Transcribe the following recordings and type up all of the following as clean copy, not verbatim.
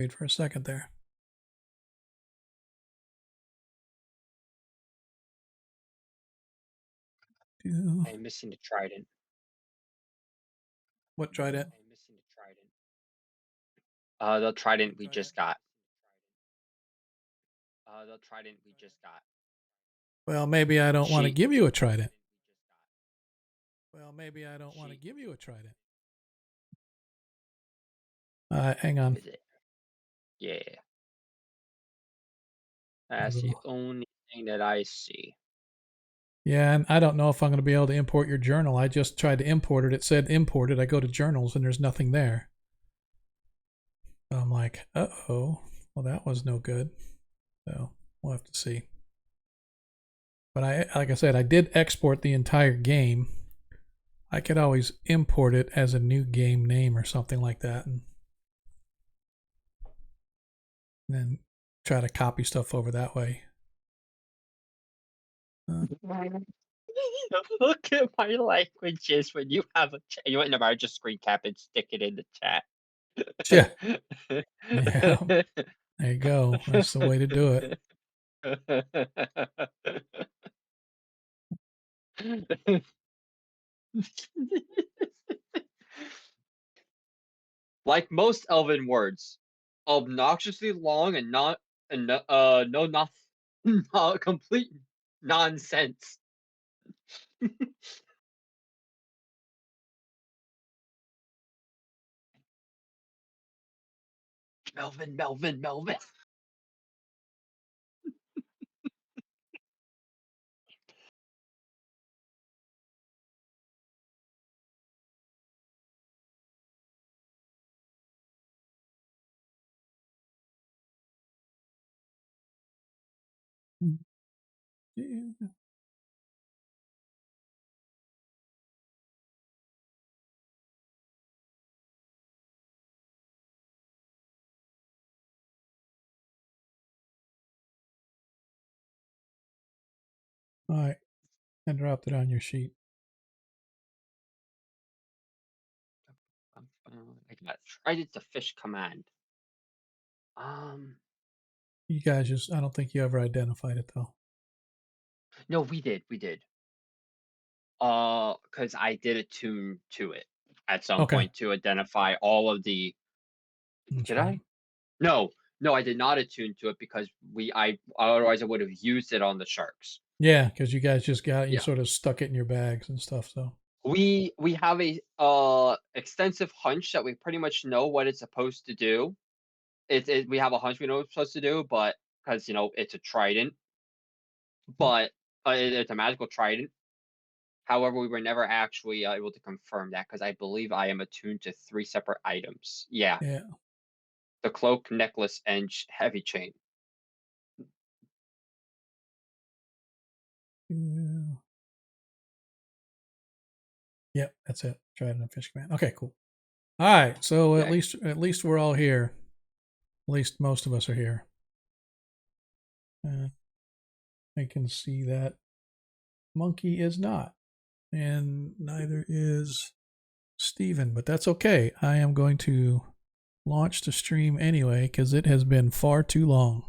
Wait for a second there. I'm missing the trident. What trident? I'm missing the trident. The trident we just got. The trident we just got. Well, maybe I don't want to She. give you a trident. Well, maybe I don't want to She. give you a trident. Hang on. Is it? Yeah. That's the only thing that I see. Yeah, and I don't know if I'm going to be able to import your journal. I just tried to import it. It said imported. I go to journals and there's nothing there. So I'm like, uh-oh. Well, that was no good. So we'll have to see. But like I said, I did export the entire game. I could always import it as a new game name or something like that, and then try to copy stuff over that way. Look at my languages when you have a chat. You know what? Never mind, just screen cap and stick it in the chat. Yeah, yeah. There you go. That's the way to do it. Like most Elven words, obnoxiously long and no not not complete nonsense. Melvin. Yeah. All right, I dropped it on your sheet. I got tried it to fish command. You guys just, I don't think you ever identified it though. No, we did. Because I did attune to it at some Okay. point to identify all of the. That's Did right. I? No, no, I did not attune to it because I otherwise I would have used it on the sharks. Yeah, because you guys just got it, you Yeah. sort of stuck it in your bags and stuff. So We have a extensive hunch that we pretty much know what it's supposed to do. We have a hunch we know what it's supposed to do, but because it's a trident, but it's a magical trident. However, we were never actually able to confirm that because I believe I am attuned to three separate items. Yeah, yeah. the cloak, necklace, and heavy chain. Yeah. Yep, that's it. Trident and fish command. Okay, cool. All right, so at Yeah. least we're all here. At least most of us are here. I can see that Monkey is not, and neither is Steven, but that's okay. I am going to launch the stream anyway because it has been far too long.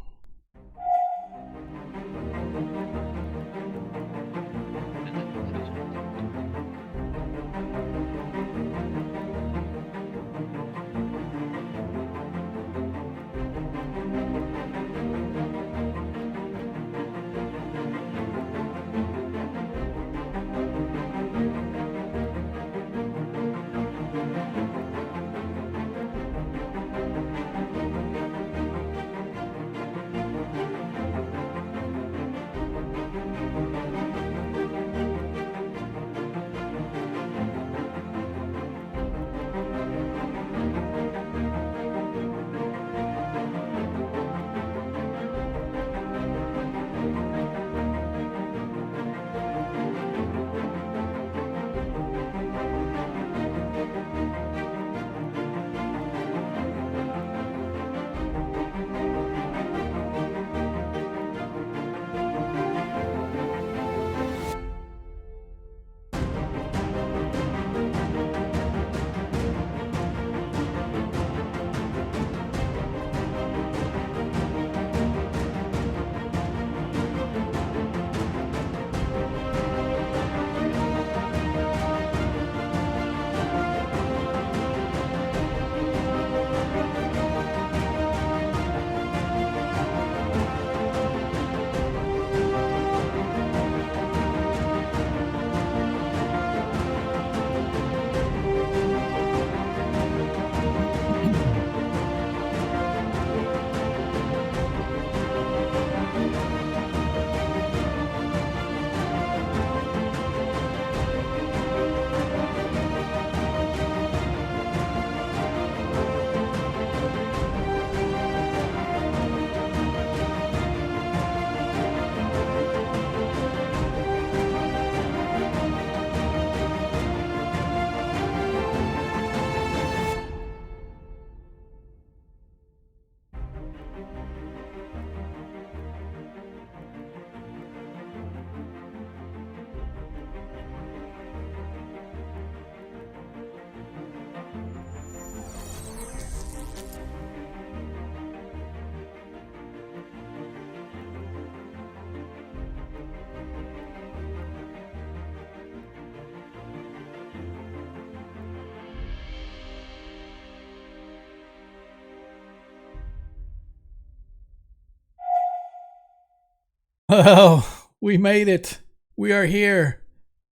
Oh, we made it. We are here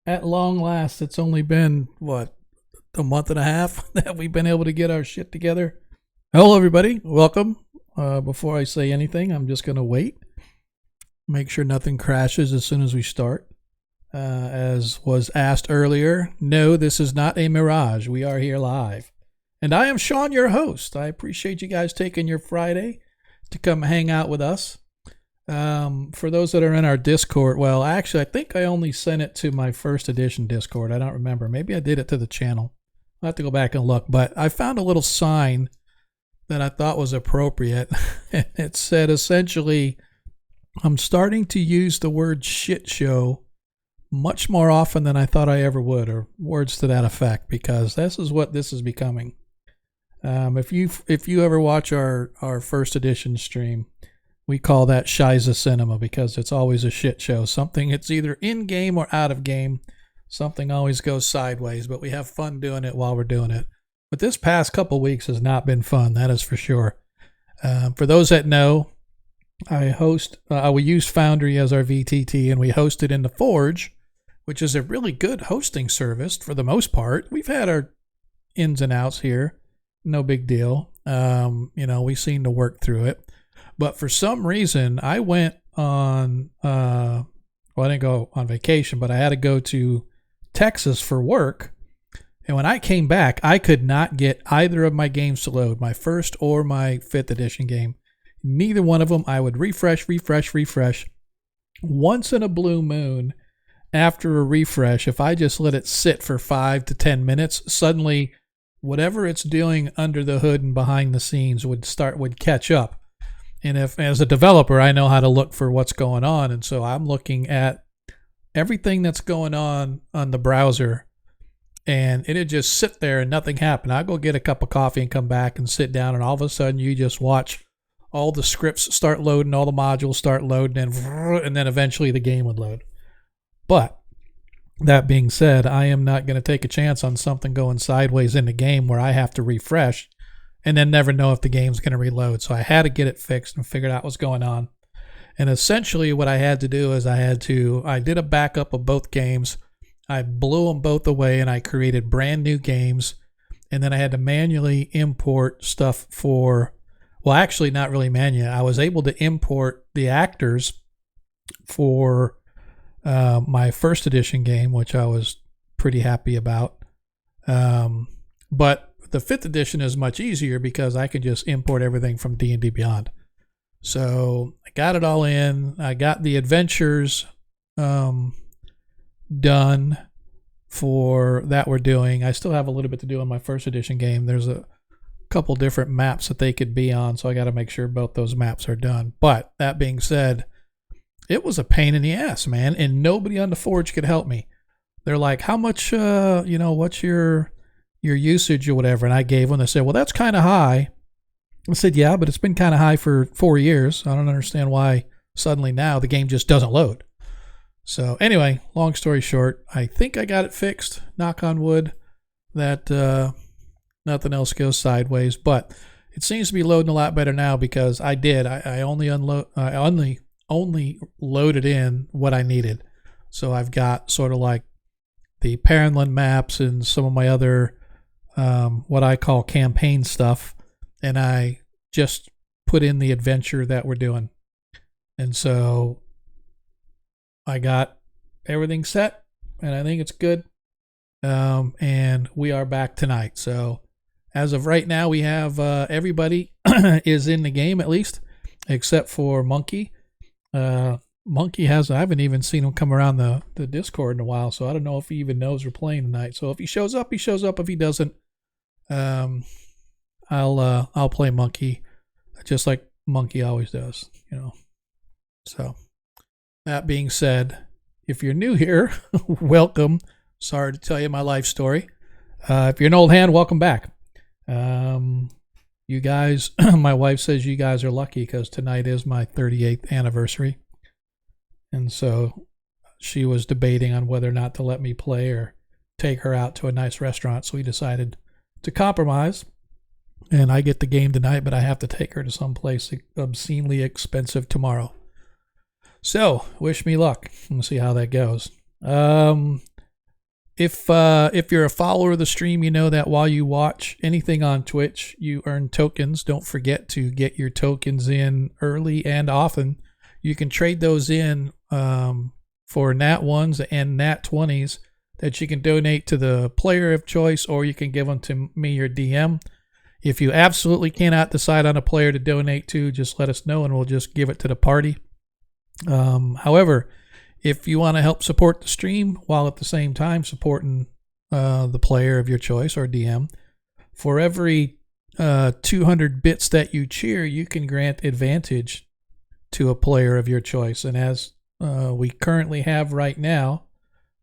at long last. It's only been, what, a month and a half that we've been able to get our shit together. Hello, everybody. Welcome. Before I say anything, I'm just going to wait. Make sure nothing crashes as soon as we start. As was asked earlier, no, this is not a mirage. We are here live. And I am Sean, your host. I appreciate you guys taking your Friday to come hang out with us. For those that are in our Discord, well, actually, I think I only sent it to my first edition Discord. I don't remember. Maybe I did it to the channel. I'll have to go back and look. But I found a little sign that I thought was appropriate. It said essentially, I'm starting to use the word shit show much more often than I thought I ever would, or words to that effect, because this is what this is becoming. If you ever watch our first edition stream, we call that Shiza Cinema because it's always a shit show. Something, it's either in game or out of game. Something always goes sideways, but we have fun doing it while we're doing it. But this past couple weeks has not been fun, that is for sure. For those that know, we use Foundry as our VTT, and we host it in the Forge, which is a really good hosting service for the most part. We've had our ins and outs here, no big deal. We seem to work through it. But for some reason, I went on, I didn't go on vacation, but I had to go to Texas for work. And when I came back, I could not get either of my games to load, my first or my 5th edition game. Neither one of them. I would refresh. Once in a blue moon, after a refresh, if I just let it sit for 5 to 10 minutes, suddenly whatever it's doing under the hood and behind the scenes would catch up. And if, as a developer, I know how to look for what's going on. And so I'm looking at everything that's going on the browser, and it'd just sit there and nothing happened. I'll go get a cup of coffee and come back and sit down, and all of a sudden you just watch all the scripts start loading, all the modules start loading, and then eventually the game would load. But that being said, I am not going to take a chance on something going sideways in the game where I have to refresh and then never know if the game's going to reload. So I had to get it fixed and figured out what's going on. And essentially what I had to do is I did a backup of both games. I blew them both away and I created brand new games. And then I had to manually import stuff actually not really manually. I was able to import the actors for my first edition game, which I was pretty happy about. But the 5th edition is much easier because I can just import everything from D&D Beyond. So I got it all in. I got the adventures done for that we're doing. I still have a little bit to do on my first edition game. There's a couple different maps that they could be on, so I got to make sure both those maps are done. But that being said, it was a pain in the ass, man, and nobody on the Forge could help me. They're like, how much, what's your usage or whatever? And I gave them, they said, well, that's kind of high. I said, yeah, but it's been kind of high for 4 years. I don't understand why suddenly now the game just doesn't load. So anyway, long story short, I think I got it fixed, knock on wood, that nothing else goes sideways. But it seems to be loading a lot better now because I only loaded in what I needed. So I've got sort of like the Paranland maps and some of my other what I call campaign stuff, and I just put in the adventure that we're doing. And so I got everything set, and I think it's good. And we are back tonight. So as of right now, we have everybody is in the game, at least, except for Monkey. Monkey I haven't even seen him come around the Discord in a while, so I don't know if he even knows we're playing tonight. So if he shows up, he shows up. If he doesn't, I'll play Monkey, just like Monkey always does, So that being said, if you're new here, welcome. Sorry to tell you my life story. If you're an old hand, welcome back. You guys, my wife says you guys are lucky because tonight is my 38th anniversary. And so she was debating on whether or not to let me play or take her out to a nice restaurant. So we decided to compromise. And I get the game tonight, but I have to take her to some place obscenely expensive tomorrow. So, wish me luck. We'll see how that goes. If you're a follower of the stream, you know that while you watch anything on Twitch, you earn tokens. Don't forget to get your tokens in early and often. You can trade those in for Nat 1s and Nat 20s that you can donate to the player of choice, or you can give them to me or DM. If you absolutely cannot decide on a player to donate to, just let us know and we'll just give it to the party. However, if you want to help support the stream while at the same time supporting the player of your choice or DM, for every 200 bits that you cheer, you can grant advantage to a player of your choice. And as we currently have right now,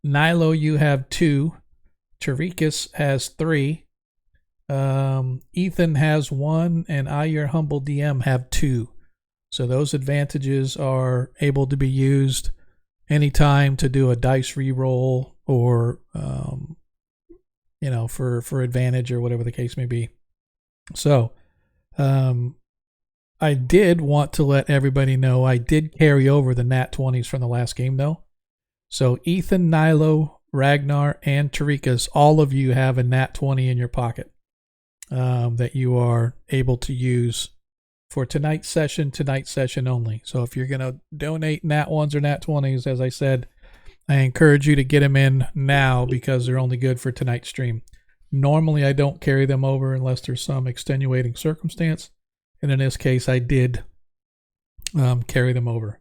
Nilo, you have 2. Tarikas has 3. Ethan has 1, and I, your humble DM, have 2. So those advantages are able to be used anytime to do a dice reroll or, for advantage or whatever the case may be. So, I did want to let everybody know I did carry over the Nat 20s from the last game, though. So Ethan, Nilo, Ragnar, and Tarikas, all of you have a Nat 20 in your pocket that you are able to use for tonight's session only. So if you're going to donate Nat 1s or Nat 20s, as I said, I encourage you to get them in now because they're only good for tonight's stream. Normally, I don't carry them over unless there's some extenuating circumstance. And in this case, I did carry them over.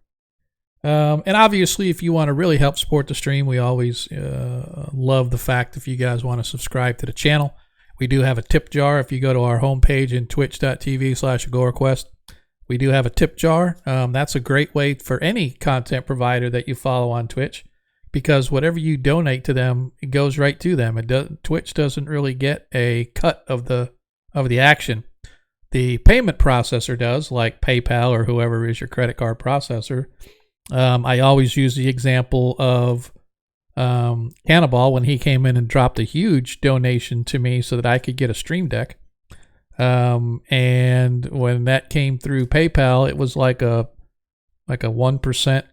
And obviously, if you want to really help support the stream, we always love the fact if you guys want to subscribe to the channel. We do have a tip jar. If you go to our homepage in twitch.tv/AgoraQuest, we do have a tip jar. That's a great way for any content provider that you follow on Twitch, because whatever you donate to them, it goes right to them. Twitch doesn't really get a cut of the action. The payment processor does, like PayPal or whoever is your credit card processor. I always use the example of Cannibal when he came in and dropped a huge donation to me so that I could get a stream deck. And when that came through PayPal, it was like a 1%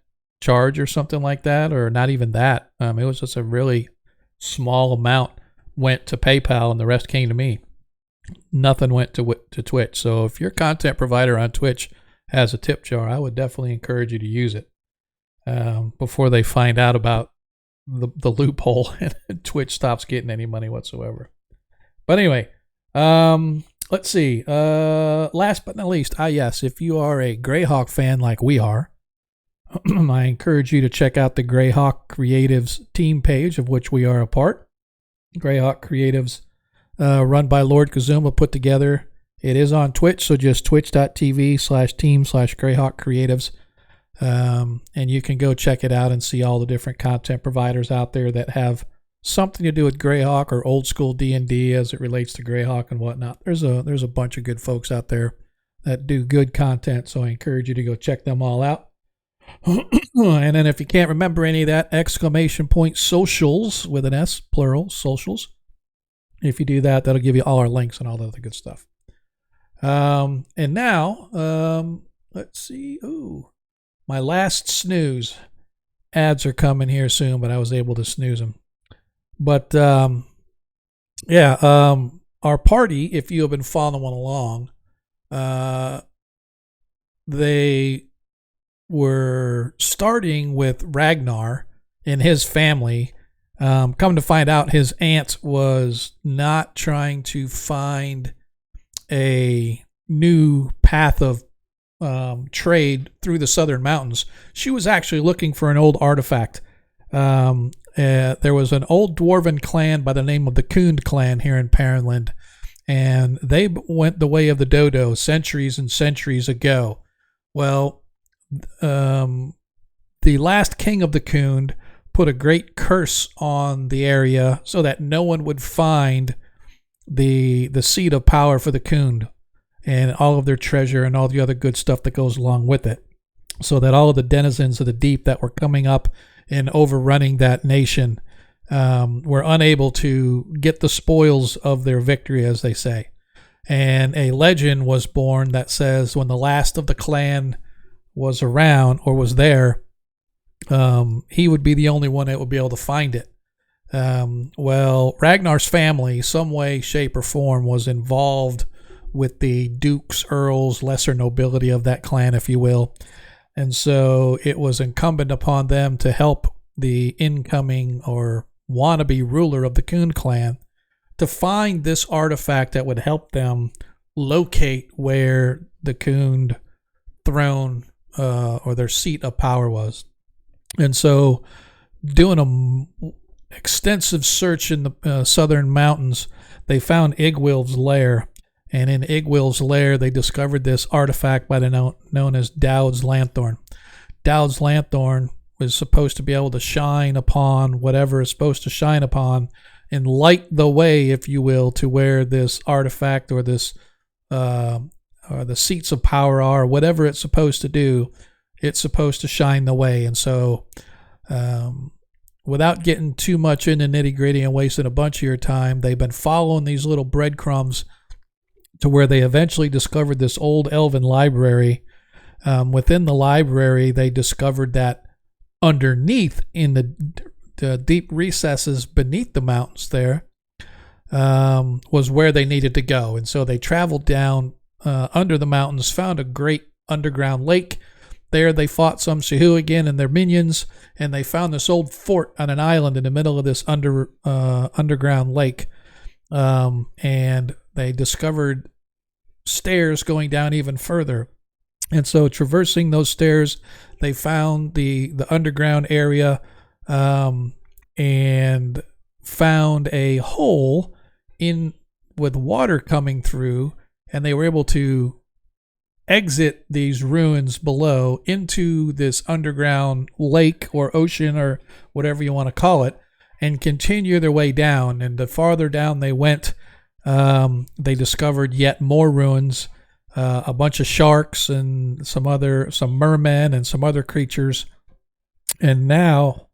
charge or something like that, or not even that. It was just a really small amount went to PayPal and the rest came to me. Nothing went to Twitch. So if your content provider on Twitch has a tip jar, I would definitely encourage you to use it before they find out about the loophole and Twitch stops getting any money whatsoever. But anyway, let's see. Last but not least, yes, if you are a Greyhawk fan like we are, I encourage you to check out the Greyhawk Creatives team page, of which we are a part. Greyhawk Creatives, run by Lord Kazuma, put together. It is on Twitch, so just twitch.tv/team/Greyhawk Creatives. And you can go check it out and see all the different content providers out there that have something to do with Greyhawk or old school D&D as it relates to Greyhawk and whatnot. There's a bunch of good folks out there that do good content, so I encourage you to go check them all out. And then if you can't remember any of that, !socials with an S, plural, socials. If you do that, that'll give you all our links and all the other good stuff. And now, let's see. Ooh. My last snooze. Ads are coming here soon, but I was able to snooze them. But, our party, if you have been following along, they were starting with Ragnar and his family. Come to find out, his aunt was not trying to find a new path of trade through the southern mountains. She was actually looking for an old artifact. There was an old dwarven clan by the name of the Kund clan here in Paranland, and they went the way of the dodo centuries and centuries ago. Well, the last king of the Kund put a great curse on the area so that no one would find the seat of power for the Kund and all of their treasure and all the other good stuff that goes along with it, so that all of the denizens of the deep that were coming up and overrunning that nation were unable to get the spoils of their victory, as they say. And a legend was born that says when the last of the clan was around or was there, he would be the only one that would be able to find it. Well, Ragnar's family, some way, shape, or form, was involved with the dukes, earls, lesser nobility of that clan, if you will. And so it was incumbent upon them to help the incoming or wannabe ruler of the Khund clan to find this artifact that would help them locate where the Khund throne or their seat of power was. And so, doing an extensive search in the southern mountains, they found Igwil's lair. And in Igwil's lair, they discovered this artifact by the known as Dowd's Lanthorn. Dowd's Lanthorn was supposed to be able to shine upon whatever it's supposed to shine upon and light the way, if you will, to where this artifact or this or the seats of power are, whatever it's supposed to do. It's supposed to shine the way. And so, without getting too much into nitty gritty and wasting a bunch of your time, they've been following these little breadcrumbs to where they eventually discovered this old elven library. Within the library, they discovered that underneath, in the deep recesses beneath the mountains there, was where they needed to go. And so they traveled down under the mountains, found a great underground lake. There they fought some Shehuagin and their minions, and they found this old fort on an island in the middle of this underground lake. And they discovered stairs going down even further. And so traversing those stairs, they found the underground area and found a hole in with water coming through, and they were able to exit these ruins below into this underground lake or ocean or whatever you want to call it, and continue their way down. And the farther down they went, they discovered yet more ruins, a bunch of sharks and some mermen and some other creatures. And now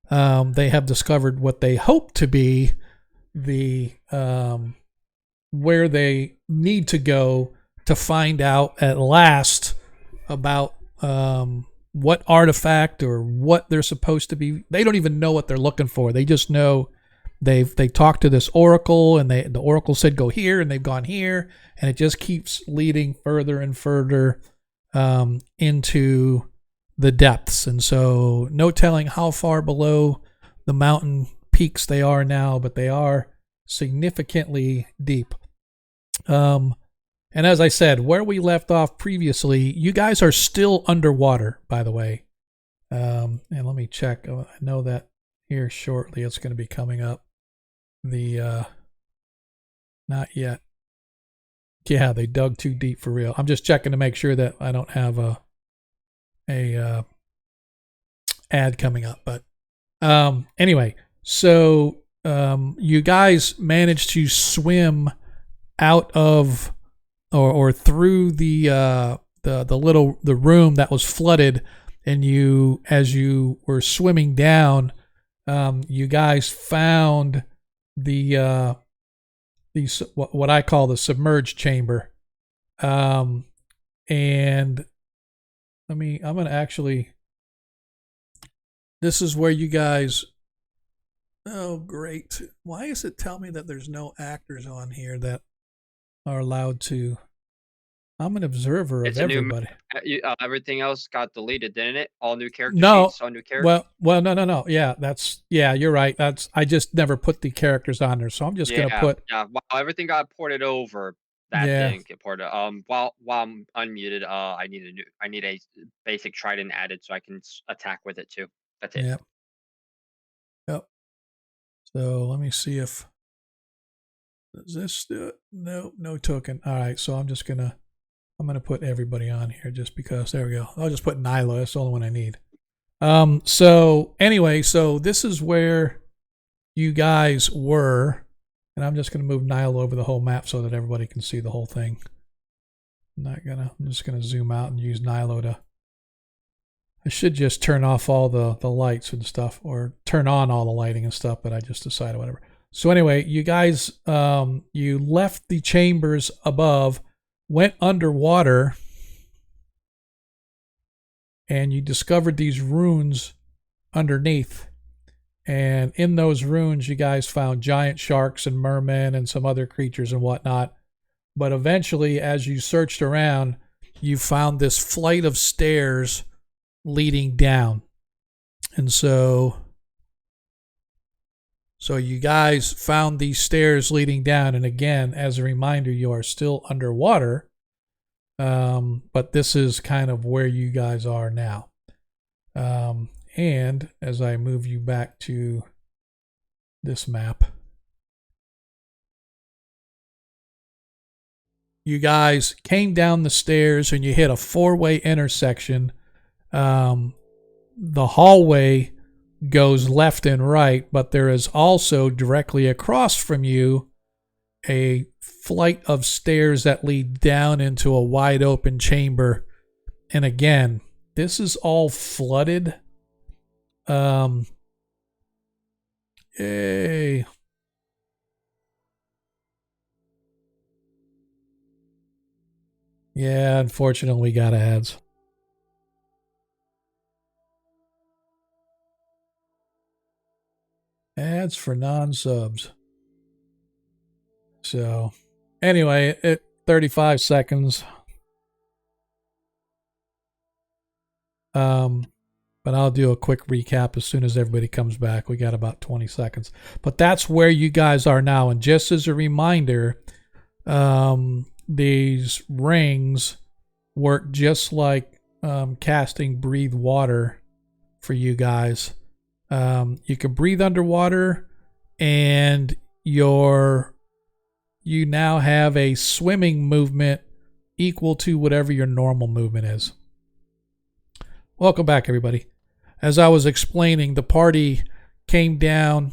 they have discovered what they hope to be the where they need to go to find out at last about what artifact or what they're supposed to be. They don't even know what they're looking for. They just know they talked to this oracle, and the oracle said go here, and they've gone here, and it just keeps leading further and further into the depths. And so no telling how far below the mountain peaks they are now, but they are significantly deep. And as I said, where we left off previously, you guys are still underwater, by the way. And let me check. I know that here shortly it's going to be coming up. Not yet. Yeah, they dug too deep for real. I'm just checking to make sure that I don't have a ad coming up. But anyway, so you guys managed to swim out of or through the room that was flooded, and you, as you were swimming down, you guys found what I call the submerged chamber. And I'm gonna actually. This is where you guys. Oh, great! Why does it tell me that there's no actors on here that are allowed to? I'm an observer of everybody. Everything else got deleted, didn't it? All new character sheets, all new characters. Well, no. Yeah, you're right. I just never put the characters on there, so I'm just gonna put. Yeah, while everything got ported over, that didn't get ported. While I'm unmuted, I need a basic trident added so I can attack with it too. That's it. Yep. So let me see if. Does this do it? No token. All right, so I'm gonna put everybody on here just because. There we go. I'll just put Nyla. That's the only one I need. So anyway, so this is where you guys were, and I'm just gonna move Nyla over the whole map so that everybody can see the whole thing. I'm just gonna zoom out and use Nyla to. I should just turn off all the lights and stuff, or turn on all the lighting and stuff, but I just decided whatever. So anyway, you guys, you left the chambers above, went underwater, and you discovered these runes underneath. And in those ruins, you guys found giant sharks and mermen and some other creatures and whatnot. But eventually, as you searched around, you found this flight of stairs leading down. And so you guys found these stairs leading down. And again, as a reminder, you are still underwater. But this is kind of where you guys are now. And as I move you back to this map, you guys came down the stairs and you hit a 4-way intersection. The hallway goes left and right, but there is also directly across from you a flight of stairs that lead down into a wide open chamber. And again, this is all flooded. Yay. Yeah, unfortunately, we got ads. Ads for non-subs. So, anyway, 35 seconds. But I'll do a quick recap as soon as everybody comes back. We got about 20 seconds. But that's where you guys are now. And just as a reminder, these rings work just like casting breathe water for you guys. You can breathe underwater, and you now have a swimming movement equal to whatever your normal movement is. Welcome back, everybody. As I was explaining, the party came down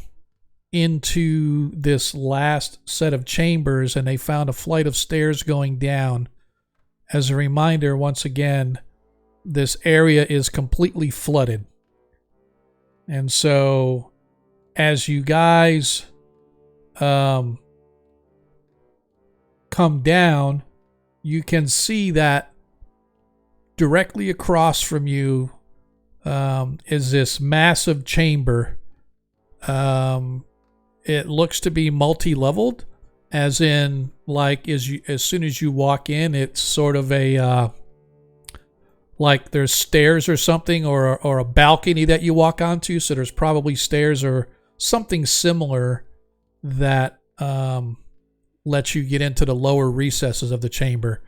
into this last set of chambers, and they found a flight of stairs going down. As a reminder, once again, this area is completely flooded. And so, as you guys come down, you can see that directly across from you is this massive chamber. It looks to be multi-leveled, as in, like, as soon as you walk in, it's sort of a like there's stairs or something, or a balcony that you walk onto. So there's probably stairs or something similar that lets you get into the lower recesses of the chamber.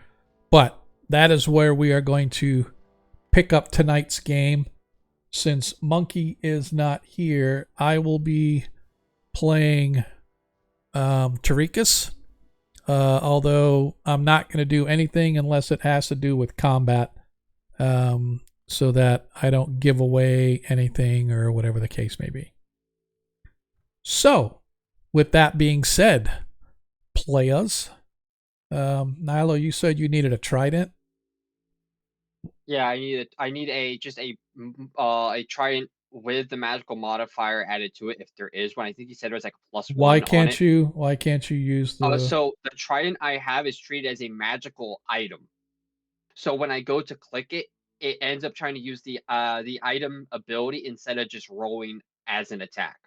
But that is where we are going to pick up tonight's game. Since Monkey is not here, I will be playing Tarikas, although I'm not going to do anything unless it has to do with combat, so that I don't give away anything or whatever the case may be. So, with that being said, players, Nilo, you said you needed a trident. Yeah, I need a trident with the magical modifier added to it if there is one. I think you said it was like a +1 Why on it. Why can't you use the? So the trident I have is treated as a magical item. So when I go to click it, it ends up trying to use the item ability instead of just rolling as an attack.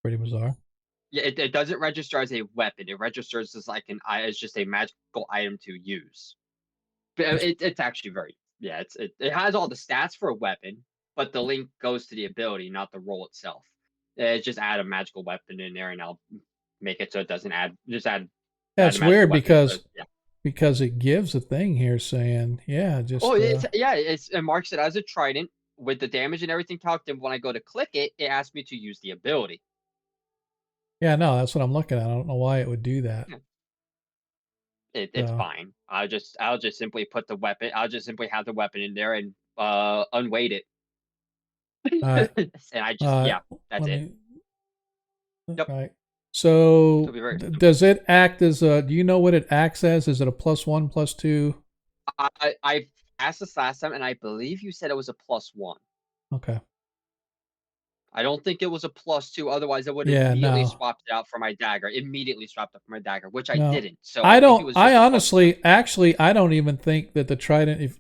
Pretty bizarre. Yeah, it doesn't register as a weapon. It registers as like as just a magical item to use. But it's actually very, yeah, it has all the stats for a weapon, but the link goes to the ability, not the roll itself. Just add a magical weapon in there, and I'll make it so it doesn't add. Just add That's a magical weird weapon. because So, yeah. because it gives a thing here saying, yeah, just. Oh, it marks it as a trident with the damage and everything calculated. When I go to click it, it asks me to use the ability. Yeah, no, that's what I'm looking at. I don't know why it would do that. Yeah. It's fine. I'll just simply put the weapon. I'll just simply have the weapon in there and unweight it. Right. And I just yeah, that's it. Yep. Right. So does it act as a? Do you know what it acts as? Is it a +1, +2? I asked this last time, and I believe you said it was a +1. Okay. I don't think it was a +2. Otherwise, I would have immediately swapped it out for my dagger. Immediately swapped it for my dagger, which I didn't. So I don't. Think it was I honestly, actually, I don't even think that the trident.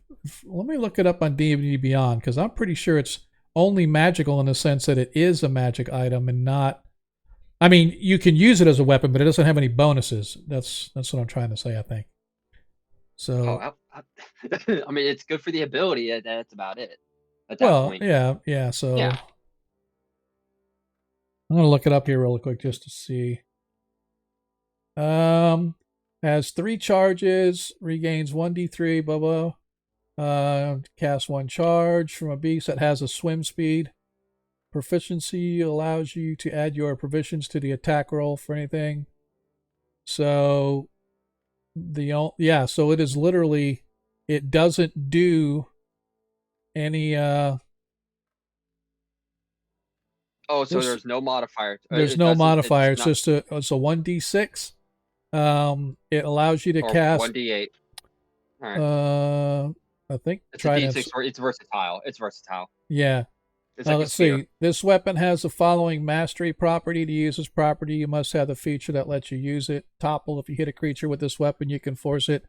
Let me look it up on D&D Beyond, because I'm pretty sure it's only magical in the sense that it is a magic item and not. I mean, you can use it as a weapon, but it doesn't have any bonuses. That's what I'm trying to say, I think. Oh, So, I mean, it's good for the ability. That's about it. At that well, point, yeah. So yeah. I'm gonna look it up here real quick just to see. Um, has 3 charges, regains 1d3, blah blah. Cast 1 charge from a beast that has a swim speed. Proficiency allows you to add your provisions to the attack roll for anything. So so it is literally, it doesn't do any Oh, so this there's no modifier. there's It no doesn't. It's modifier. It's not. just it's a 1d6. It allows you to Or cast 1d8. All right. uh I think It's a tridents. d6. It's versatile. It's versatile. Yeah. It's like a Let's spear. see. This weapon has the following mastery property. To use this property, you must have the feature that lets you use it. Topple. If you hit a creature with this weapon, you can force it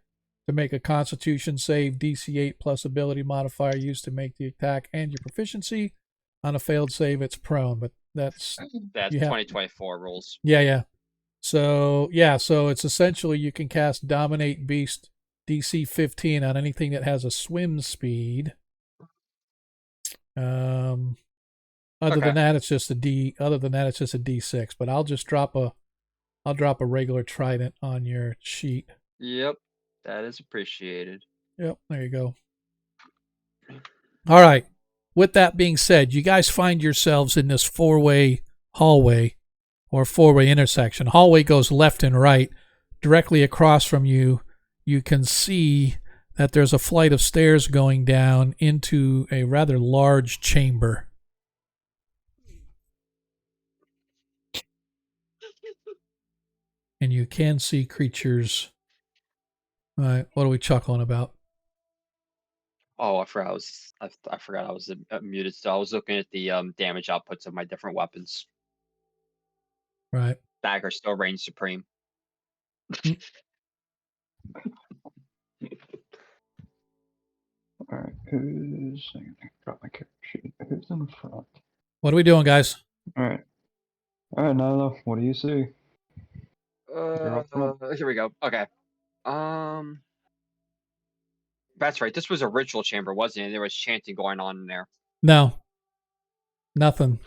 to make a Constitution save, DC 8 plus ability modifier used to make the attack and your proficiency. On a failed save, it's prone, but that's That's you have. 2024 rules. Yeah. So it's essentially you can cast Dominate Beast DC 15 on anything that has a swim speed. Other than Okay. that, it's just a D. Other than that, it's just a D6. But I'll drop a regular trident on your sheet. Yep. That is appreciated. Yep, there you go. All right. With that being said, you guys find yourselves in this 4-way hallway or 4-way intersection. Hallway goes left and right. Directly across from you, you can see that there's a flight of stairs going down into a rather large chamber. And you can see creatures. All right, what are we chuckling about? Oh, I forgot. I forgot I was muted. So I was looking at the damage outputs of my different weapons. Right. Dagger still reigns supreme. All right, who's? I got my character sheet. Who's in front? What are we doing, guys? All right, Nyla. What do you see? You're up front. Here we go. Okay. That's right. This was a ritual chamber, wasn't it? There was chanting going on in there. No, nothing.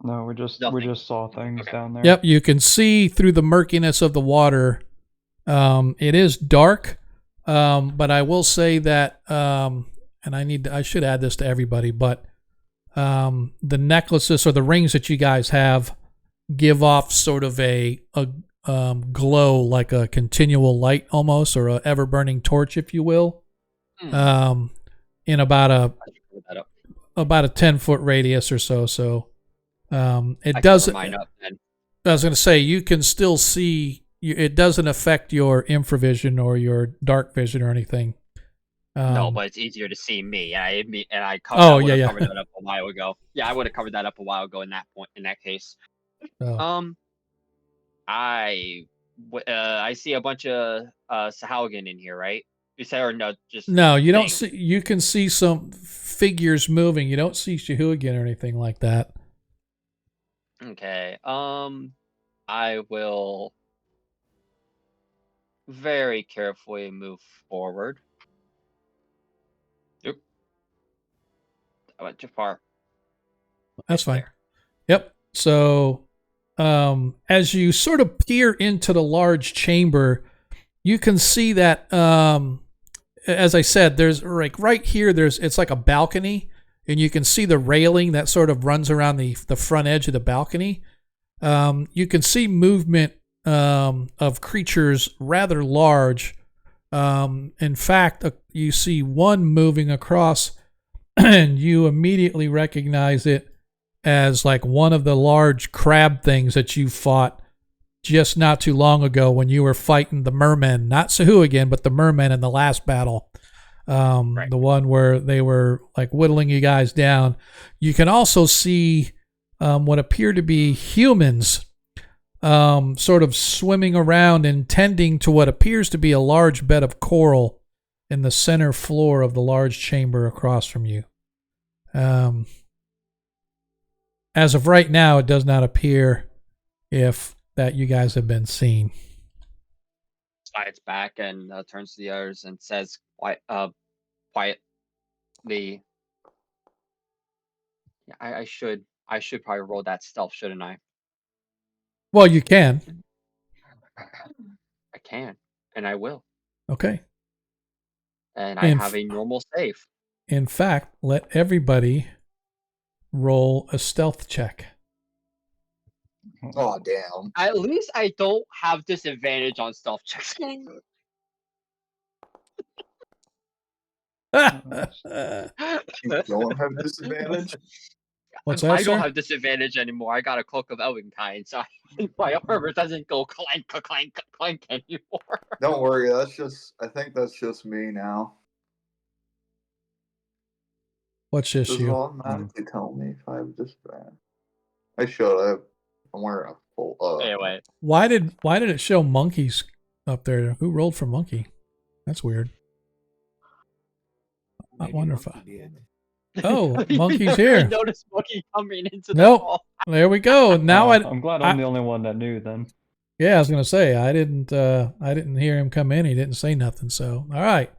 No, we just Nothing. saw things Okay. down there. Yep, you can see through the murkiness of the water. It is dark, but I will say that, and I should add this to everybody, but the necklaces or the rings that you guys have give off sort of a glow, like a continual light almost, or a ever burning torch, if you will. In about a 10-foot radius or so. So it doesn't. Mine up then. I was going to say you can still see. It doesn't affect your infravision or your dark vision or anything. No, but it's easier to see me. I Oh, would have yeah. covered that up a while ago. Yeah, I would have covered that up a while ago in that case. Oh. I see a bunch of Sahaugen in here, right? You said, or no, just No, you don't things. see. You can see some figures moving. You don't see Shahuagin or anything like that. Okay. I will very carefully move forward. Yep. I went too far. That's fine. There. Yep. So, as you sort of peer into the large chamber, you can see that, as I said, there's like right here, it's like a balcony, and you can see the railing that sort of runs around the front edge of the balcony. You can see movement of creatures rather large. In fact, you see one moving across, and you immediately recognize it as like one of the large crab things that you fought just not too long ago when you were fighting the mermen, not Sahuagin, but the mermen in the last battle. Right. The one where they were like whittling you guys down. You can also see what appear to be humans sort of swimming around and tending to what appears to be a large bed of coral in the center floor of the large chamber across from you. as of right now, it does not appear if that you guys have been seen. Slides back and turns to the others and says, quietly, yeah, I should probably roll that stealth, shouldn't I? Well, you can. I can, and I will. Okay. And I have a normal save. In fact, let everybody roll a stealth check. Oh, damn. At least I don't have disadvantage on stealth checks. You don't have disadvantage? What's that, I don't sir? have disadvantage anymore. I got a cloak of Elvenkind, so my armor doesn't go clank, clank, clank anymore. Don't worry, I think that's just me now. What's this Does it you? automatically tell me if I have disadvantage? I should. I'm wearing a full. Anyway. Why did it show monkeys up there? Who rolled for monkey? That's weird. I wonder if I did. Oh, monkey's here. I noticed monkey coming into the Nope. hall. There we go. Now I'm glad I'm the only one that knew then. Yeah, I was gonna say I didn't hear him come in. He didn't say nothing. So all right.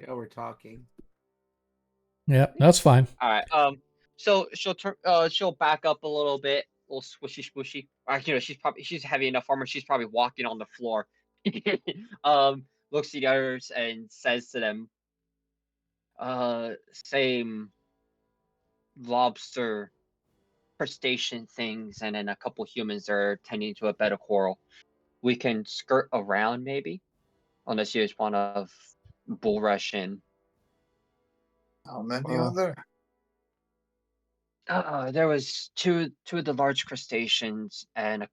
Yeah, we're talking. Yep, that's fine. All right. So she'll back up a little bit, a little swishy squishy. She's heavy enough armor. She's probably walking on the floor. Looks at the others and says to them, same lobster crustacean things, and then a couple humans are tending to a bed of coral. We can skirt around maybe, unless you just want to bull rush in. How many are there? There was two of the large crustaceans and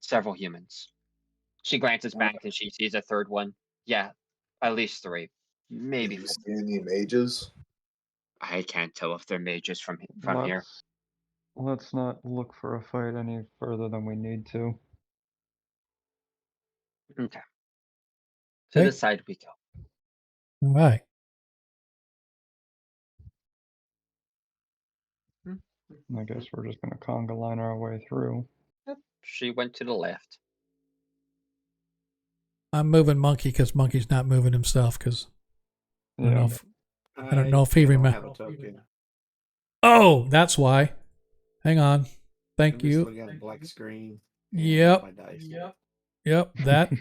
several humans. She glances back and she sees a third one. Yeah, at least 3, maybe Did you 4. see any mages? I can't tell if they're mages from here. Let's not look for a fight any further than we need to. Okay. To Okay. the side we go. All right. I guess we're just gonna conga line our way through. Yep. She went to the left. I'm moving monkey because monkey's not moving himself because I don't know if he don't remembers. have a token. Oh, that's why. Hang on. Thank I'm you. just looking at a black screen. and Yep. my dice. Yep. That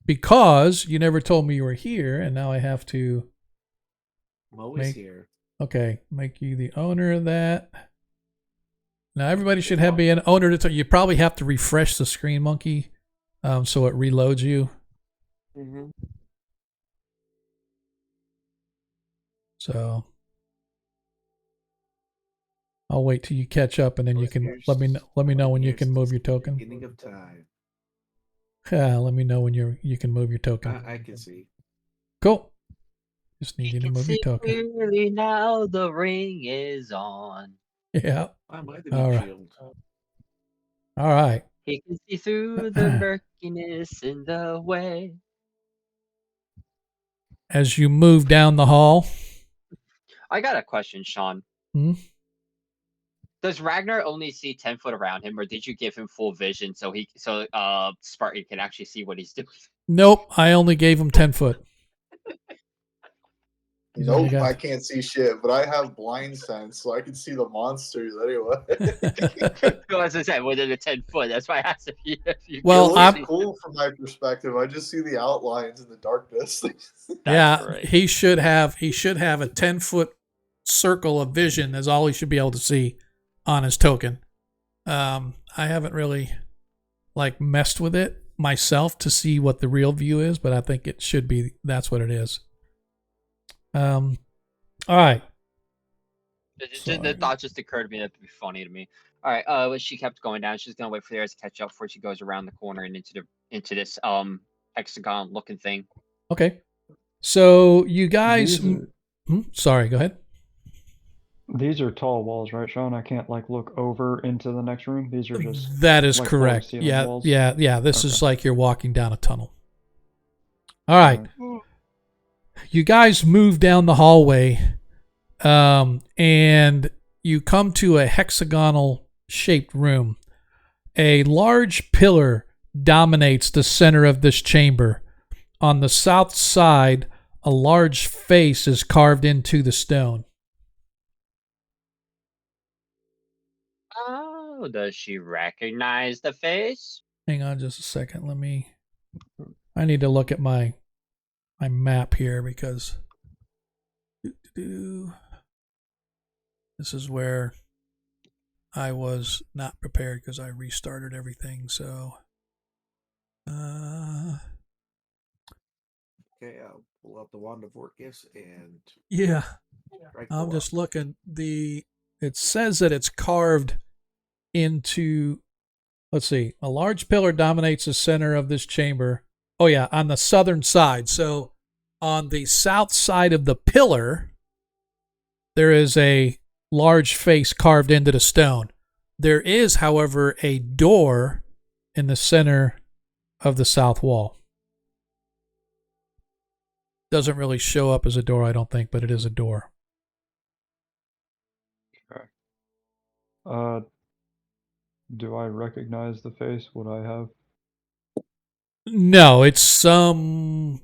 because you never told me you were here, and now I have to. Mo is here. Okay, make you the owner of that. Now everybody should be an owner to. You probably have to refresh the screen, monkey, so it reloads you. Mm-hmm. So I'll wait till you catch up, and then you can let me know when you can move your token. Beginning of time. Let me know when you can move your token. I can see. Cool. Just need you to move your token. Clearly now the ring is on. Yeah. I might have All been right. shield. All right. He can see through the murkiness in the way. As you move down the hall. I got a question, Sean. Hmm? Does Ragnar only see 10 foot around him, or did you give him full vision so Spartan can actually see what he's doing? Nope. I only gave him 10 foot. Nope, I can't see shit, but I have blind sense, so I can see the monsters anyway. Well, as I said, within the 10 foot. That's why I asked if you. Well, it looks cool from my perspective. I just see the outlines in the darkness. Yeah, right. he should have a 10-foot circle of vision. Is all he should be able to see on his token. I haven't really messed with it myself to see what the real view is, but I think it should be. That's what it is. All right. The thought just occurred to me that'd be funny to me. All right. When she kept going down, she's gonna wait for the others to catch up before she goes around the corner and into this hexagon looking thing. Okay. So you guys. Sorry. Go ahead. These are tall walls, right, Sean? I can't look over into the next room. These are just. That is correct. Yeah. Walls. Yeah. This is like you're walking down a tunnel. All right. You guys move down the hallway, and you come to a hexagonal shaped room. A large pillar dominates the center of this chamber. On the south side, a large face is carved into the stone. Oh, does she recognize the face? Hang on just a second. I need to look at my map here because this is where I was not prepared because I restarted everything. So, Okay, I'll pull out the wand of work gifts and yeah, strike I'm four. just looking. It says that it's carved into. Let's see. A large pillar dominates the center of this chamber. Oh yeah, on the southern side. So, on the south side of the pillar, there is a large face carved into the stone. There is, however, a door in the center of the south wall. Doesn't really show up as a door, I don't think, but it is a door. Okay. Do I recognize the face? Would I have? No, it's some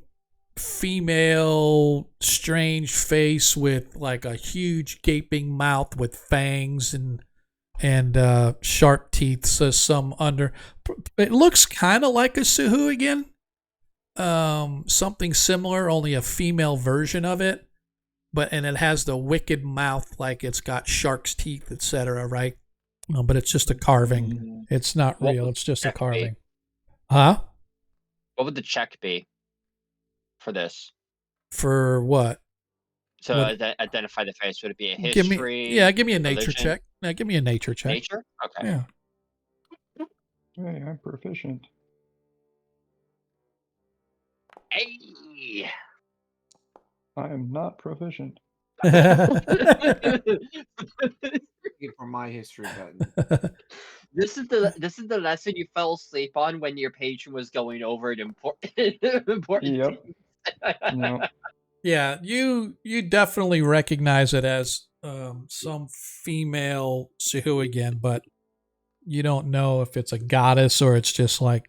female strange face with like a huge gaping mouth with fangs and sharp teeth. So some under. It looks kind of like a Sahuagin. Something similar, only a female version of it. And it has the wicked mouth, like it's got shark's teeth, etc. Right? But it's just a carving. It's not real. It's just a carving. Huh? What would the check be for this? For what? So identify the face. Would it be a history? Give me a nature religion? check. Yeah, give me a nature check. Nature? Okay. Yeah. Hey, I'm proficient. Hey. I am not proficient. For my history button. This is the lesson you fell asleep on when your patron was going over the important Yep. things. No. Yeah, you definitely recognize it as some female Sahuagin, but you don't know if it's a goddess or it's just like,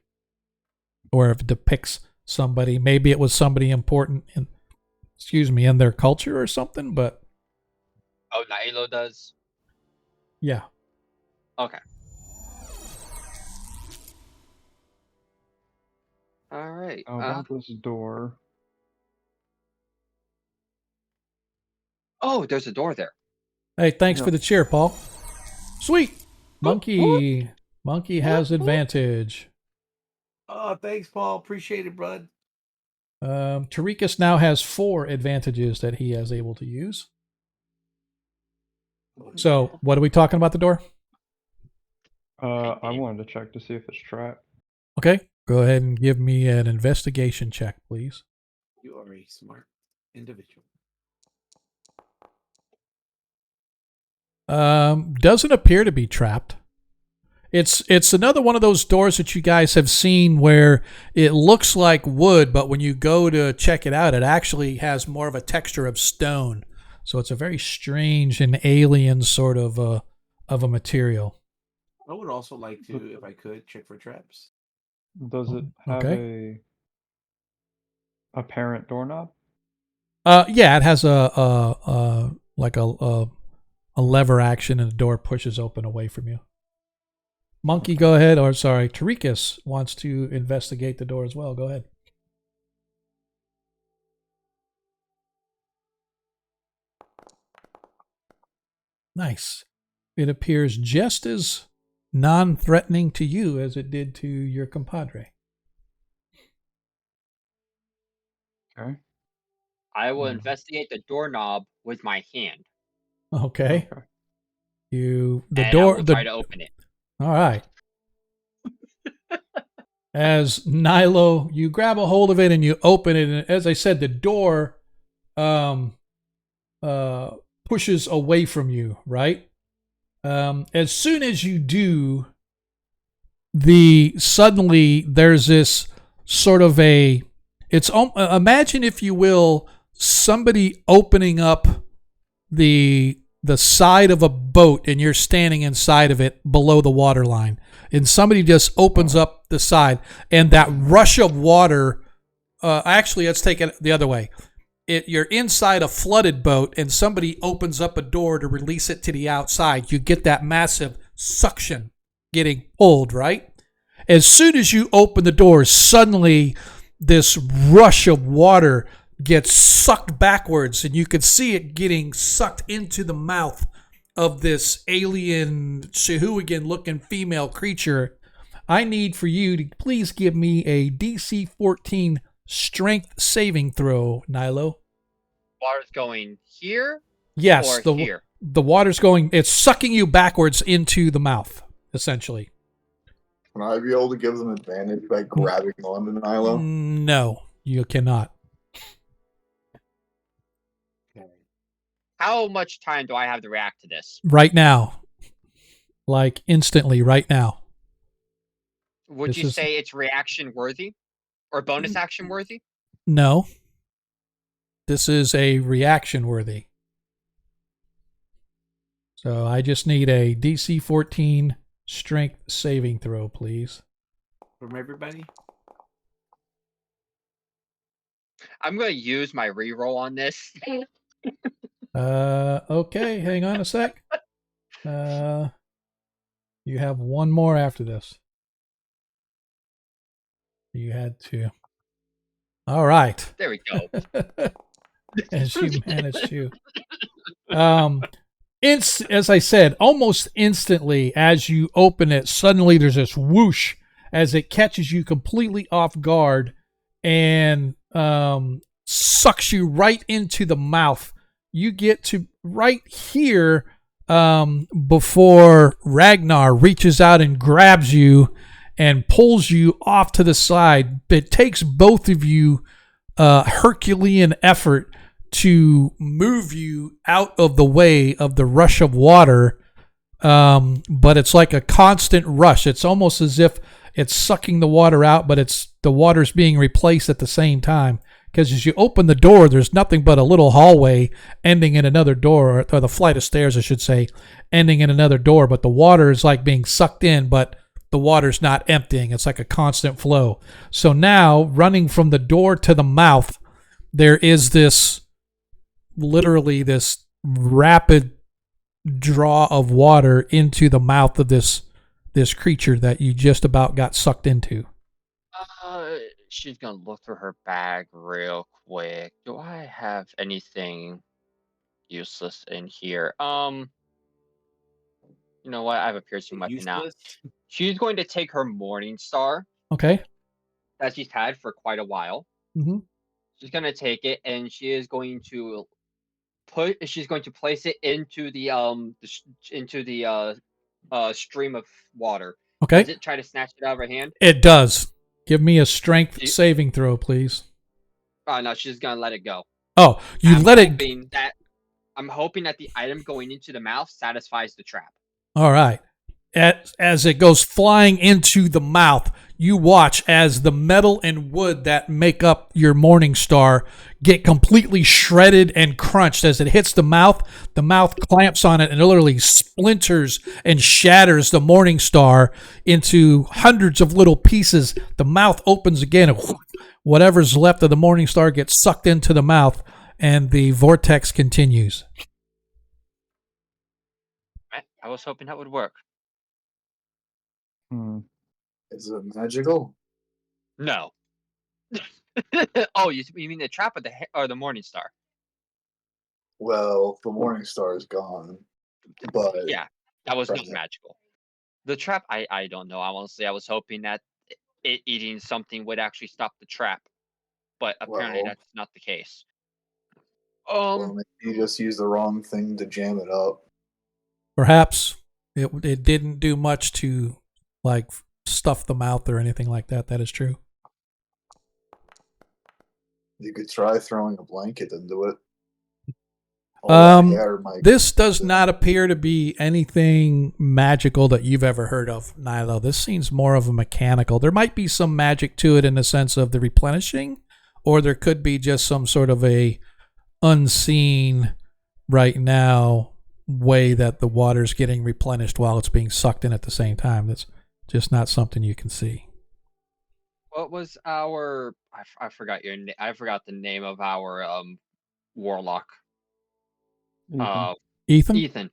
or if it depicts somebody. Maybe it was somebody important in their culture or something. But Oh, Nailo does. yeah. Okay. All right. About this door. Oh, there's a door there. Hey, thanks Yeah. for the cheer, Paul. Sweet. Monkey has advantage. Oh, thanks, Paul. Appreciate it, bud. Tarikas now has 4 advantages that he is able to use. So, what are we talking about the door? I wanted to check to see if it's trapped. Okay, go ahead and give me an investigation check, please. You are a smart individual. Doesn't appear to be trapped. It's another one of those doors that you guys have seen where it looks like wood, but when you go to check it out, it actually has more of a texture of stone. So it's a very strange and alien sort of a material. I would also like to, if I could, check for traps. Does it have a parent doorknob? Yeah, it has a lever action, and the door pushes open away from you. Monkey, go ahead. Or sorry, Tarikas wants to investigate the door as well. Go ahead. Nice. It appears just as non-threatening to you as it did to your compadre. Okay. I will investigate the doorknob with my hand. Okay. I will try to open it. All right. As Nilo, you grab a hold of it and you open it, and as I said, the door pushes away from you, right? As soon as you do, suddenly there's this sort of imagine, if you will, somebody opening up the the side of a boat and you're standing inside of it below the water line. And somebody just opens up the side, and that rush of water. Actually, let's take it the other way. You're inside a flooded boat, and somebody opens up a door to release it to the outside. You get that massive suction getting pulled, right? As soon as you open the door, suddenly this rush of water gets sucked backwards, and you can see it getting sucked into the mouth of this alien Chehuagin looking female creature. I need for you to please give me a DC 14 strength saving throw, Nilo. Water's going here. Yes, or here. The water's going. It's sucking you backwards into the mouth, essentially. Can I be able to give them advantage by grabbing onto Nilo? No, you cannot. How much time do I have to react to this? Right now. Like instantly, right now. Would you say it's reaction worthy? Or bonus action worthy? No. This is a reaction worthy. So I just need a DC 14 strength saving throw, please. From everybody? I'm going to use my reroll on this. Okay, hang on a sec. You have one more after this. You had to. All right. There we go. And she managed to. As I said, almost instantly as you open it, suddenly there's this whoosh as it catches you completely off guard and sucks you right into the mouth. You get to right here before Ragnar reaches out and grabs you and pulls you off to the side. It takes both of you Herculean effort to move you out of the way of the rush of water, but it's like a constant rush. It's almost as if it's sucking the water out, but the water's being replaced at the same time. Because as you open the door, there's nothing but a little hallway ending in another door, or the flight of stairs, I should say, ending in another door. But the water is like being sucked in, but the water's not emptying. It's like a constant flow. So now, running from the door to the mouth, there is literally this rapid draw of water into the mouth of this creature that you just about got sucked into. She's gonna look through her bag real quick. Do I have anything useless in here? You know what? I have a piercing weapon now. She's going to take her Morning Star. Okay. That she's had for quite a while. Mm-hmm. She's gonna take it, and she is going to place it into the stream of water. Okay. Does it try to snatch it out of her hand? It does. Give me a strength saving throw, please. Oh no, she's gonna let it go. Oh, I'm hoping that the item going into the mouth satisfies the trap. All right. As it goes flying into the mouth, you watch as the metal and wood that make up your Morning Star get completely shredded and crunched. As it hits the mouth clamps on it and literally splinters and shatters the Morning Star into hundreds of little pieces. The mouth opens again, and whatever's left of the Morning Star gets sucked into the mouth, and the vortex continues. I was hoping that would work. Is it magical? No. Oh, you mean the trap or the Morning Star? Well, the Morning Star is gone, but yeah, that was not magical. The trap, I don't know. Honestly, I was hoping that it eating something would actually stop the trap, but apparently that's not the case. Well, maybe you just used the wrong thing to jam it up. Perhaps it didn't do much to like stuff the mouth or anything like that. That is true. You could try throwing a blanket into it. This does not appear to be anything magical that you've ever heard of, Nilo. This seems more of a mechanical. There might be some magic to it in the sense of the replenishing, or there could be just some sort of a unseen right now way that the water's getting replenished while it's being sucked in at the same time. That's just not something you can see. What was our? I forgot your name. I forgot the name of our warlock. Ethan. Ethan? Ethan.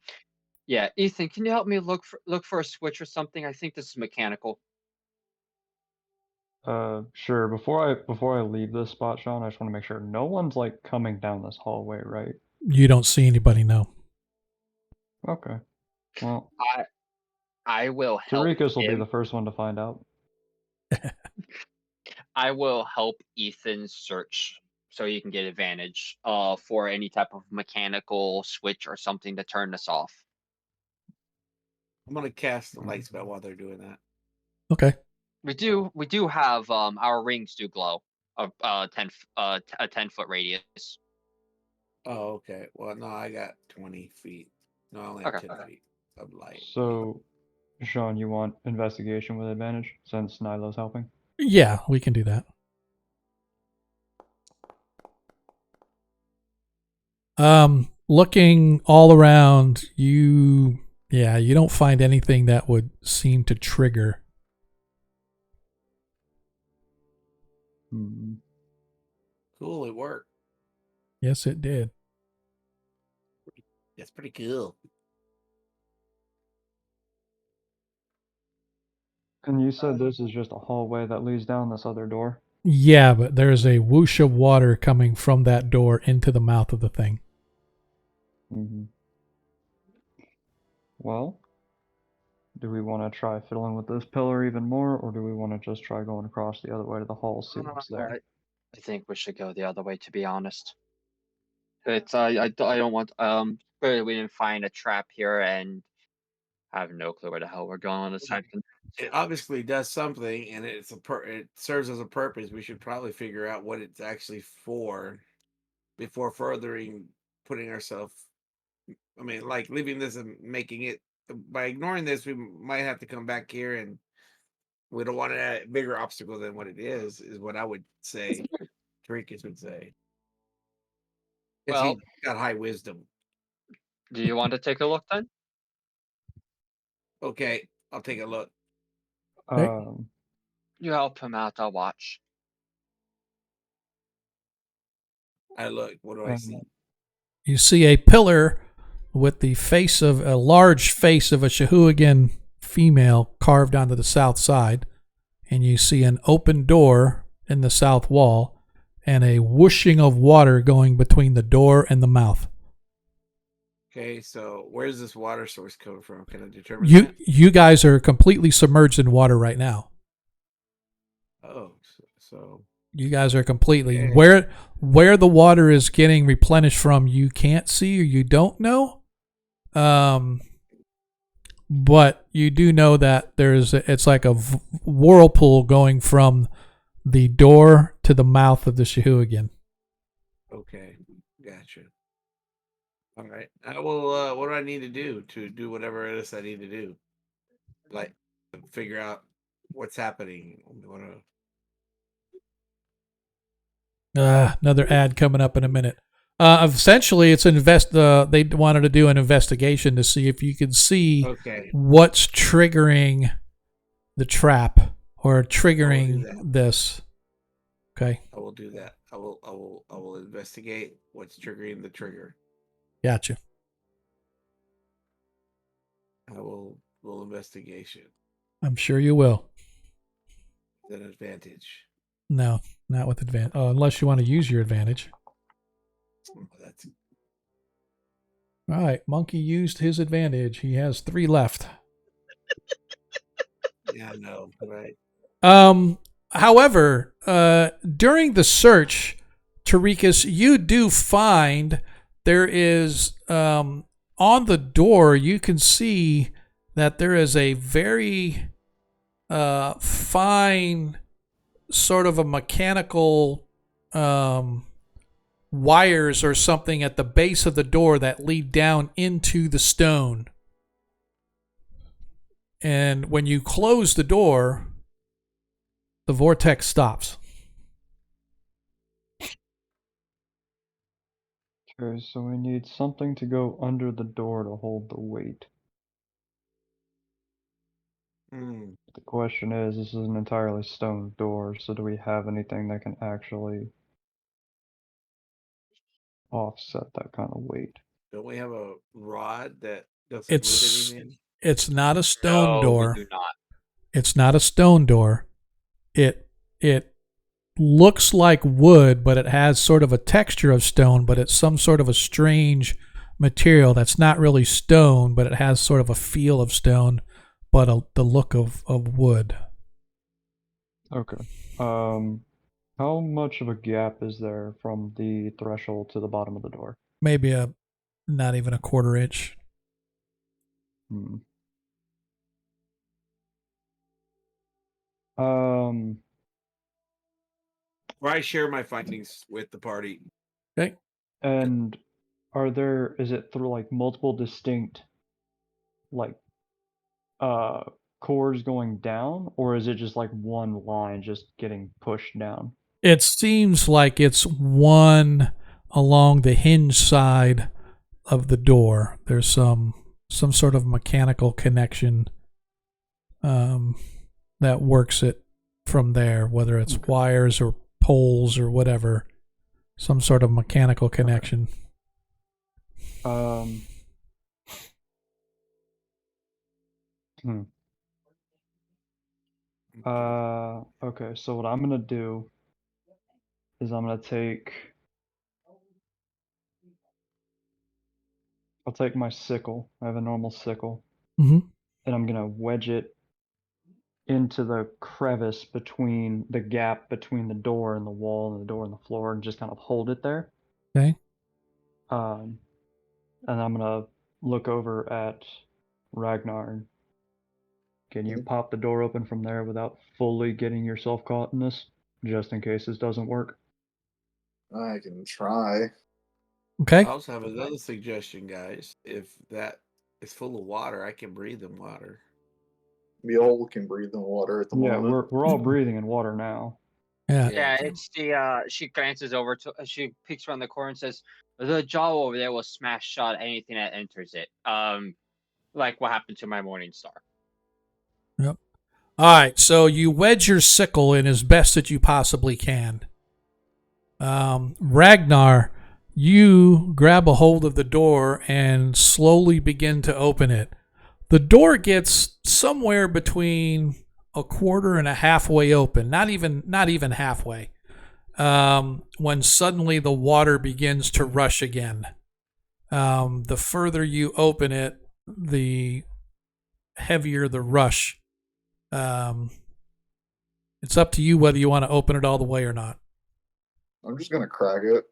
Yeah, Ethan. Can you help me look for a switch or something? I think this is mechanical. Sure. Before I leave this spot, Sean, I just want to make sure no one's like coming down this hallway, right? You don't see anybody, no. Okay. Well, I will help Tarikas will be him. the first one to find out. I will help Ethan search so he can get advantage for any type of mechanical switch or something to turn this off. I'm gonna cast the light spell while they're doing that. Okay. We do have our rings do glow of a 10-foot radius. Oh, okay. Well, no, I got 20 feet. No, I only have Okay. 10 feet of light. So, Sean, you want investigation with advantage since Nilo's helping? Yeah, we can do that. Looking all around, you don't find anything that would seem to trigger. Hmm. Cool, it worked. Yes, it did. That's pretty cool. And you said this is just a hallway that leads down this other door? Yeah, but there's a whoosh of water coming from that door into the mouth of the thing. Mm-hmm. Well, do we want to try fiddling with this pillar even more, or do we want to just try going across the other way to the hall, see what's there? I think we should go the other way, to be honest. It's I don't want clearly we didn't find a trap here, and I have no clue where the hell we're going on this side. It obviously does something, and it serves as a purpose. We should probably figure out what it's actually for before putting ourselves. I mean, like leaving this and making it. By ignoring this, we might have to come back here, and we don't want a bigger obstacle than what it is what I would say. Trinkets would say. Because Well, he got high wisdom. do you want to take a look then? Okay, I'll take a look. Okay. You help him out, I'll watch. I look. What do I see? You see a pillar with the face of a large face of a Shahuagin female carved onto the south side, and you see an open door in the south wall and a whooshing of water going between the door and the mouth. Okay, so where's this water source coming from? Can I determine that? You guys are completely submerged in water right now. Oh, so you guys are completely okay. Where the water is getting replenished from, you can't see or you don't know. But you do know that it's like a whirlpool going from the door to the mouth of the Shahuagin. Okay, gotcha. All right. I will. What do I need to do whatever it is I need to do? Like figure out what's happening. Another ad coming up in a minute. Essentially, it's they wanted to do an investigation to see if you could see what's triggering the trap or triggering this. Okay. I will do that. I will investigate what's triggering the trigger. Gotcha. I will roll investigation. I'm sure you will. An advantage. No, not with advantage. Oh, unless you want to use your advantage. All right, Monkey used his advantage. He has 3 left. Yeah, I know, right? However, during the search, Tarikas, you do find there is on the door. You can see that there is a very fine sort of a mechanical wires or something at the base of the door that lead down into the stone. And when you close the door, the vortex stops. Okay, so we need something to go under the door to hold the weight. Hmm. The question is, this is an entirely stone door, so do we have anything that can actually offset that kind of weight? Don't we have a rod that doesn't move It's anything? it's not a stone No, we door. do not. It's not a stone door. It looks like wood, but it has sort of a texture of stone, but it's some sort of a strange material that's not really stone, but it has sort of a feel of stone, but the look of wood. Okay. How much of a gap is there from the threshold to the bottom of the door? Maybe not even a quarter inch. Hmm. Um, Or I share my findings with the party. Okay. and is it through like multiple distinct like uh cores going down, or is it just like one line just getting pushed down? It seems like it's one along the hinge side of the door. There's some sort of mechanical connection that works it from there, whether it's Okay. wires or poles or whatever, some sort of mechanical connection. Um, hmm. Okay, so what I'm gonna do is I'll take my sickle. I have a normal sickle, Mm-hmm. and I'm gonna wedge it into the crevice between the gap between the door and the wall and the door and the floor, and just kind of hold it there. Okay. Um, and I'm gonna look over at Ragnar. And can you Mhm. pop the door open from there without fully getting yourself caught in this, just in case this doesn't work? I can try. I Okay. also have another suggestion, guys. If that is full of water, I can breathe in water. We all can breathe in water at the Yeah, moment. we're all breathing in water now. Yeah. Yeah, so- it's the she glances over to she peeks around the corner and says, "The jaw over there will smash shut anything that enters it." Like what happened to my Morning Star. Yep. All right. So you wedge your sickle in as best that you possibly can. Ragnar, you grab a hold of the door and slowly begin to open it. The door gets somewhere between a quarter and a halfway open, not even halfway. When suddenly the water begins to rush again. The further you open it, the heavier the rush. Um, it's up to you whether you want to open it all the way or not. I'm just gonna crack it.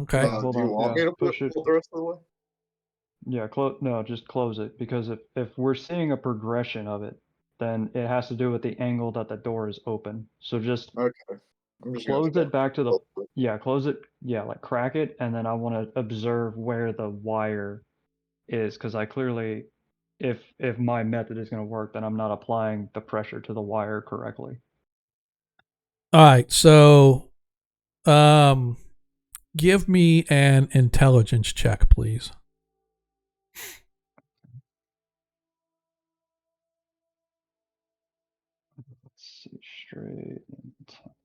Okay. Hold Do you on, want yeah, me to push it. pull the rest of the way? Yeah, no, just close it, because if we're seeing a progression of it, then it has to do with the angle that the door is open. So just Okay. I'm just gonna close start. it back to the close it, yeah, like crack it, and then I want to observe where the wire is, because I clearly, if my method is going to work, then I'm not applying the pressure to the wire correctly. All right. So, give me an intelligence check, please. Let's see, straight intelligence.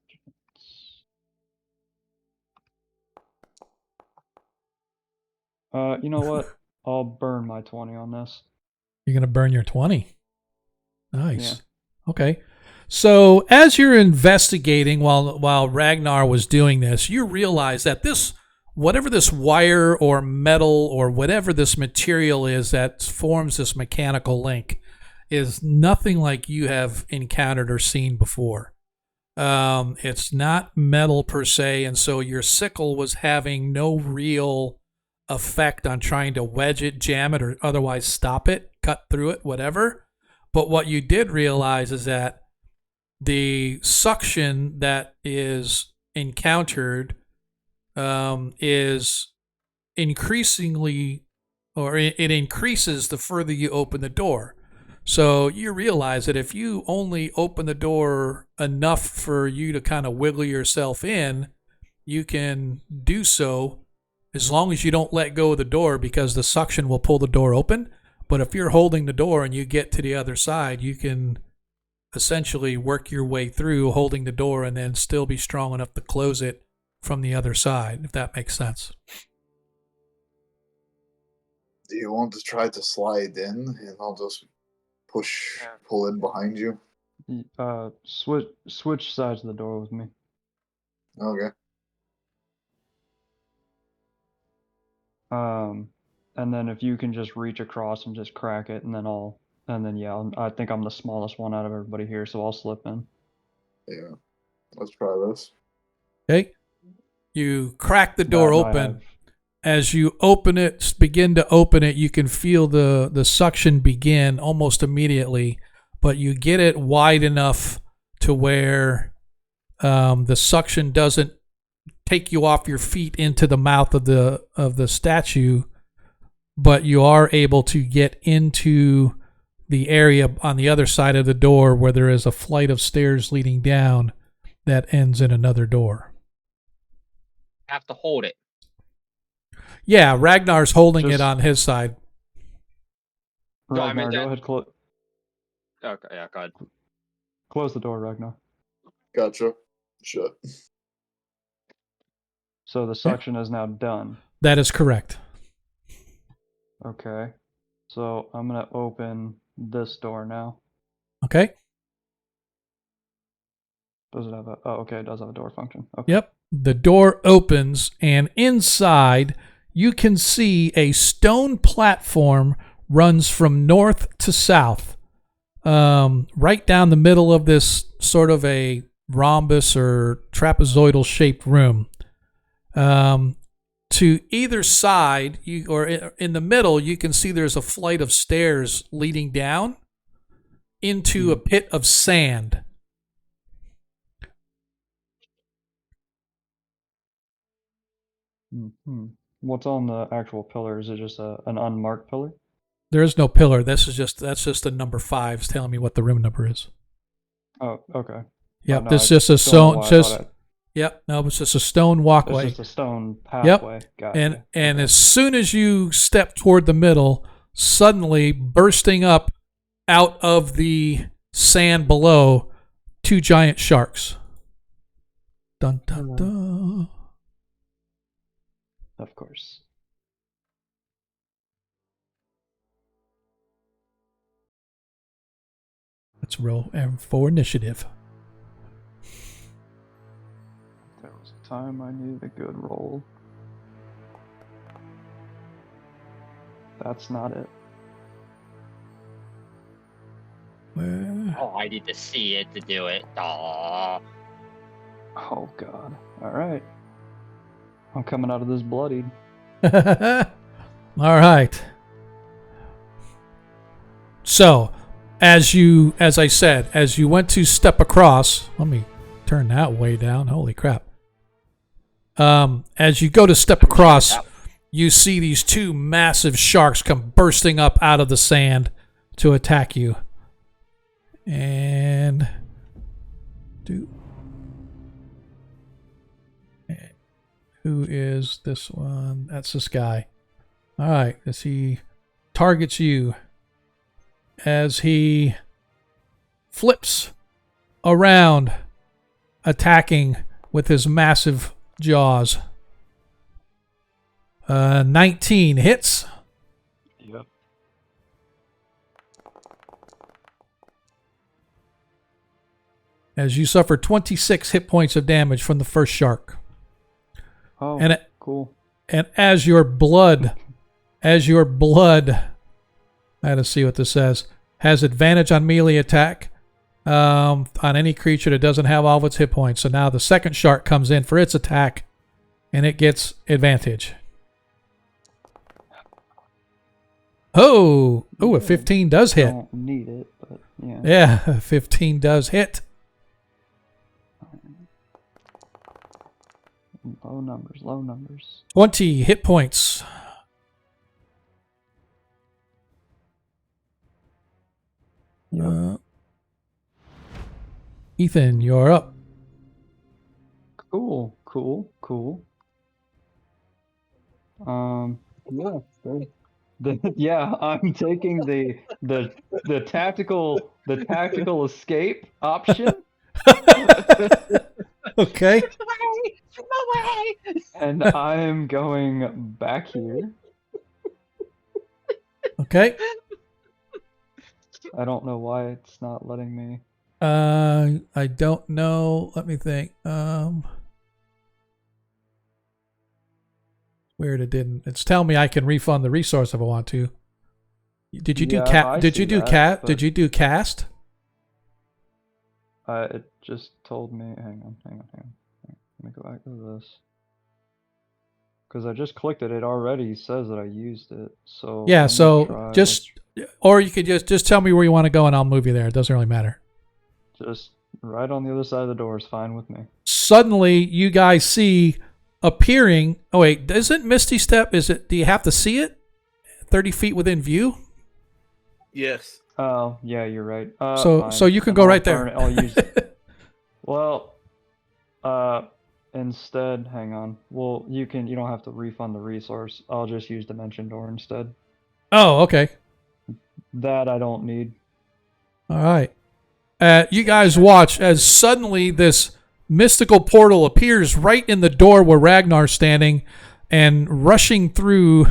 You know what? I'll burn my 20 on this. You're going to burn your 20. Nice. Yeah. Okay. So as you're investigating while Ragnar was doing this, you realize that whatever this wire or metal or whatever this material is that forms this mechanical link is nothing like you have encountered or seen before. It's not metal per se, and so your sickle was having no real effect on trying to wedge it, jam it, or otherwise stop it, cut through it, whatever. But what you did realize is that the suction that is encountered is increasingly, or it increases the further you open the door. So you realize that if you only open the door enough for you to kind of wiggle yourself in, you can do so as long as you don't let go of the door, because the suction will pull the door open. But if you're holding the door and you get to the other side, you can essentially work your way through holding the door and then still be strong enough to close it from the other side, if that makes sense. Do you want to try to slide in and I'll just pull in behind you? Switch sides of the door with me. Okay. And then if you can just reach across and just crack it, and then I think I'm the smallest one out of everybody here, so I'll slip in. Yeah. Let's try this. Okay. You crack the door That I open. have. As you open it, begin to open it, you can feel the suction begin almost immediately, but you get it wide enough to where the suction doesn't take you off your feet into the mouth of the statue, but you are able to get into the area on the other side of the door where there is a flight of stairs leading down that ends in another door. Have to hold it. Yeah, Ragnar's holding it Just- on his side. No, I Ragnar, meant go that- ahead, Okay, yeah, go ahead. close the door, Ragnar. Gotcha. Shit. So the suction is now done. That is correct. Okay. So I'm gonna open this door now. Okay? Does it have a? Oh, okay. It does have a door function. Okay. Yep. The door opens, and inside you can see a stone platform runs from north to south, right down the middle of this sort of a rhombus or trapezoidal shaped room. To either side, or in the middle, you can see there's a flight of stairs leading down into a pit of sand. Hmm. What's on the actual pillar? Is it just an unmarked pillar? There is no pillar. That's just a number 5's telling me what the room number is. Oh, okay. Yep, no, this is I just a don't know stone. why I Just thought it- yep. No, it's just a stone It's walkway. just a stone pathway. Gotcha. And Okay. as soon as you step toward the middle, suddenly bursting up out of the sand below, 2 giant sharks. Dun dun dun. Of course. Let's roll for initiative. There was a time I needed a good roll. That's not it. Where? Oh, I need to see it to do it. Aww. Oh god. Alright. I'm coming out of this bloodied. All right. So, as I said, as you went to step across, let me turn that way down. Holy crap. As you go to step across, you see these 2 massive sharks come bursting up out of the sand to attack you. And who is this one? That's this guy. All right, as he targets you, as he flips around, attacking with his massive jaws. 19 hits. Yep. As you suffer 26 hit points of damage from the first shark. Oh, And cool. And as your blood, I had to see what this says, has advantage on melee attack on any creature that doesn't have all of its hit points. So now the second shark comes in for its attack, and it gets advantage. Oh, a 15 does hit. Don't need it, but yeah. Yeah, 15 does hit. Low numbers. 20 hit points. Yep. Ethan, you're up. Cool. Yeah. Yeah, I'm taking the tactical escape option, Okay. No way! and I'm going back here. Okay. I don't know why it's not letting me. I don't know. Let me think. Weird, it didn't. It's telling me I can refund the resource if I want to. Did you do Yeah, I Did see you do that, cat? but- Did you do cast? It just told me. Hang on. Let me go back to this. Because I just clicked it. It already says that I used it. So Yeah. let me So try. just, or you could just tell me where you want to go and I'll move you there. It doesn't really matter. Just right on the other side of the door is fine with me. Suddenly, you guys see appearing. Oh wait, isn't Misty Step? Is it? Do you have to see it? 30 feet within view. Yes. Oh, yeah, you're right. So fine. you can Then go I'll right turn- there. I'll use. Well, instead, hang on. Well, you don't have to refund the resource. I'll just use Dimension Door instead. Oh, okay. That I don't need. All right. You guys watch as suddenly this mystical portal appears right in the door where Ragnar's standing and rushing through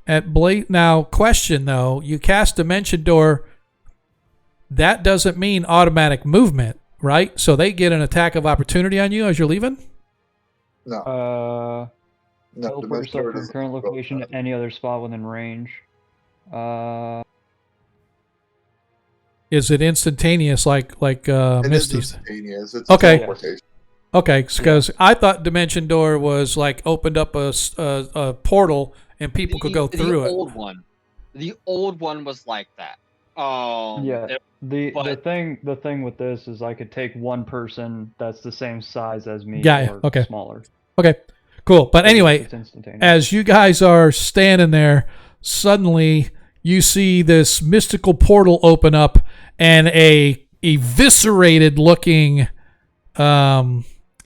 at Blade. Now, question though, you cast Dimension Door. That doesn't mean automatic movement, right? So they get an attack of opportunity on you as you're leaving? No, No, teleport Dimension yourself Door from doesn't current control location that. to any other spot within range. Is it instantaneous like It is Misty's? instantaneous. It's Okay. teleportation. Okay, because I thought Dimension Door was like opened up a portal and people could go through it. The old one was like that. Yeah. it- The but- thing with this is I could take one person that's the same size as me Yeah, or okay. smaller. Okay, cool. But So anyway, it's instantaneous. as you guys are standing there, suddenly you see this mystical portal open up and a eviscerated looking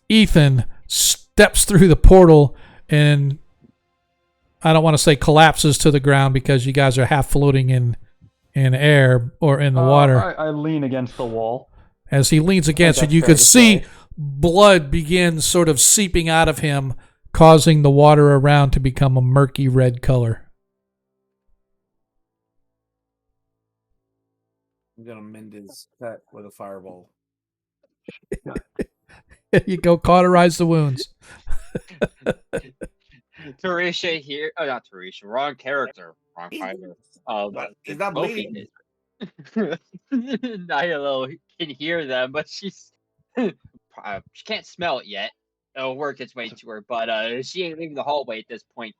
Ethan steps through the portal and I don't want to say collapses to the ground because you guys are half floating in air or in the water. I lean against the wall. As he leans against it, that's you fair could to see say. blood begin sort of seeping out of him, causing the water around to become a murky red color. I'm gonna mend his cut with a fireball. You go cauterize the wounds. Teresha here. Oh, not Teresha. Wrong character. Wrong fighter. But he's not bleeding. Nihilo can hear them, but she's she can't smell it yet. It'll work its way to her, but she ain't leaving the hallway at this point.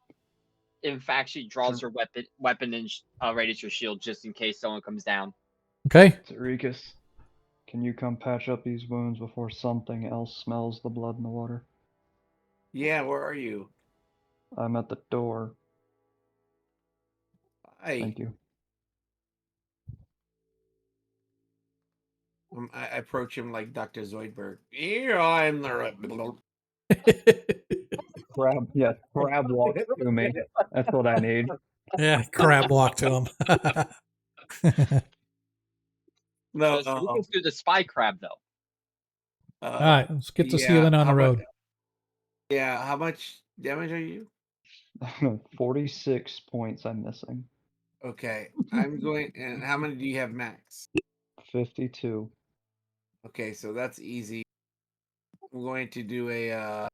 In fact, she draws her weapon and raises her shield just in case someone comes down. Okay. Rikus, can you come patch up these wounds before something else smells the blood in the water? Yeah, where are you? I'm at the door. Hi. Thank you. I approach him like Dr. Zoidberg. Here I'm the. Crab walk to me. That's what I need. Yeah, crab walk to him. No, You can do the spy crab though. All right, let's get to sealing on the road. Yeah, how much damage are you? 46 points I'm missing. Okay, I'm going. And how many do you have max? 52. Okay, so that's easy. I'm going to do a. As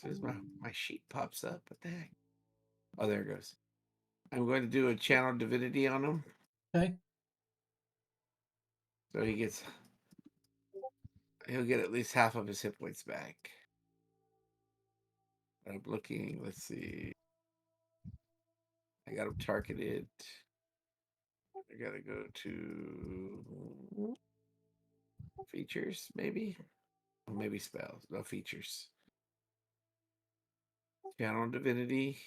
soon as my sheet pops up, what the heck? Oh, there it goes. I'm going to do a channel divinity on him. Okay. So he'll get at least half of his hit points back. I'm looking, let's see. I got him targeted. I gotta go to features, maybe? Or maybe spells, no features. Channel divinity.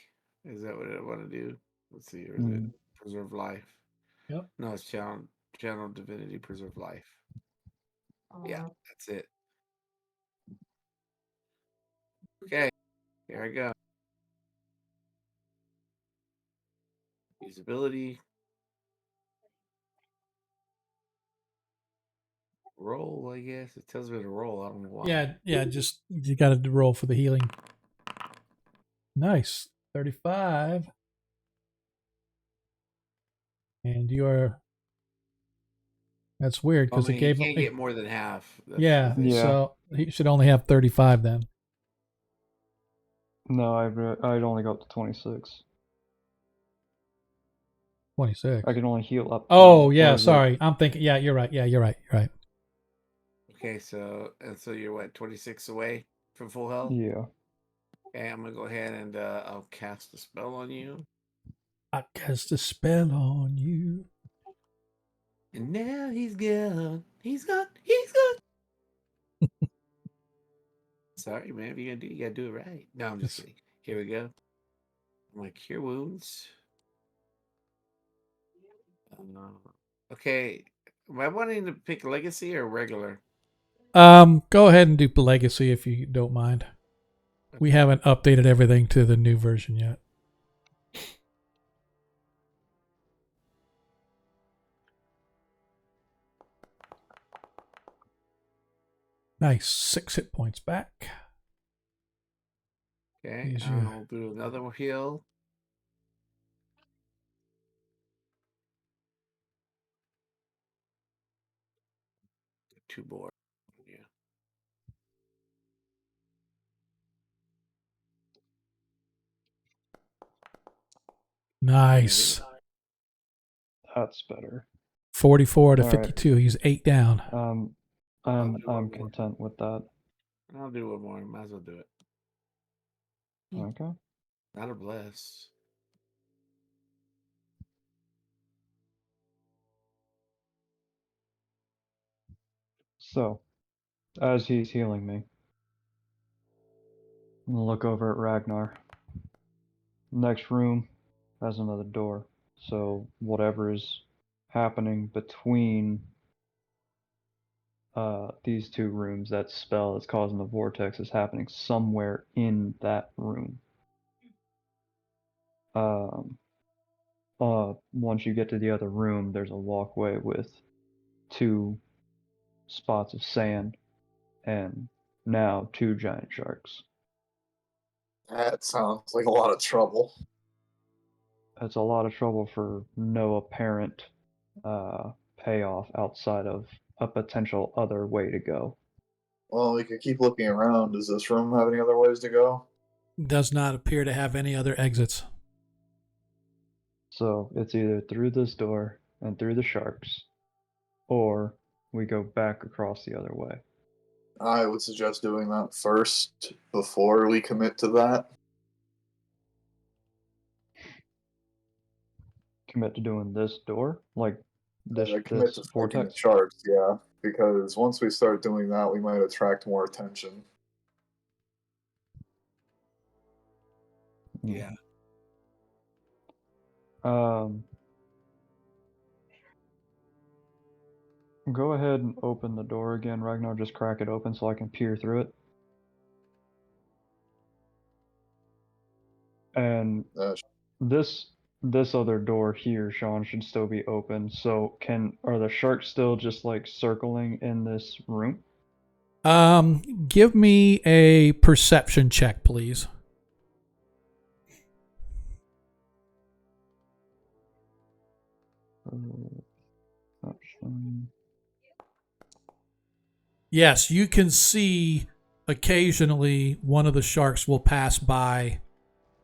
Is that what I want to do? Let's see, or is it preserve life? Yep. No, it's channel divinity, preserve life. Yeah, that's it. Okay, here I go. Usability. Roll, I guess. It tells me to roll. I don't know why. Yeah, just you got to roll for the healing. Nice. 35. And that's weird I because mean, it he gave can't him. get more than half. That's Yeah, the thing. Yeah. so he should only have 35 then. No, I'd only go up to 26. 26. I can only heal up. Oh, 20, yeah, or is it? sorry. I'm thinking, yeah, you're right. Yeah, you're right. You're right. Okay, so you're what, 26 away from full health? Yeah. Okay, I'm gonna go ahead and I'll cast a spell on you. I cast a spell on you. And now he's gone. He's gone. He's gone. Sorry, man. If you're gonna do, you gotta do it right. No, I'm just kidding. Here we go. I'm like, cure wounds. Okay. Am I wanting to pick legacy or regular? Go ahead and do legacy if you don't mind. We haven't updated everything to the new version yet. Nice. 6 hit points back. Okay, Use your- I'll do another heal. Two more. Yeah. Nice. That's better. 44 to All right. 52. He's 8 down. I'm content with that. I'll do one more. Might as well do it. Okay. Not a bless. So, as he's healing me, I'm gonna look over at Ragnar. Next room has another door. So whatever is happening between these two rooms, that spell that's causing the vortex, is happening somewhere in that room. Once you get to the other room, there's a walkway with 2 spots of sand and now 2 giant sharks. That sounds like a lot of trouble. It's a lot of trouble for no apparent payoff outside of a potential other way to go. Well, we could keep looking around. Does this room have any other ways to go? Does not appear to have any other exits. So it's either through this door and through the sharks, or we go back across the other way. I would suggest doing that first before we commit to that. Commit to doing this door, like this Commit to fighting the vortex. sharks, yeah. Because once we start doing that, we might attract more attention. Yeah. Go ahead and open the door again, Ragnar. Just crack it open so I can peer through it. And this other door here, Sean, should still be open. So are the sharks still just like circling in this room? Give me a perception check, please. Yes, you can see occasionally one of the sharks will pass by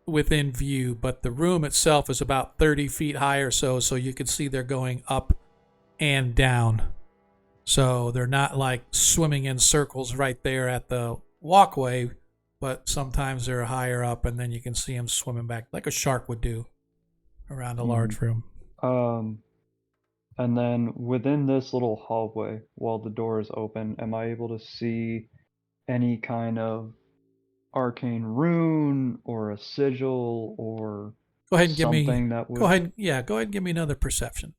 within view, but the room itself is about 30 feet high or so you can see they're going up and down. So they're not like swimming in circles right there at the walkway, but sometimes they're higher up and then you can see them swimming back like a shark would do around a large room. And then within this little hallway, while the door is open, am I able to see any kind of arcane rune or a sigil or Go ahead and give me. something that would? Go ahead and give me another perception.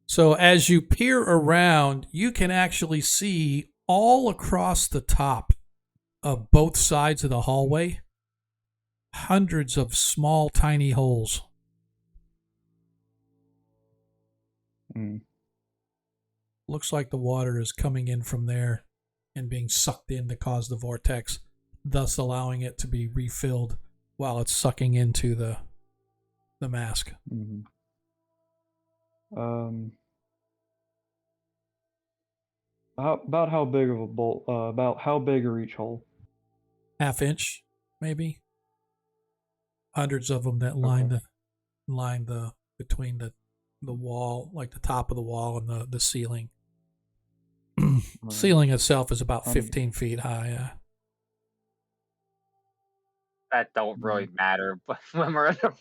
So as you peer around, you can actually see all across the top of both sides of the hallway, hundreds of small, tiny holes. Mm. Looks like the water is coming in from there and being sucked in to cause the vortex, thus allowing it to be refilled while it's sucking into the mask. Mm-hmm. About how big of a bolt? About how big are each hole? Half inch, maybe. Hundreds of them that line Okay. the between the wall, like the top of the wall and the ceiling. Right. Ceiling itself is about 100. 15 feet high. That don't really matter, but when we're in the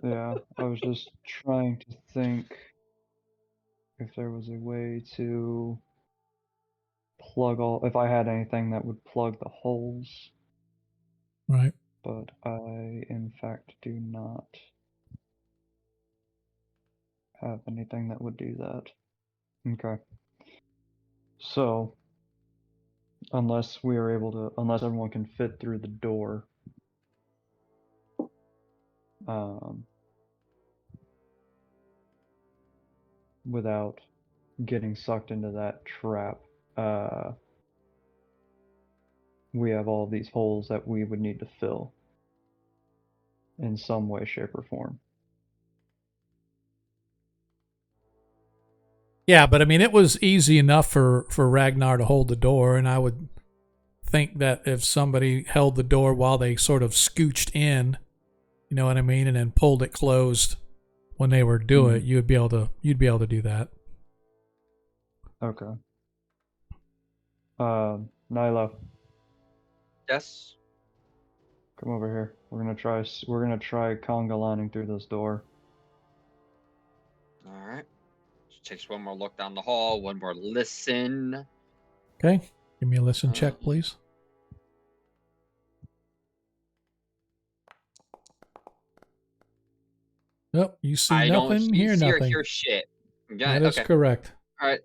Yeah, I was just trying to think if there was a way to plug if I had anything that would plug the holes, Right. but I in fact do not have anything that would do that. Okay. So, unless everyone can fit through the door, without getting sucked into that trap, we have all these holes that we would need to fill in some way, shape, or form. Yeah, but I mean, it was easy enough for Ragnar to hold the door, and I would think that if somebody held the door while they sort of scooched in, you know what I mean, and then pulled it closed when they were doing it, you'd be able to do that. Okay. Nyla, Yes. come over here. We're gonna try conga lining through this door. All right. Just takes one more look down the hall, one more listen. Okay, give me a listen check, please. Nope, you see I don't nothing, hear see or nothing. hear shit. Yeah, That is okay. correct. All right.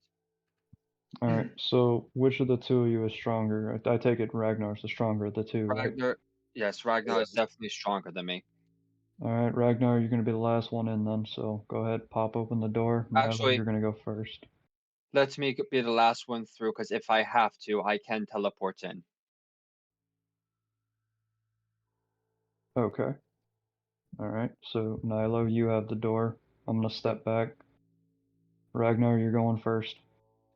All right. So, which of the two of you is stronger? I take it Ragnar's the stronger of the two, right? Ragnar. Yes, Ragnar is definitely stronger than me. All right, Ragnar, you're gonna be the last one in then. So go ahead, pop open the door. Nyla, Actually, you're gonna go first. let me be the last one through, because if I have to, I can teleport in. Okay. All right. So Nyla, you have the door. I'm gonna step back. Ragnar, you're going first.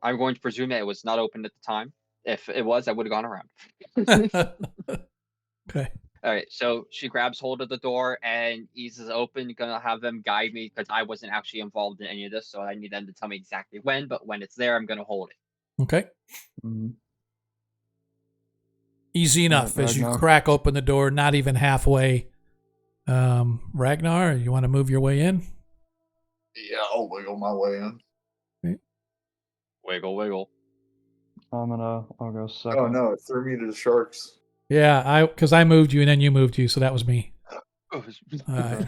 I'm going to presume that it was not open at the time. If it was, I would have gone around. Okay. All right, so she grabs hold of the door and eases open. Gonna have them guide me because I wasn't actually involved in any of this, so I need them to tell me exactly when. But when it's there, I'm gonna hold it. Okay. Mm-hmm. Easy enough. As you Ragnar? crack open the door, not even halfway. Ragnar, you want to move your way in? Yeah, I'll wiggle my way in. Okay. Wiggle, wiggle. I'll go second. Oh no, it threw me to the sharks. Yeah, because I moved you and then you moved you, so that was me. All right.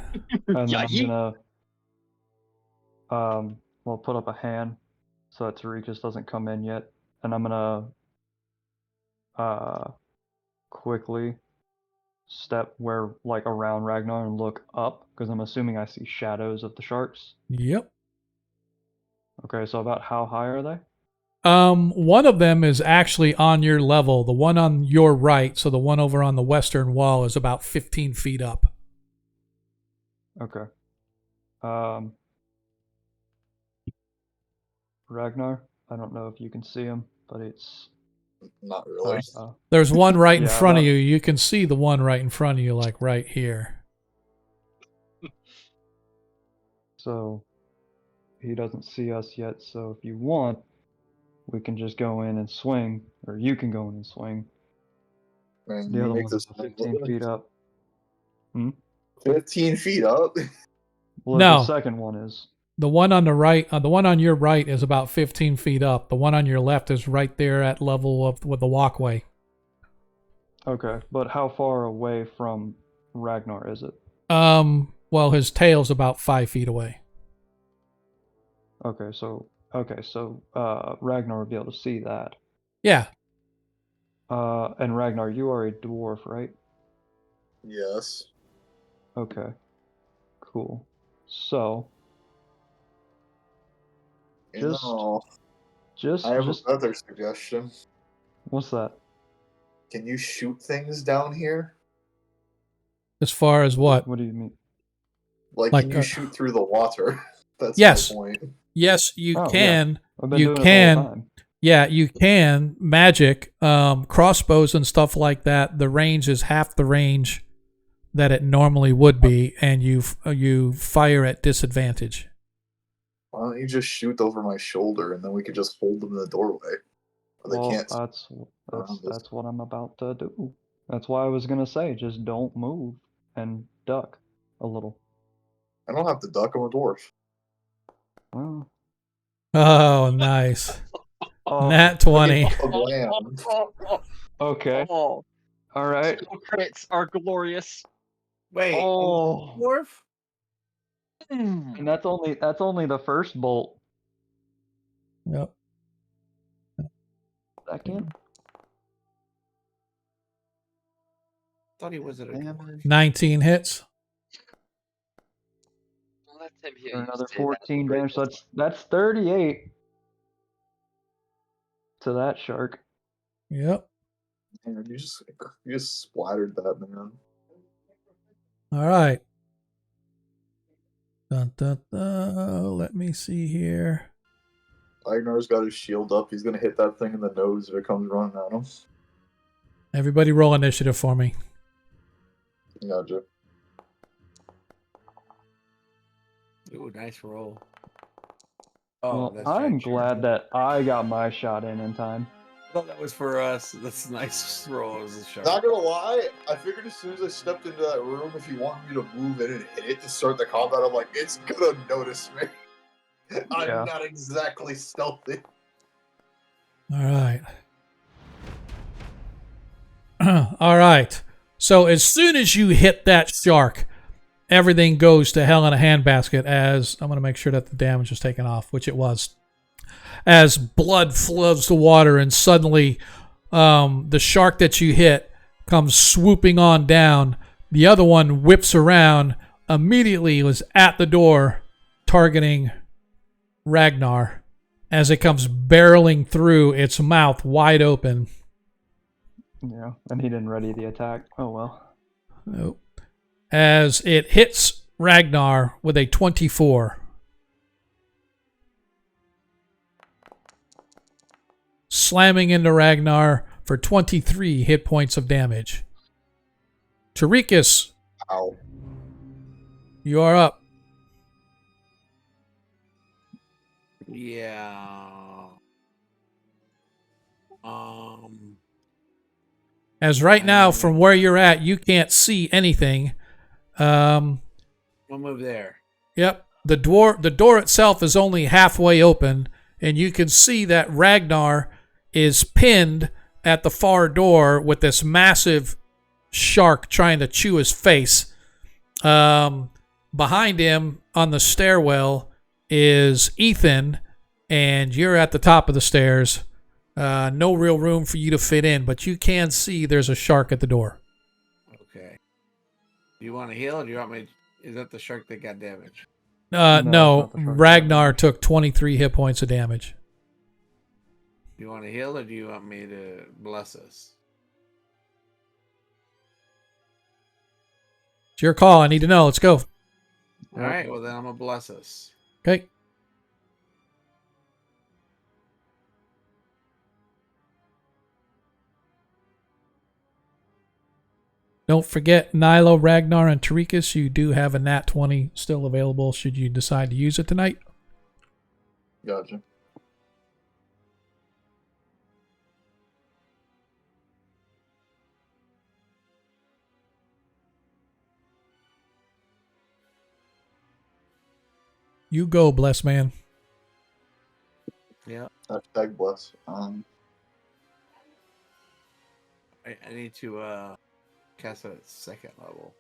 And then Yeah, I'm gonna we'll put up a hand so that Tarikas doesn't come in yet. And I'm gonna quickly step around Ragnar and look up, because I'm assuming I see shadows of the sharks. Yep. Okay, so about how high are they? One of them is actually on your level. The one on your right, so the one over on the western wall, is about 15 feet up. Okay. Ragnar, I don't know if you can see him, but it's Not really. There's one right in Yeah, front of you. You can see the one right in front of you, like right here. So he doesn't see us yet. So if you want, we can just go in and swing, or you can go in and swing. Man, The you other make one's this about 15 feet up. 15 feet up? Well, No. the second one is. The one on the right, the one on your right is about 15 feet up. The one on your left is right there at level of with the walkway. Okay, but how far away from Ragnar is it? Well, his tail's about 5 feet away. Okay, so Ragnar would be able to see that. Yeah. And Ragnar, you are a dwarf, right? Yes. Okay. Cool. So, You just, know, just, I have just, another suggestion. what's that? Can you shoot things down here? As far as what? What do you mean? Like, Like, can you shoot through the water? That's yes. my point. Yes, you Oh, yeah. can. I've been You doing it the whole can. time. Yeah, you can magic crossbows and stuff like that. The range is half the range that it normally would be, and you fire at disadvantage. Why don't you just shoot over my shoulder and then we could just hold them in the doorway? Or they Well, can't that's around us. what I'm about to do. That's why I was gonna say, just don't move and duck a little. I don't have to duck. I'm a dwarf. Well, Oh, nice. oh, Nat I mean, 20. of land. okay, Oh, all right. skill crits are glorious. Wait, Oh, dwarf? and that's only the first bolt. Yep. Second, Thought he was at a dwarf. damage 19 hits. Let him hear for you another say that. 14 damage. So that's 38 to that shark. Yep. Man, you just splattered that, man. All right. Dun, dun, dun. Let me see here. Agnar's got his shield up. He's gonna hit that thing in the nose if it comes running at him. Everybody roll initiative for me. Gotcha. Ooh, nice roll. Oh, Well, that's I'm right. glad that I got my shot in time. I thought that was for us. That's a nice roll as a shark. Not gonna lie, I figured as soon as I stepped into that room, if you want me to move in and hit it to start the combat, I'm like, it's gonna notice me. I'm Yeah. not exactly stealthy. All right. All right. So as soon as you hit that shark, everything goes to hell in a handbasket as I'm going to make sure that the damage is taken off, which it was. As blood floods the water and suddenly the shark that you hit comes swooping on down. The other one whips around, immediately was at the door targeting Ragnar as it comes barreling through, its mouth wide open. Yeah, and he didn't ready the attack. Oh well. Nope. As it hits Ragnar with a 24. Slamming into Ragnar for 23 hit points of damage. Tarikas, Ow. you are up. Yeah. As right now, from where you're at, you can't see anything. We'll move there. Yep. The door itself is only halfway open, and you can see that Ragnar is pinned at the far door with this massive shark trying to chew his face. Behind him on the stairwell is Ethan, and you're at the top of the stairs. No real room for you to fit in, but you can see there's a shark at the door. Okay. Do you want to heal, or do you want me? Is that the shark that got damaged? No, it's No, not the shark that got Ragnar damaged. took 23 hit points of damage. Do you want to heal, or do you want me to bless us? It's your call. I need to know. Let's go. All right. Well, then I'm gonna bless us. Okay. Don't forget, Nilo, Ragnar, and Tarikas, you do have a nat 20 still available should you decide to use it tonight. Gotcha. You go, bless man. Yeah. Hashtag bless. I need to cast it at second level.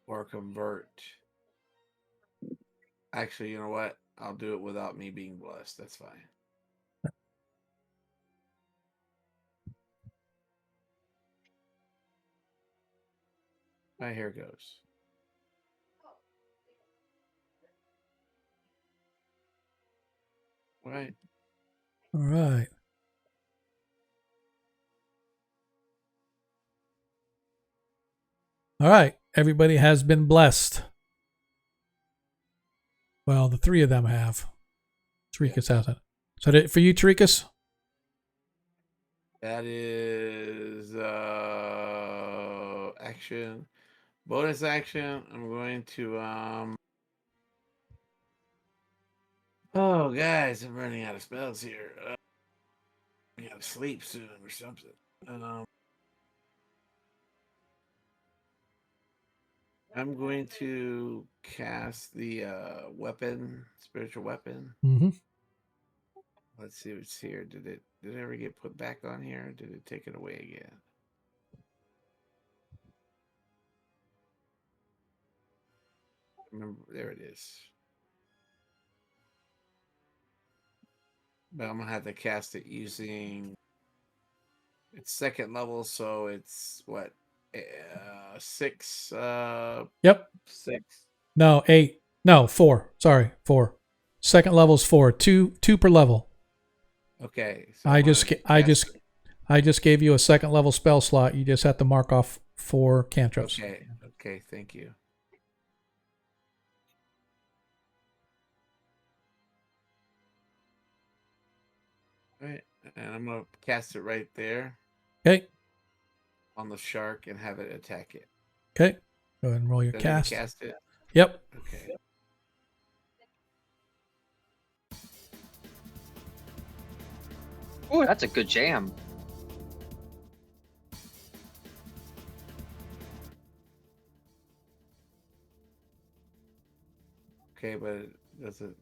Or convert. Actually, you know what? I'll do it without me being blessed. That's fine. My hair goes. Right. All right. All right. Everybody has been blessed. Well, the three of them have. Tarikas hasn't. Is that it for you, Tarikas? That is action. Bonus action. I'm going to oh guys, I'm running out of spells here. I gotta sleep soon or something. I'm going to cast the weapon, spiritual weapon. Mm-hmm. Let's see what's here. Did it ever get put back on here? Or did it take it away again? Remember, there it is. But I'm gonna have to cast it using it's second level, so it's what 6 Yep. 6. No, 8. No, 4. Sorry, 4. Second level's 4. Two per level. Okay. So I just gave you a second level spell slot. You just have to mark off 4 cantrips. Okay. Okay, thank you. All right. And I'm gonna cast it right there Okay. on the shark and have it attack it. Okay. Go ahead and roll your Does cast. it cast it? Yep. Okay. Ooh, that's a good jam. Okay, but it doesn't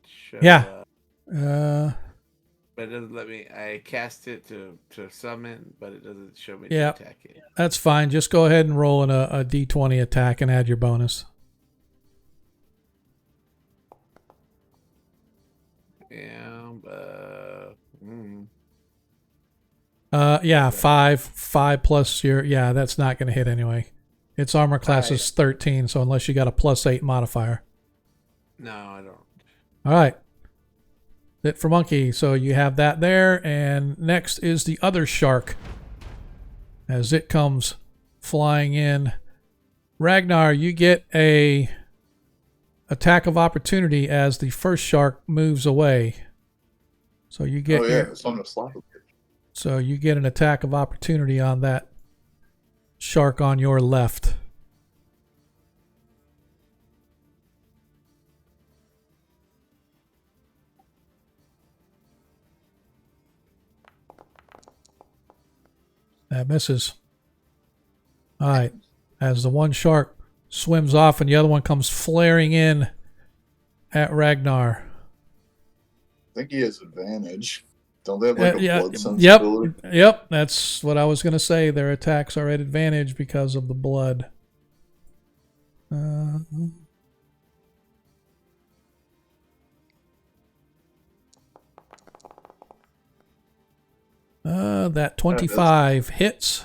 show. Yeah. But it doesn't let me. I cast it to summon, but it doesn't show me Yeah. to attack it. That's fine. Just go ahead and roll in a d20 attack and add your bonus. Yeah, 5 plus your, yeah, that's not going to hit anyway. Its armor class is 13, so unless you got a +8 modifier. No, I don't. All right. It for monkey. So you have that there, and next is the other shark. As it comes flying in, Ragnar, you get a attack of opportunity as the first shark moves away. So you get So you get an attack of opportunity on that shark on your left. That misses. All right. As the one shark swims off and the other one comes flaring in at Ragnar. I think he has advantage. Don't they have like a blood sensibility? Yep. That's what I was going to say. Their attacks are at advantage because of the blood. That 25 hits.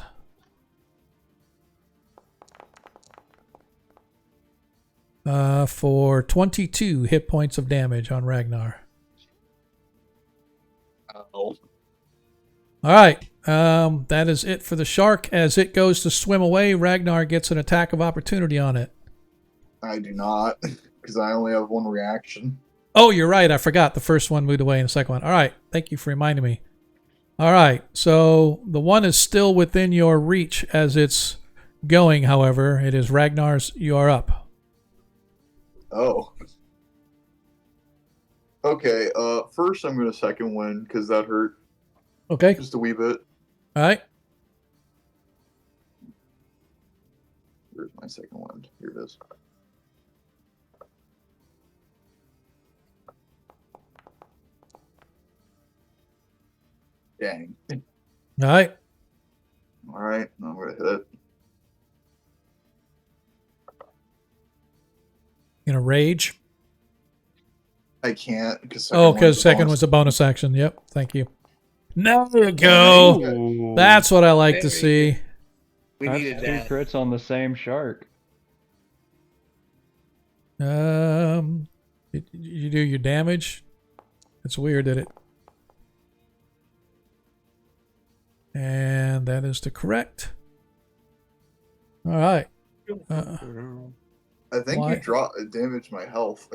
For 22 hit points of damage on Ragnar. Oh. All right. That is it for the shark. As it goes to swim away, Ragnar gets an attack of opportunity on it. I do not, because I only have one reaction. Oh, you're right. I forgot. The first one moved away and the second one. All right. Thank you for reminding me. All right. So the one is still within your reach as it's going, however. It is Ragnar's. You are up. Oh. Okay, first I'm going to second wind, because that hurt. Okay. Just a wee bit. All right. Where's my second wind? Here it is. Dang. All right. All right, now I'm going to hit it. In a rage. I can't because Oh, because second was a bonus action. Yep. Thank you. There you go. Ooh, That's what I like to Very see. good. We that's needed 2 that. crits on the same shark. You do your damage. It's weird that it. And that is the correct. All right. I think Why? you damaged my health.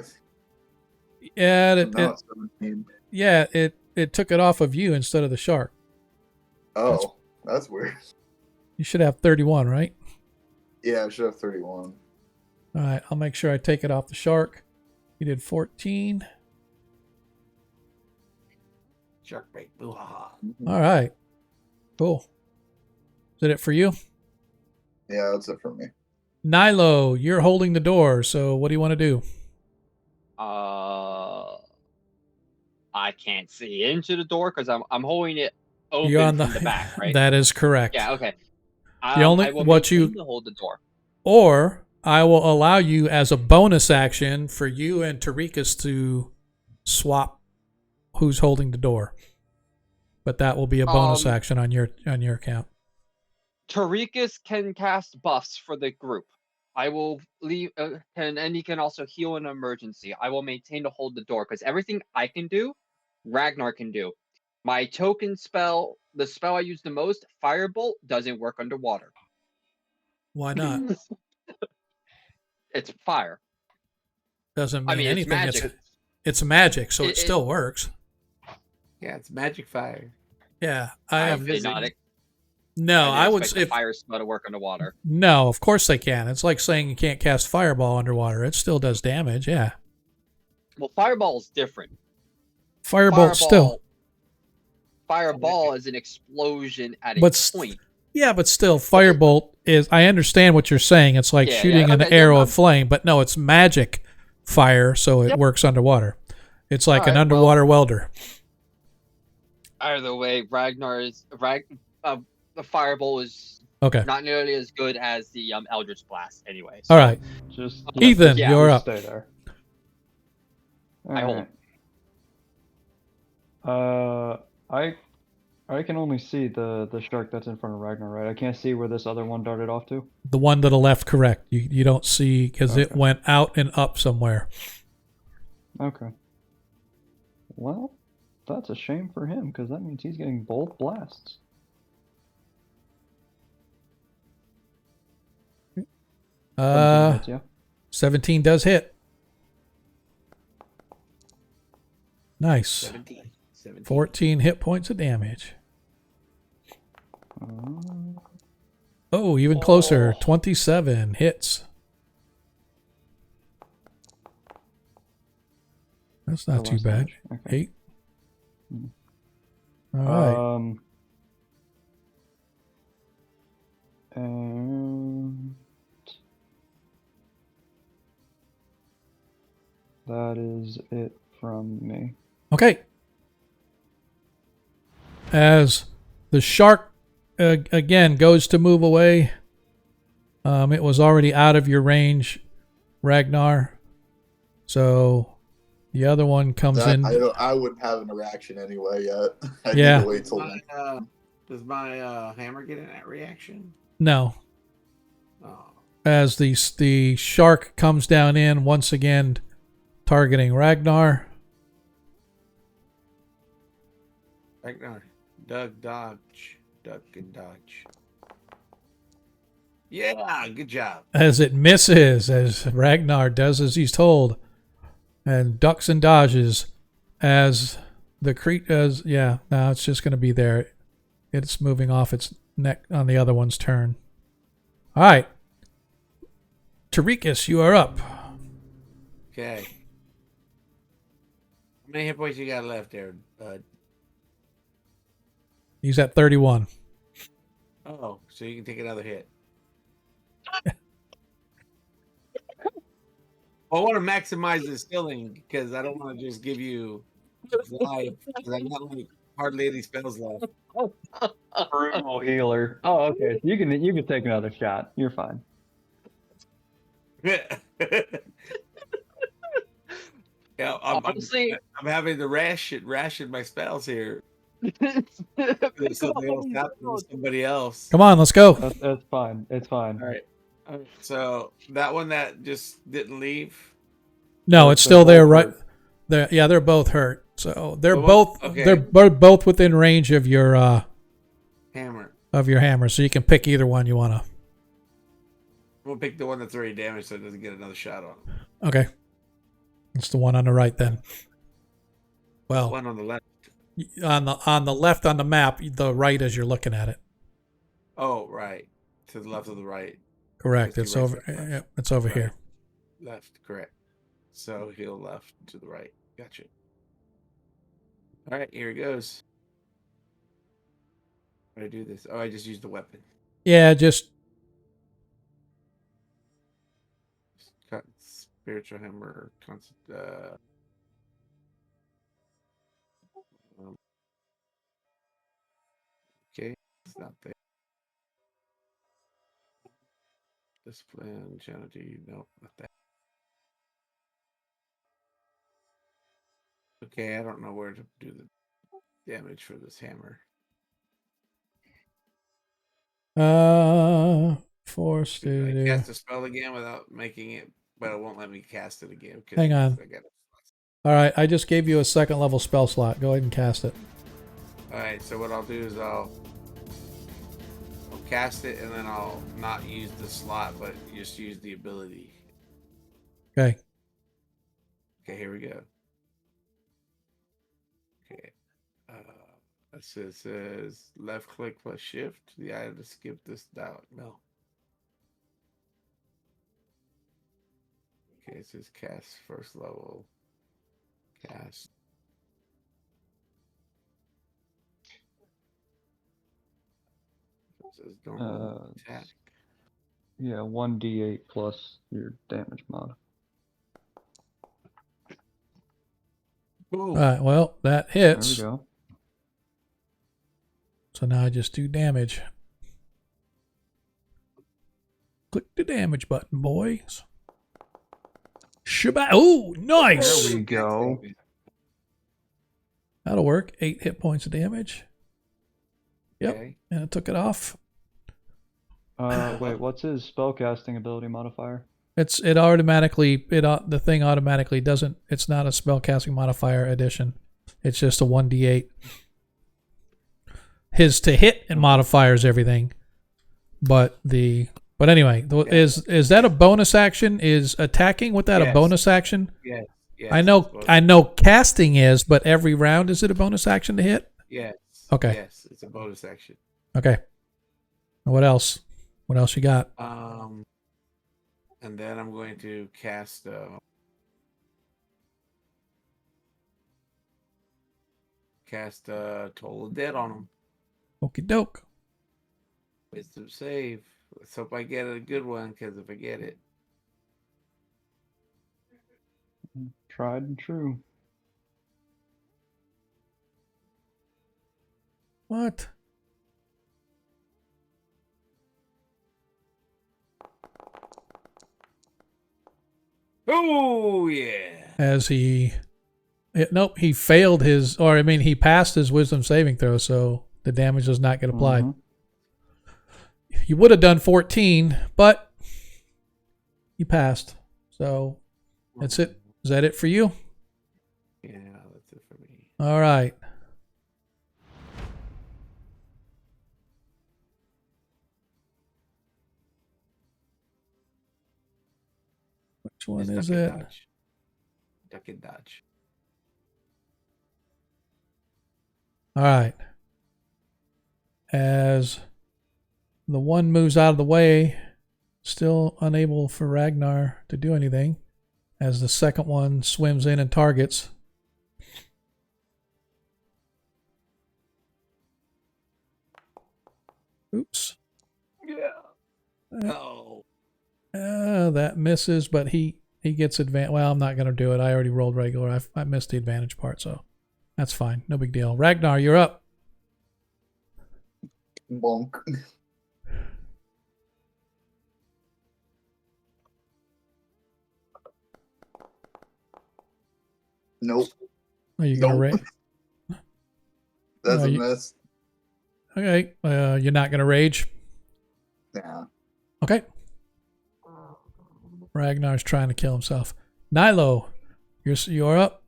Yeah, So now it's 17. yeah, it took it off of you instead of the shark. Oh, that's weird. You should have 31, right? Yeah, I should have 31. All right, I'll make sure I take it off the shark. You did 14. Shark bait. Boo-ha-ha. All right. Cool. Is that it for you? Yeah, that's it for me. Nilo, you're holding the door, so what do you want to do? I can't see into the door because I'm holding it You're open on from the back, right? That is correct. Yeah. Okay. The only I will what you maintain to hold the door. or I will allow you as a bonus action for you and Tarikas to swap who's holding the door. But that will be a bonus action on your account. Tarikas can cast buffs for the group. I will leave, and he can also heal in an emergency. I will maintain to hold the door because everything I can do, Ragnar can do. My token spell, the spell I use the most, Firebolt, doesn't work underwater. Why not? It's fire. Doesn't mean I mean, anything. it's magic. It's magic, so it It- still works. Yeah, it's magic fire. Yeah, I have. did not. No, I would. expect the fire spell to work underwater. No, of course they can. It's like saying you can't cast fireball underwater. It still does damage. Yeah, Well, fireball is different. firebolt still. Fireball is an explosion at a But point. Yeah, but still, firebolt is. I understand what you're saying. It's like shooting an arrow of flame, but no, it's magic fire, so it works underwater. It's like an underwater welder. Either way, the fireball is Okay. not nearly as good as the Eldritch Blast, anyway. All right, Just Ethan, you're up. Stay there. I hold. I can only see the shark that's in front of Ragnar, right? I can't see where this other one darted off to. The one to the left, correct. You don't see because it Okay. went out and up somewhere. Okay. Well, that's a shame for him because that means he's getting both blasts. Hits, yeah. 17 does hit. Nice. 17. 14 hit points of damage. Uh, Oh, even closer. 27 hits. That's not too less bad. damage. Okay. 8. All right. And that is it from me. Okay. As the shark again goes to move away, it was already out of your range, Ragnar. So the other one comes in. I wouldn't have an reaction anyway yet. I need Yeah. to wait till Does my hammer get in that reaction? No. Oh. As the shark comes down in once again, targeting Ragnar. Ragnar. Duck, dodge. Duck and dodge. Yeah, good job. As it misses, as Ragnar does as he's told, and ducks and dodges, as the now it's just going to be there. It's moving off its neck on the other one's turn. All right, Tarikas, you are up. Okay. How many hit points you got left there, bud? He's at 31. Oh, so you can take another hit. I want to maximize this healing because I don't want to just give you life because I got like hardly any spells left. Brutal healer. Oh, okay. So you can take another shot. You're fine. Yeah, Honestly, I'm having to ration my spells here. pick There's up something else any happening to spell. somebody else. Come on, let's go. That's fine. It's fine. All right. So that one that just didn't leave. No, They're- it's they're still there, both right? hurt. They're both hurt. So they're The one- both okay. they're both within range of your Hammer. hammer. So you can pick either one you want to. We'll pick the one that's already damaged so it doesn't get another shot on it. Okay. It's the one on the right then. Well, One on the left. on the left on the map, the right as you're looking at it. Oh, right. To the left of the right. Correct. Let's It's do right over. side left. Yeah, it's over Right. here. Left, correct. So he'll left to the right. Gotcha. All right, here it goes. How do I do this? Oh, I just used the weapon. Yeah, just Cut spiritual hammer. Okay, it's not there. Display and sanity. No, not that. Okay, I don't know where to do the damage for this hammer. forced to I do. cast a spell again without making it, but it won't let me cast it again. Hang on. All right, I just gave you a second level spell slot. Go ahead and cast it. All right, so what I'll do is I'll cast it and then I'll not use the slot, but just use the ability. Okay. Okay, here we go. Okay. It says left click plus shift. Yeah, I had to skip this down. No. Okay, it says cast first level. Cast. It says normal attack. Yeah, 1d8 plus your damage mod. Ooh. All right. Well, that There hits. we go. So now I just do damage. Click the damage button, boys. Shabbat. Oh, nice. There we go. That'll work. 8 hit points of damage. Yep. Okay. And it took it off. Wait, what's his spellcasting ability modifier? It automatically the thing automatically doesn't. It's not a spellcasting modifier addition. It's just a 1d8. His to hit and modifiers everything, but anyway, is that a bonus action? Is attacking with that a Yes. bonus action? Yes. Yes. I know casting is, but every round is it a bonus action to hit? Yes. Okay. Yes, it's a bonus action. Okay. What else? What else you got? And then I'm going to cast Toll of Dead on him. Okie doke. Wisdom save. Let's hope I get a good one, because if I get it, Tried and true. What? oh yeah. As he failed his, or I mean, he passed his wisdom saving throw, so the damage does not get applied. Mhm. You would have done 14, but you passed. So that's it. Is that it for you? Yeah, that's it for me. All right. Which one Just is duck it? and dodge. Duck and dodge. All right. As the one moves out of the way, still unable for Ragnar to do anything, as the second one swims in and targets. Oops. Yeah. Oh. That misses, but he gets advantage. Well, I'm not going to do it. I already rolled regular. I missed the advantage part, so that's fine. No big deal. Ragnar, you're up. Bonk. Nope. Are you gonna Nope. rage? That's a you- miss. Okay. You're not gonna rage. Nah. Okay. Ragnar's trying to kill himself. Nilo, you're up.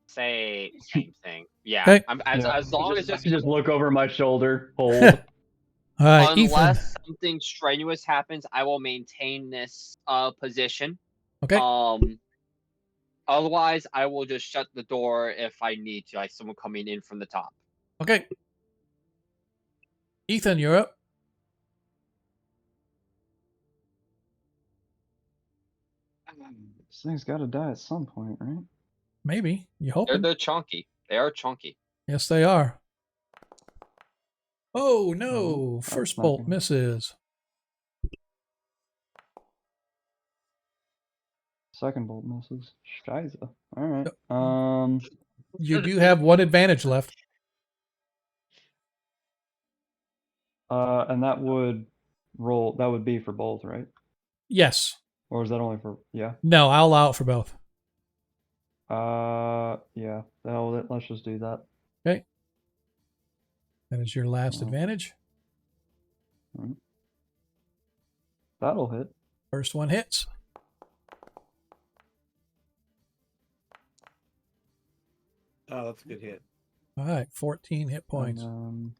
Say same thing. Yeah. Okay. As long as I it's just look over my shoulder, hold. All right, Ethan. unless something strenuous happens, I will maintain this position. Okay. Otherwise, I will just shut the door if I need to, like someone coming in from the top. Okay. Ethan, you're up. This thing's got to die at some point, right? Maybe. You hoping? They're chunky. They are chunky. Yes, they are. Oh no! that's First not bolt good. misses. Second bolt misses. Scheiße. All right. You do have one advantage left. And that would roll. That would be for both, right? Yes. Or is that only for? Yeah. No, I'll allow it for both. Yeah. The hell with it. Let's just do that. Okay. That is your last Oh. advantage. That'll hit. First one hits. Oh, that's a good hit. All right, 14 hit points. And,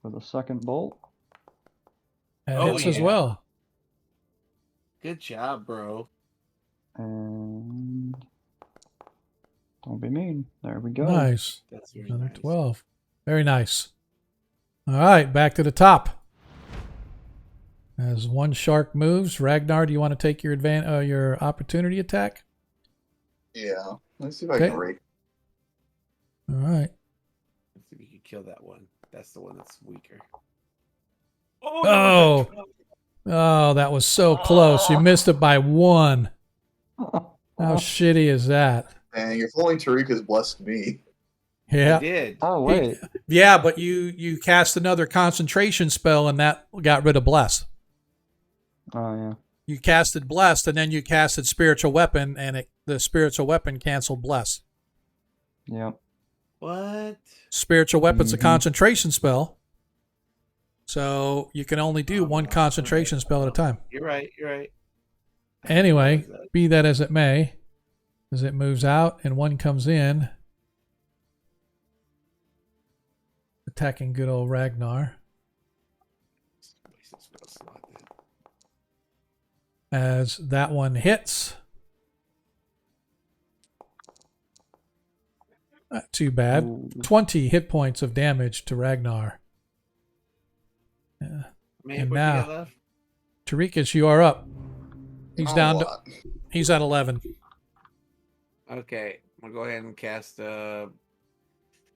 for the second bolt. That Oh, hits as yeah. well. Good job, bro. And don't be mean. There we go. Nice. That's very Another nice. 12. Very nice. All right, back to the top. As one shark moves, Ragnar, do you want to take your opportunity attack? Yeah. Let's see if I Okay. can rake. All right. Let's see if we can kill that one. That's the one that's weaker. Oh. Oh, that was so close. You missed it by one. How shitty is that? Dang, if only Tarika's blessed me. Yeah. I did. Oh wait. Yeah, but you cast another concentration spell and that got rid of bless. Oh yeah. You casted blessed and then you casted spiritual weapon and the spiritual weapon canceled bless. Yep. What? Spiritual weapon's a Mhm. concentration spell. So you can only do one concentration spell at a time. You're right. You're right. Anyway, be that as it may, as it moves out and one comes in, attacking good old Ragnar. As that one hits. Not too bad. Ooh. 20 hit points of damage to Ragnar. Yeah. Man, And what now- you got left? Tarikas, you are up. He's Not a down to, lot. he's at 11. Okay, I'm gonna go ahead and cast. I'm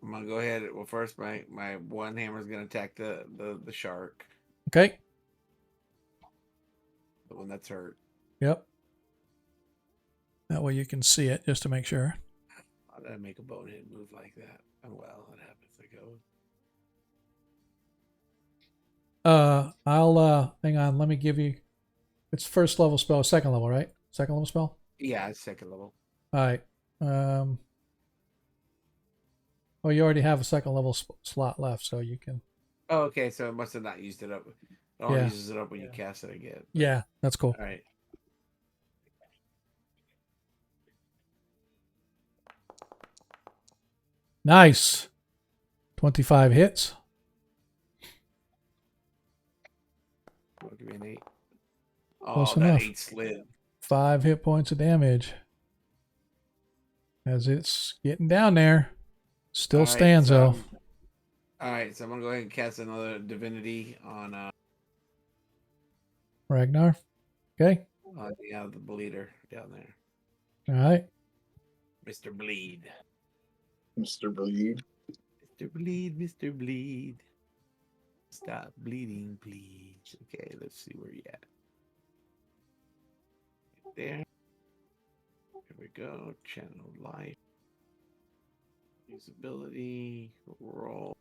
gonna go ahead. Well, first, my one hammer is gonna attack the shark, Okay. the one that's hurt. Yep. That way you can see it just to make sure. How did I make a bonehead move like that? Oh well, it happens. I go. I'll hang on, let me give you, it's first level spell, second level, right? Second level spell? Yeah, it's second level. All right. Oh, you already have a second level slot left, so you can. Oh, okay. So it must have not used it up. It only Yeah. uses it up when you cast it again. Yeah, that's cool. All right. Nice. 25 hits. I'll give me an 8. Close Oh, that enough. 8 slid. 5 hit points of damage. As it's getting down there. Still All right, stands so though. All right, so I'm gonna go ahead and cast another divinity on Ragnar. Okay. the bleeder down there, All right. Mr. Bleed. Mr. Bleed. Mr. Bleed, Mr. Bleed. Stop bleeding, please. Okay, let's see where you at. Right there. Here we go. Channel life. Usability. Roll.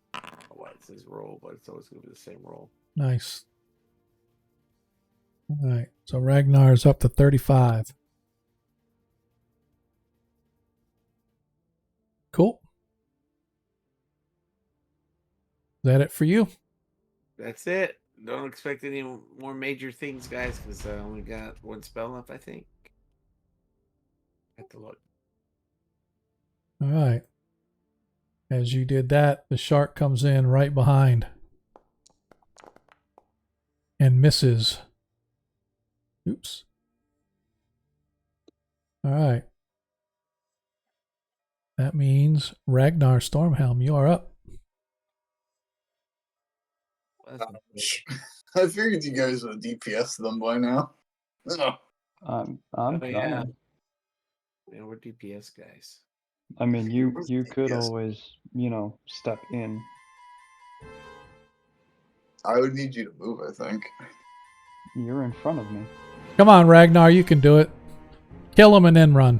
Well, it says roll, but it's always going to be the same roll. Nice. All right. So Ragnar's up to 35. Cool. Is that it for you? That's it. Don't expect any more major things, guys, because I only got one spell up, I think. Have to look. All right. As you did that, the shark comes in right behind and misses. Oops. All right. That means Ragnar Stormhelm, you are up. Well, that's not Ouch. I figured you guys would DPS them by now. Oh. I'm Oh, trying. yeah. Yeah, we're DPS guys. I mean, you could Yes. always, step in. I would need you to move, I think. You're in front of me. Come on, Ragnar, you can do it. Kill him and then run.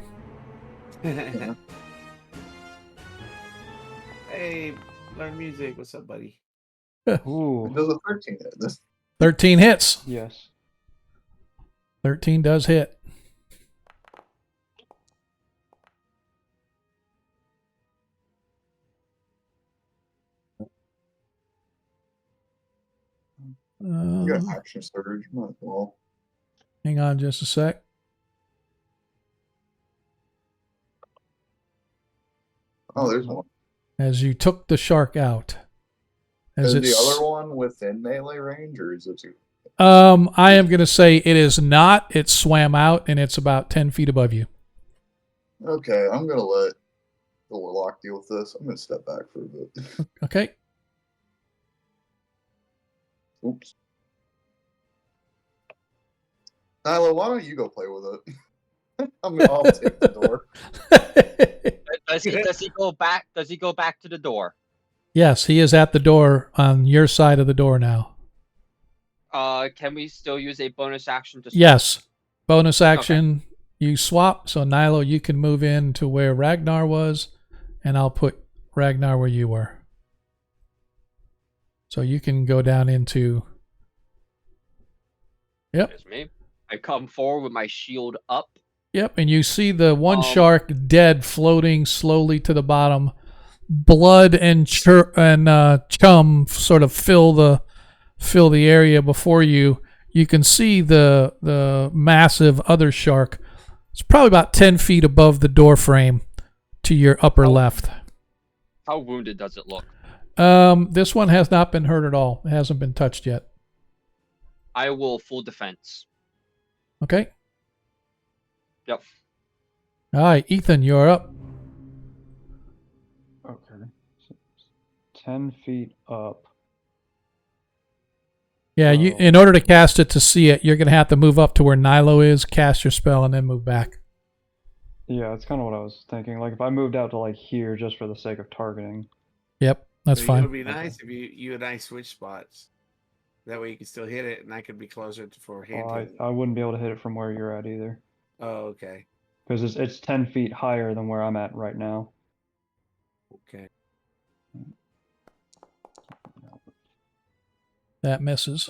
Hey, learn music. What's up, buddy? It Ooh, does a 13 hit. This 13 hits. yes. 13 does hit. you got action surge. Might as well. Hang on just a sec. Oh, there's one. As you took the shark out. As Is the it's, other one within melee range, or is it too? I am going to say it is not. It swam out and it's about 10 feet above you. Okay, I'm gonna let the warlock deal with this. I'm gonna step back for a bit. Okay. Oops. Nyla, why don't you go play with it? I'll take the door. Does he go back? Does he go back to the door? Yes, he is at the door on your side of the door now. Can we still use a bonus action to? Yes. Bonus action. You swap. So, Nilo, you can move in to where Ragnar was, and I'll put Ragnar where you were. So you can go down into... Yep. There's me. I come forward with my shield up. Yep, and you see the one shark dead floating slowly to the bottom. Blood and chum sort of fill the area before you. You can see the massive other shark. It's probably about 10 feet above the door frame to your upper left. How wounded does it look? This one has not been hurt at all. It hasn't been touched yet. I will full defense. Okay. Yep. All right, Ethan, you're up. Okay. So 10 feet up. Yeah, you. In order to cast it to see it, you're going to have to move up to where Nilo is, cast your spell, and then move back. Yeah, that's kind of what I was thinking. Like, if I moved out to, like, here just for the sake of targeting. Yep, that's It fine. would be nice if you and I switch spots. That way you can still hit it, and I could be closer for hand. Well, I wouldn't be able to hit it from where you're at either. Oh, okay. Because it's 10 feet higher than where I'm at right now. Okay. That misses.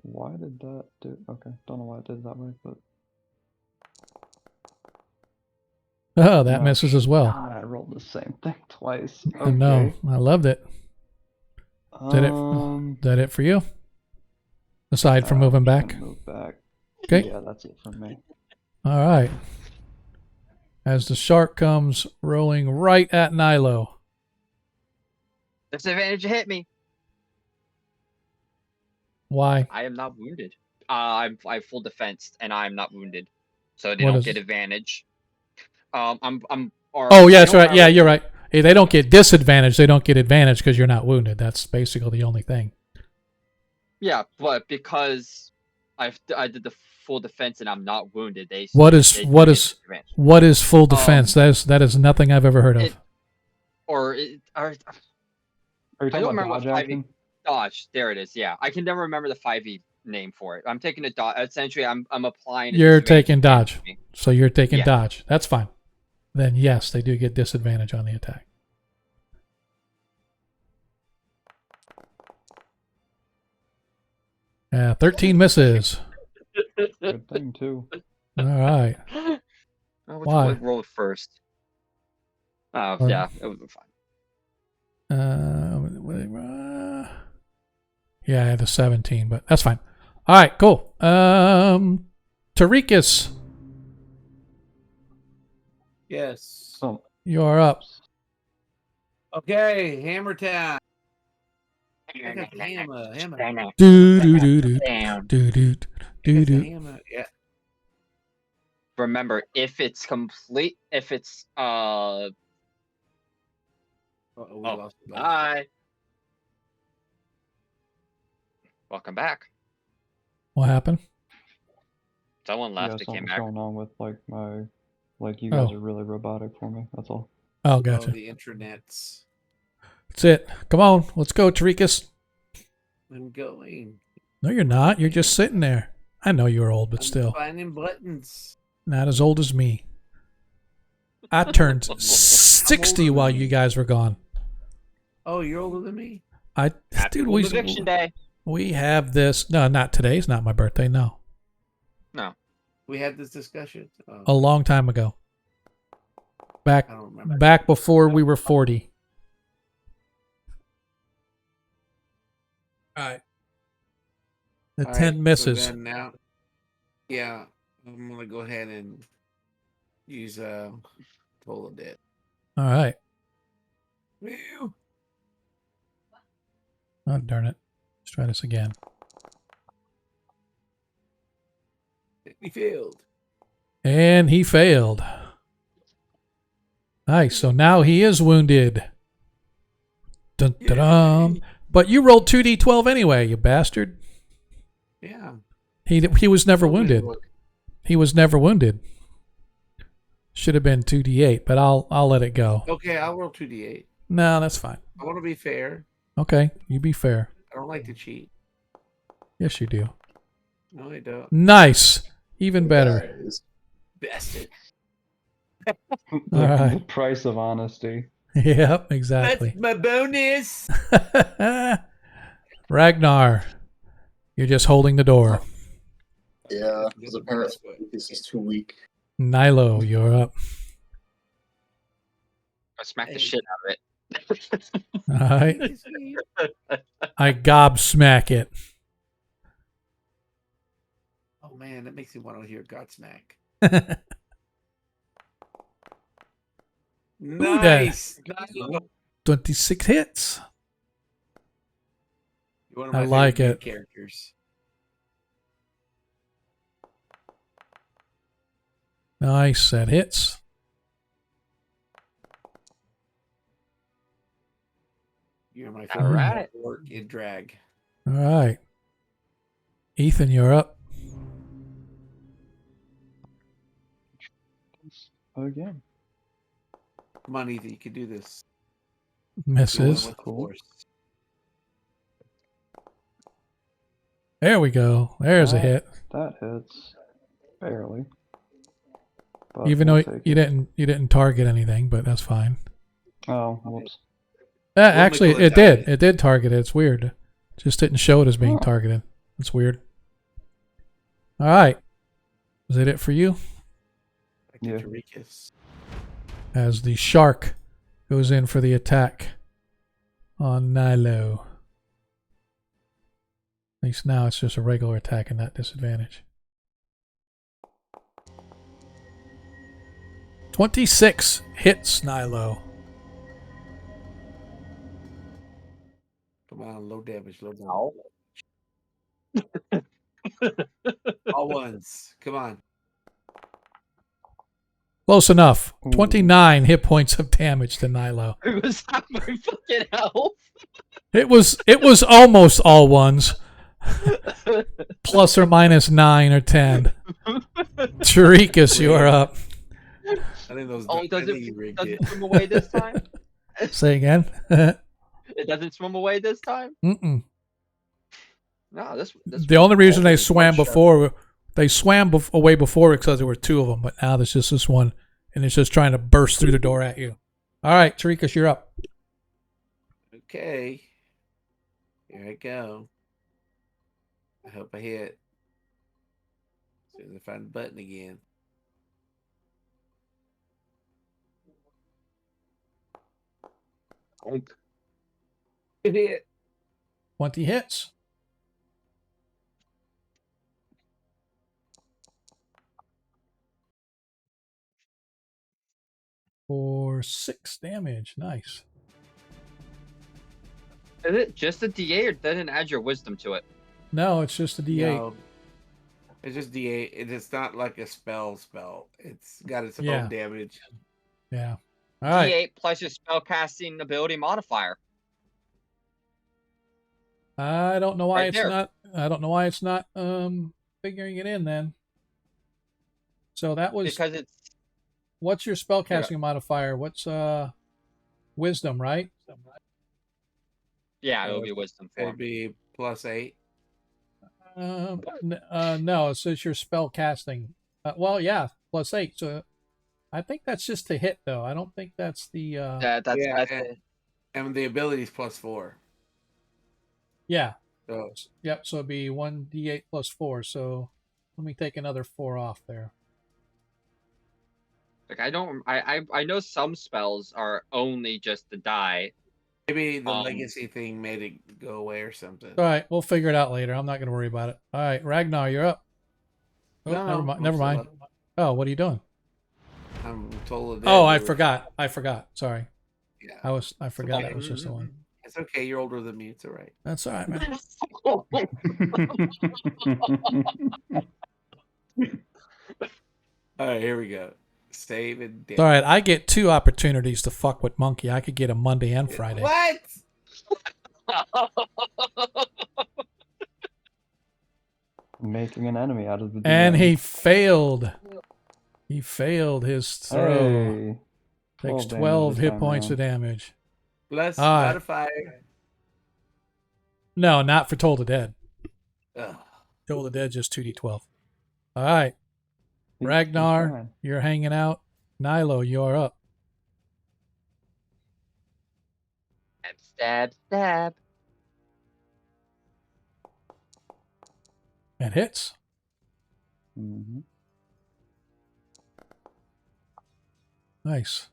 Why did that do... Okay, don't know why it did it that way, but... Oh, that Oh, misses as well. God, I rolled the same thing twice. I know. I loved it. Is that Um, it for you? Aside from moving I'm back? gonna move back. Okay. Yeah, that's it from me. All right. As the shark comes rolling right at Nilo. Disadvantage to hit me. Why? I am not wounded. I'm full defense and I'm not wounded, so they What don't is- get advantage. Or Oh, yeah, I that's know right. I Yeah, rolled- you're right. Hey, they don't get disadvantage. They don't get advantage because you're not wounded. That's basically the only thing. Yeah, but because I did the full defense and I'm not wounded, they What they is do what get is disadvantage. what is full defense? That is nothing I've ever heard of. Or Are you I talking don't remember about what dodge 5e action? dodge. There it is. Yeah, I can never remember the 5e name for it. I'm taking a dodge. Essentially, I'm applying. A You're disadvantage taking against dodge. me. So you're taking Yeah. dodge. That's fine. Then yes, they do get disadvantage on the attack. Yeah, 13 misses. Good thing, too. All right. Oh, which Why? one rolled first? Yeah, it would be fine. Yeah, I had the 17, but that's fine. All right, cool. Tarikas, Yes. So you're up. Okay, hammer time. I got the hammer. Hammer. Do do do do Down. do do I do got the do. hammer. Yeah. Remember, if it's complete, if it's We oh, lost the button. bye. Welcome back. What happened? Someone yeah, left. It came something's back. going on with like my, like you guys Oh. are really robotic for me. That's all. Oh, Oh, gotcha. the intranets. That's it. Come on, let's go, Tarikas. I'm going. No, you're not. You're just sitting there. I know you're old, but I'm still finding buttons. not as old as me. I turned 60 while you guys were gone. Oh, you're older than me? Happy Dude, Home Eviction Day. we have this. No, not today. It's not my birthday. No, No. We had this discussion. a long time ago. Back I don't remember. back before we were 40. All right. The All 10 right, misses. So then now, yeah, I'm gonna go ahead and use total debt. All right. Woo! Oh, darn it. Let's try this again. He failed. And he failed. Nice. So now he is wounded. Dun, dun, dun. But you rolled 2d12 anyway, you bastard. Yeah. He was never wounded. He was never wounded. Should have been 2d8, but I'll let it go. Okay, I'll roll 2d8. No, that's fine. I want to be fair. Okay, you be fair. I don't like to cheat. Yes, you do. No, I don't. Nice. Even better. Guys. Bastard. The, All right. the price of honesty. Yep, exactly. That's my bonus. Ragnar, you're just holding the door. Yeah, because apparently this is too weak. Nilo, you're up. I smacked the Hey. shit out of it. All right. I gobsmack it. Oh man, that makes me want to hear Godsmack. Nice. Nice. 26 hits. You're one of I my like favorite it. characters. Nice. That hits. You're my All favorite right. work in drag. All right. Ethan, you're up. Again. Come on, Ethan, you can do this. Misses. Going with the Cool. force. There we go. There's a hit. That hits. Barely. But Even we'll though take you it. didn't target anything, but that's fine. Oh, whoops. Actually, nickel it did. attack. It did target it. It's weird. Just didn't show it as being Oh. targeted. It's weird. All right. Is that it for you? Back to Yeah. Tarikas. As the shark goes in for the attack on Nilo. At least now it's just a regular attack and not disadvantage. 26 hits Nilo. Come on, low damage, low damage. Ow. All ones. Come on. Close enough. Ooh. 29 hit points of damage to Nilo. It was not my fucking health. It was almost all ones. Plus or minus 9 or 10. Tarikas, you're up. I think those. Oh, I does think you it rigged does it. it swim away this time? Say again. It doesn't swim away this time? Mm-mm. No, this The only reason they always swam one shot. before, they swam away before because there were two of them, but now there's just this one, and it's just trying to burst through the door at you. All right, Tarikas, you're up. Okay. Here I go. I hope I hit. As soon as I find the button again. Idiot. 20 hits. For 6 damage. Nice. Is it just a D8 or doesn't add your wisdom to it? No, it's just a D8. No, it's just D8. It's not like a spell. It's got its Yeah. own damage. Yeah. All right. D8 plus your spellcasting ability modifier. I don't know why Right it's there. not. I don't know why it's not figuring it in then. So that was Because it's what's your spellcasting modifier? What's wisdom, right? yeah, it'll be wisdom It'd form. be +8. No, it says your spell casting. Well, yeah, +8. So I think that's just to hit, though. I don't think that's the. That's and, and the ability's +4. Yeah. So Yep. So it'd be 1d8 plus 4. So let me take another 4 off there. like I know some spells are only just the die. maybe the legacy thing made it go away or something. All right, we'll figure it out later. I'm not going to worry about it. All right, Ragnar, you're up. Oh, No, never mind. I'm Never still mind. up. Oh, what are you doing? I'm totally dead. Oh, I forgot. Sorry. Yeah. I forgot okay. that was just the one. It's okay. You're older than me. It's all right. That's all right, man. All right, here we go. Save and It's all right. I get 2 opportunities to fuck with Monkey. I could get a Monday and Friday. What? Making an enemy out of the DM. And he failed. He failed his throw. Hey. Takes 12 damage 12 this hit time points around. of damage. Let's All right. modify. No, not for Toll the Dead. Ugh. Toll the Dead just 2d12. All right. He's Ragnar, fine. you're hanging out. Nilo, you're up. Stab, stab. It hits. Mhm. Nice.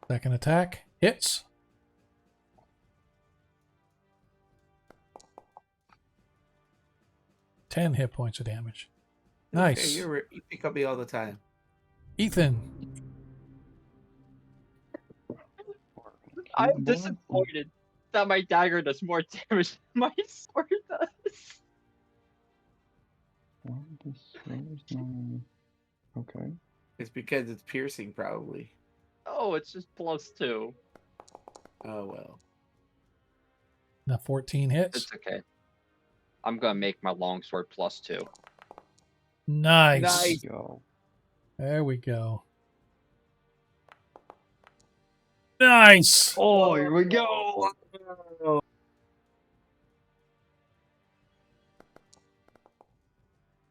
Second attack. Hits. Ten hit points of damage. Nice. Okay, you pick up me all the time. Ethan. I'm disappointed that my dagger does more damage than my sword does. Okay. It's because it's piercing, probably. Oh, it's just +2. Oh well. Now 14 hits. It's okay. I'm gonna make my longsword +2. Nice. Nice. Go. There we go. Nice. Oh, here we go.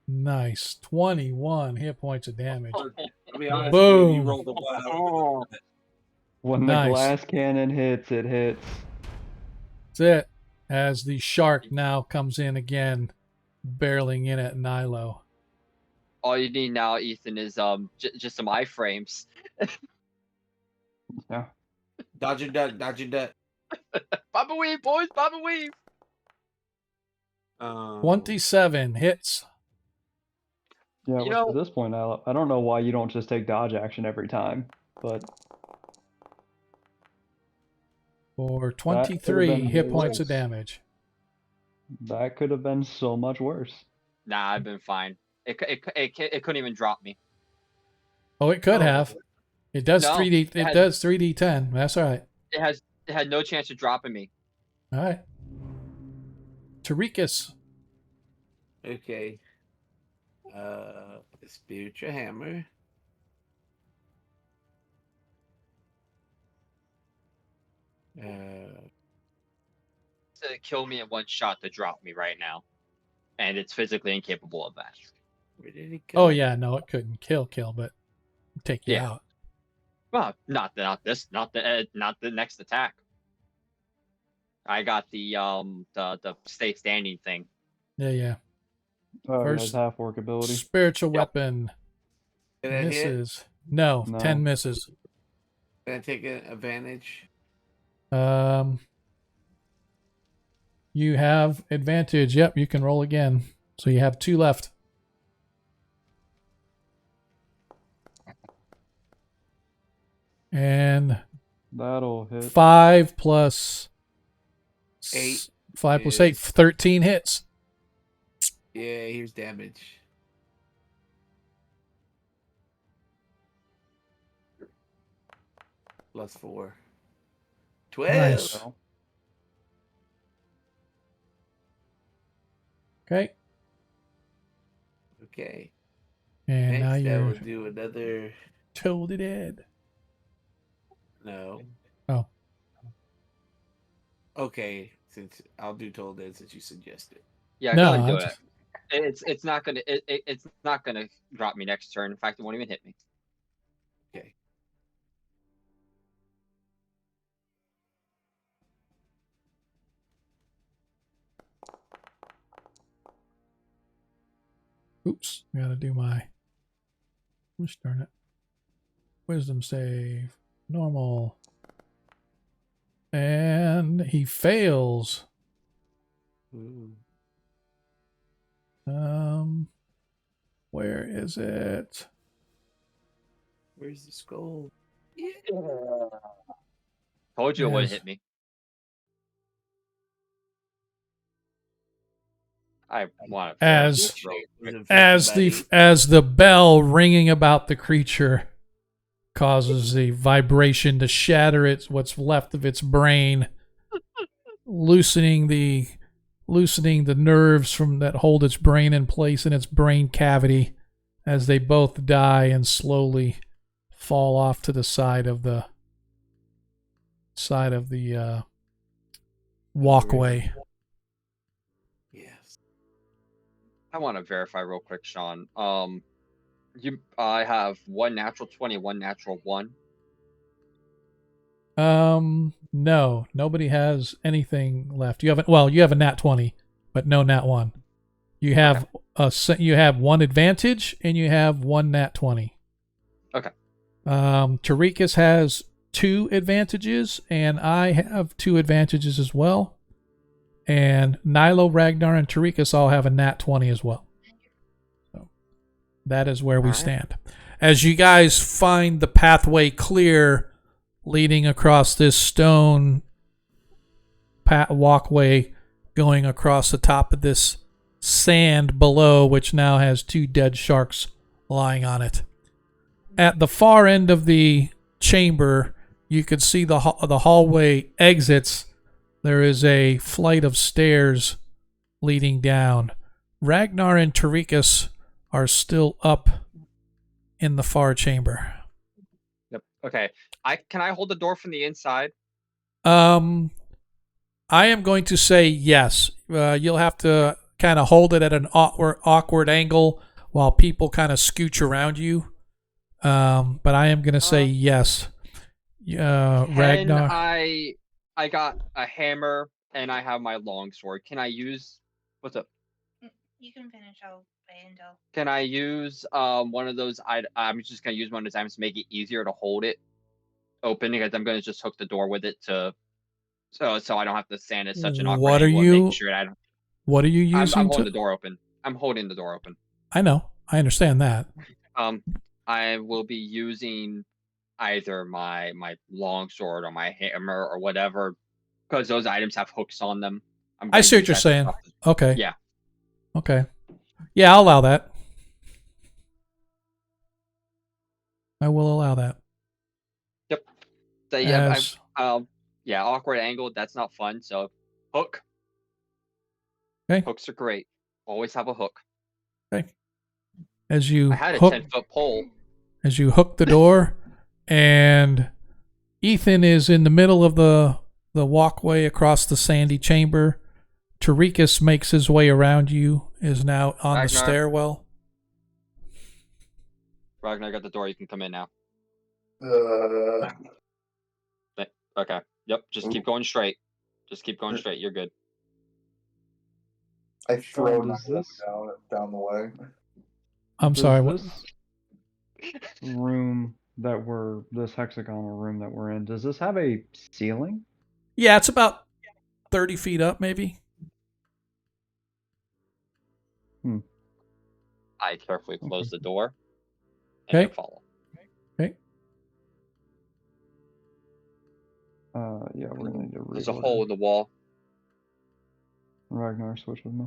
Nice. 21 hit points of damage. I'll be honest, Boom. You rolled a one. When the Nice. glass cannon hits, it hits. That's it. As the shark now comes in again, barreling in at Nilo. All you need now, Ethan, is just some iframes. Yeah. Dodge and duck, dodge and duck. Baba weave, boys, Baba weave. 27 hits. Yeah, You well, know- at this point, I don't know why you don't just take dodge action every time, but For could've 23 been hit points of worse. damage. that could have been so much worse. Nah, I've been fine. It couldn't even drop me. Oh, it could Oh. have. It does No, 3D. it It had- does 3d10. That's all right. It had no chance of dropping me. All right. Tarikas. Okay. Spiritual hammer. To kill me in one shot to drop me right now, and it's physically incapable of that. Where did it go? Oh yeah, no, it couldn't kill, but take you Yeah. out. Well, not the next attack. I got the stay standing thing. Yeah. Oh, First- his half work ability. Spiritual Yep. weapon Did it hit? misses. No, No. 10 misses. Can I take an advantage? You have advantage. Yep, you can roll again. So you have 2 left. And That'll hit. 5 plus 8 5 plus 8, is- 13 hits. Yeah, here's damage. Plus 4. 12. Nice. So, Okay. Okay. And now Next, I you're will do another. totally dead. No. Oh. Okay, since I'll do Toll Dead since you suggested. Yeah, No, go ahead and do I'm it. It's not gonna it's not gonna drop me next turn. In fact, it won't even hit me. Okay. Oops, I gotta do my. Gosh darn it. Wisdom save. Normal. And he fails. Ooh. Where is it? Where's the skull? Told you it would Yes. hit me. I want to As- Buddy. As the bell ringing about the creature causes the vibration to shatter what's left of its brain, loosening the nerves from that hold its brain in place in its brain cavity, as they both die and slowly fall off to the side of the walkway. Yes. I want to verify real quick, Sean. I have 1 natural 20, 1 natural 1. No, nobody has anything left. You have a nat 20, but no nat 1. You have you have 1 advantage and you have 1 nat 20. Okay. Tarikas has 2 advantages and I have 2 advantages as well. And Nilo, Ragnar, and Tarikas all have a nat 20 as well. So that is where we All right. stand. As you guys find the pathway clear leading across this stone walkway going across the top of this sand below, which now has 2 dead sharks lying on it. At the far end of the chamber, you could see the hallway exits. There is a flight of stairs leading down. Ragnar and Tarikas are still up in the far chamber. Yep. Okay. Can I hold the door from the inside? I am going to say yes. You'll have to kind of hold it at an awkward angle while people kind of scooch around you. But I am going to say yes. Ragnar. I got a hammer and I have my longsword. Can I use what's up? You can finish. I'll wait until. Can I use one of those? I'm just gonna use one of those items to make it easier to hold it open because I'm gonna just hook the door with it so I don't have to stand at such an awkward What are angle and you- make sure I don't. What are you using I'm holding the door open. I'm holding the door open. I know. I understand that. I will be using either my longsword or my hammer or whatever because those items have hooks on them. I see what you're saying. Okay. Yeah. Okay. Yeah, I'll allow that. I will allow that. So yeah, As- yeah, awkward angle. That's not fun. So hook. Okay. Hooks are great. Always have a hook. As you I had a hook, 10-foot pole. as you hook the door, and Ethan is in the middle of the walkway across the sandy chamber. Tarikas makes his way around you, is now on the Ragnar. stairwell. Ragnar got the door. You can come in now. Uh, Okay. Yep. Just keep going straight. Just keep going straight. You're good. I throw does Nigel this- down the way. I'm Does sorry. What? this room this hexagonal room that we're in, does this have a ceiling? Yeah, it's about 30 feet up, maybe. I carefully close the door and Okay. then follow. Okay. Yeah, we're gonna need to There's a reorder. hole in the wall. Ragnar, switch with me.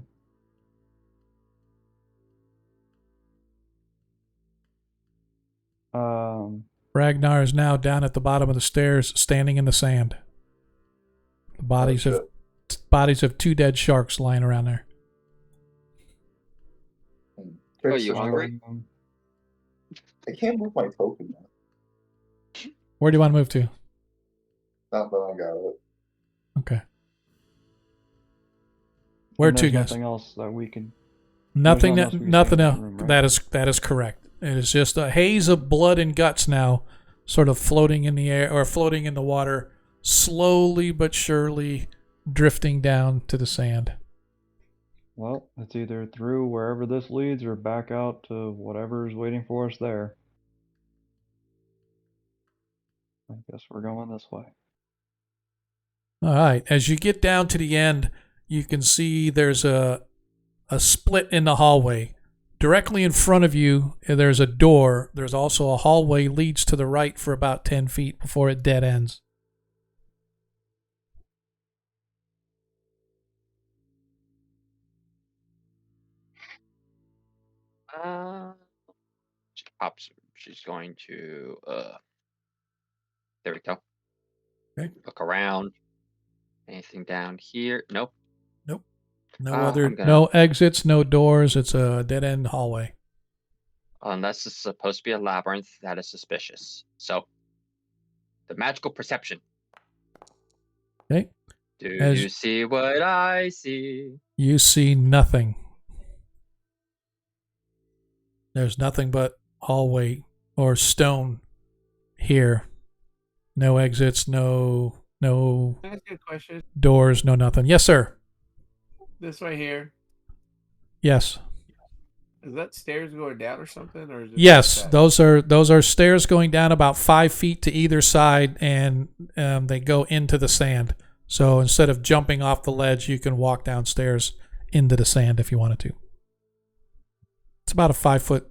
Ragnar is now down at the bottom of the stairs, standing in the sand. The bodies of 2 dead sharks lying around there. Are you hungry? I can't move my token now. Where do you want to move to? Not that I got it. Okay. Where And to, there's guys? Nothing else that we can. Nothing. There's nothing else we can Nothing see in else. the room, right? That is correct. It is just a haze of blood and guts now, sort of floating in the air or floating in the water, slowly but surely drifting down to the sand. Well, it's either through wherever this leads or back out to whatever's waiting for us there. I guess we're going this way. All right. As you get down to the end, you can see there's a split in the hallway. Directly in front of you, there's a door. There's also a hallway leads to the right for about 10 feet before it dead ends. She pops. She's going to. There we go. Okay. Look around. Anything down here? Nope. Nope. No I'm gonna- no exits, no doors. It's a dead end hallway. Unless it's supposed to be a labyrinth, that is suspicious. So, the magical perception. Okay. Do As- you see what I see? You see nothing. There's nothing but hallway or stone here. No exits, no Can I ask you a question? doors, no nothing. Yes, sir. This right here, Yes. is that stairs going down or something, or is it Yes, like that? those are stairs going down about 5 feet to either side, and they go into the sand. So instead of jumping off the ledge, you can walk downstairs into the sand if you wanted to. It's about a 5-foot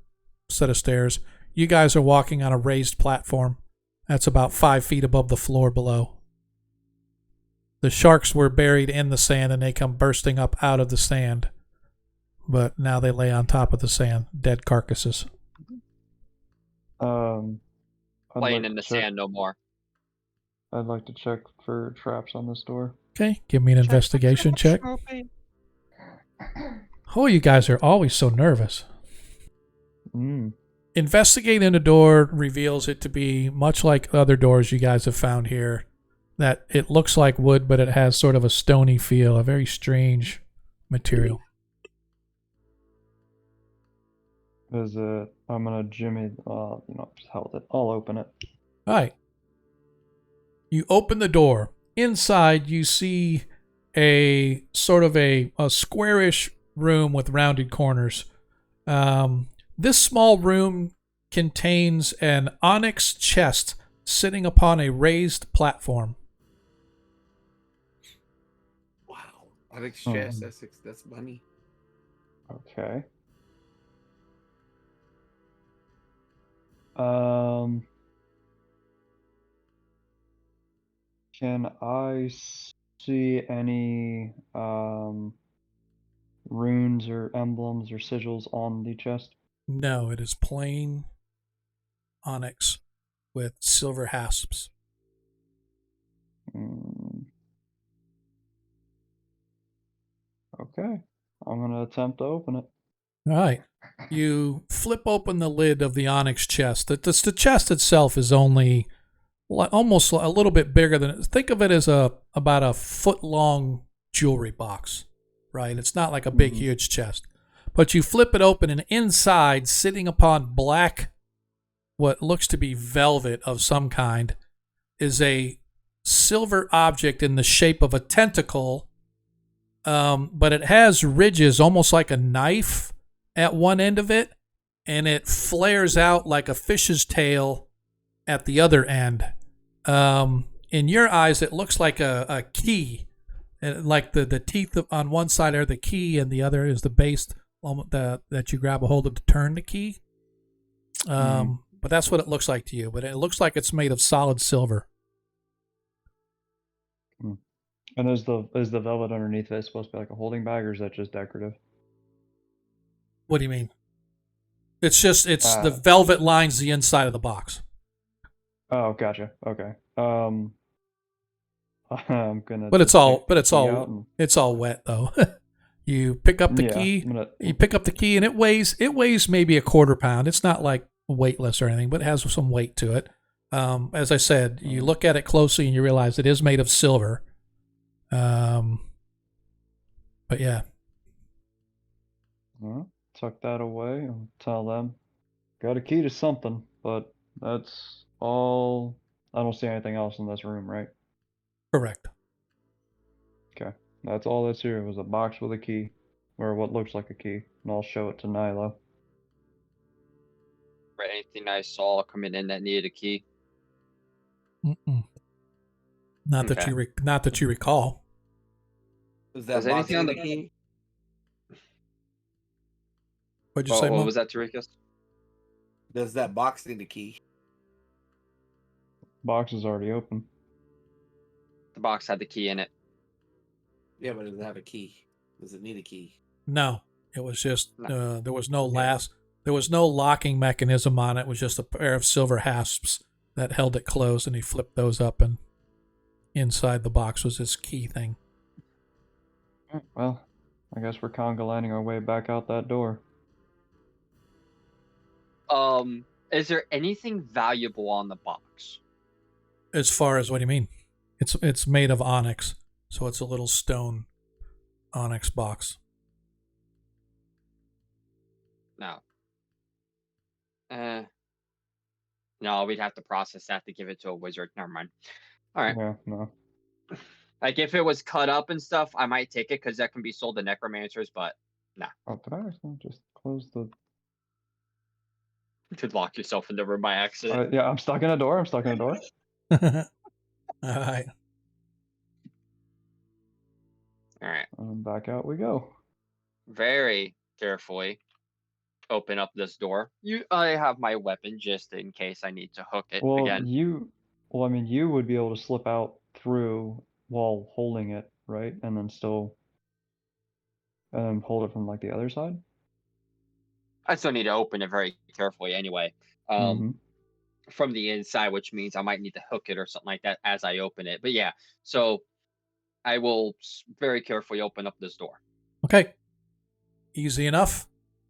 set of stairs. You guys are walking on a raised platform. That's about 5 feet above the floor below. The sharks were buried in the sand, and they come bursting up out of the sand. But now they lay on top of the sand, dead carcasses. I'd Playing like in the to check- sand no more. I'd like to check for traps on this door. Okay, give me an investigation check. Oh, you guys are always so nervous. Investigating the door reveals it to be much like other doors you guys have found here. That it looks like wood, but it has sort of a stony feel, a very strange material. Is it? I'm gonna Jimmy. Just held it. I'll open it. All right. You open the door. Inside, you see a sort of a squarish room with rounded corners. This small room contains an onyx chest sitting upon a raised platform. Wow, Onyx chest. That's money. Okay. Can I see any runes or emblems or sigils on the chest? No, it is plain onyx with silver hasps. Okay. I'm gonna attempt to open it. All right. You flip open the lid of the onyx chest. The chest itself is only almost a little bit bigger than. Think of it as about a foot-long jewelry box, right? It's not like a big, huge chest. But you flip it open, and inside, sitting upon black, what looks to be velvet of some kind, is a silver object in the shape of a tentacle, but it has ridges almost like a knife at one end of it, and it flares out like a fish's tail at the other end. In your eyes, it looks like a key. And like the teeth on one side are the key, and the other is the base that you grab a hold of to turn the key. But that's what it looks like to you. But it looks like it's made of solid silver. And is the velvet underneath it supposed to be like a holding bag, or is that just decorative? What do you mean? It's the velvet lines the inside of the box. Oh, gotcha. Okay. I'm gonna. But it's just all take the key out and- it's all wet though. You pick up the key. You pick up the key, and it weighs maybe a quarter pound. It's not like weightless or anything, but it has some weight to it. As I said, you look at it closely and you realize it is made of silver. But yeah. All right, tuck that away and tell them, got a key to something, but that's all. I don't see anything else in this room, right? Correct. Okay, that's all that's here was a box with a key, or what looks like a key, and I'll show it to Nyla. For anything I saw coming in that needed a key. Mm-mm. Not that you recall. Is that Was box anything on the in key? What'd you say, What Mo? was that, Tarikas? Does that box need a key? Box is already open. The box had the key in it. Yeah, but does it have a key? Does it need a key? No, it was just No. there was no Okay. there was no locking mechanism on it. It was just a pair of silver hasps that held it closed, and he flipped those up, and inside the box was this key thing. Alright, well, I guess we're conga lining our way back out that door. Is there anything valuable on the box? As far as what do you mean? It's made of onyx, so it's a little stone onyx box. No. No, we'd have to process that to give it to a wizard. Never mind. All right. Yeah, no. Like if it was cut up and stuff, I might take it because that can be sold to necromancers. But Oh, did I accidentally just close the? you could lock yourself in the room by accident. Yeah, I'm stuck in a door. I'm stuck in a door. All right. All right. And back out we go. Very carefully open up this door. I have my weapon just in case I need to hook it Well, again. I mean, you would be able to slip out through while holding it, right? And then still, hold it from like the other side. I still need to open it very carefully anyway. Mhm. From the inside, which means I might need to hook it or something like that as I open it. But yeah, so I will very carefully open up this door. Okay. Easy enough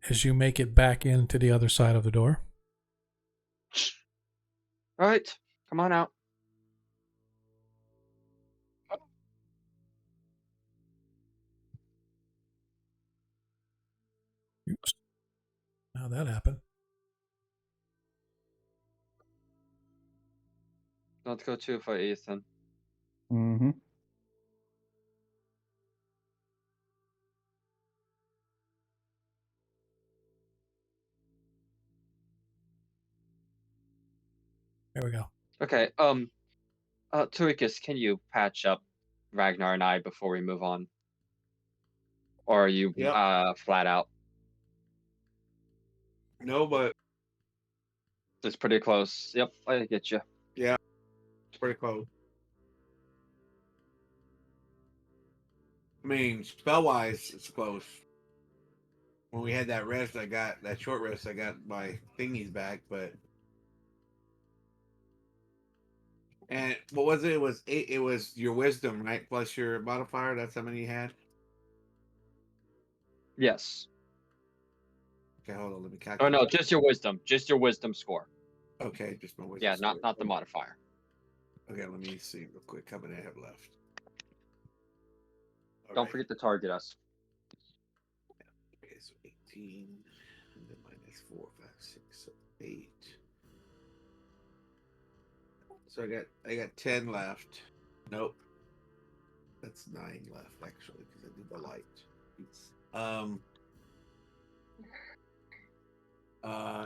as you make it back into the other side of the door. All right, come on out. Oops. How'd that happen? Let's go too far, Ethan. Mhm. There we go. Okay. Tarikas, can you patch up Ragnar and I before we move on? Or are you Yep. flat out? No, but It's pretty close. Yep, I get you. yeah, it's pretty close. I mean, spell wise, it's close. When we had that rest, I got that short rest. I got my thingies back, but and what was it? It was 8. It was your wisdom, right? Plus your modifier. That's how many you had. Yes. Okay, hold on. Let me Oh calculate. no, just your wisdom. Just your wisdom score. Okay, just my wisdom. Yeah, score. not the modifier. Okay, let me see real quick. How many I have left? All Don't right. forget to target us. Okay, so 18, and then minus 4, 5, 6, so 8. So I got 10 left. Nope. That's 9 left actually because I did the light.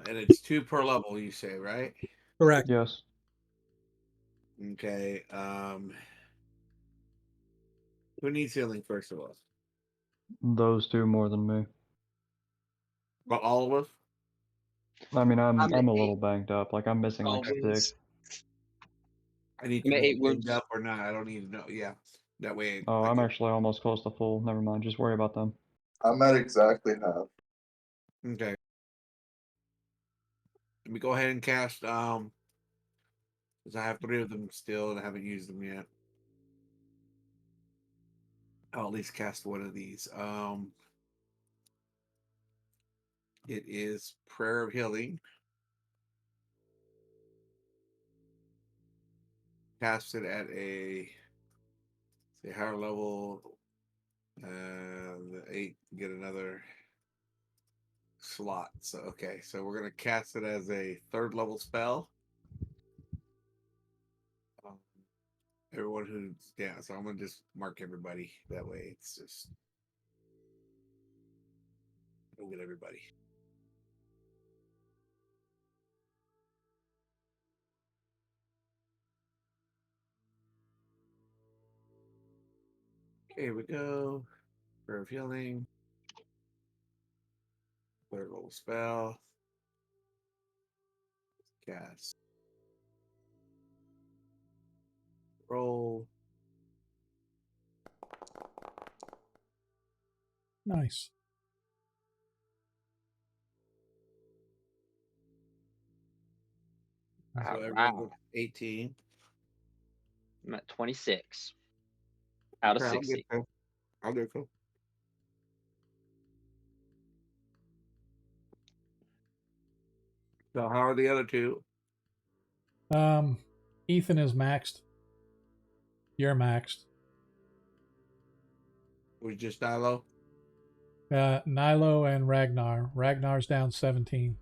And it's 2 per level. You say, right? Correct. Yes. Okay. Who needs healing first of all? Those two more than me. Well, all of us. I mean, I'm at I'm a 8. little banged up. Like I'm missing like Always. 6. I need I'm to at know 8 banged wounds. up or not. I don't need to know. Yeah, that way Oh, I I'm can. actually almost close to full. Never mind. Just worry about them. I'm at exactly half. Okay. Let me go ahead and cast. Because I have 3 of them still and I haven't used them yet. I'll at least cast one of these. It is Prayer of Healing. Cast it at a say higher level. The 8 get another slot. So okay, so we're gonna cast it as a 3rd level spell. Um, everyone who's so I'm gonna just mark everybody that way. It's just we'll get everybody. Okay, here we go. Prayer of Healing. 3rd level spell. Cast. Roll. Nice. So All right. everyone gets 18. I'm at 26 out of Okay, I'll get 60. there. I'll get there. So how are the other 2? Ethan is maxed. You're maxed. Was just Nilo? Nilo and Ragnar. Ragnar's down 17.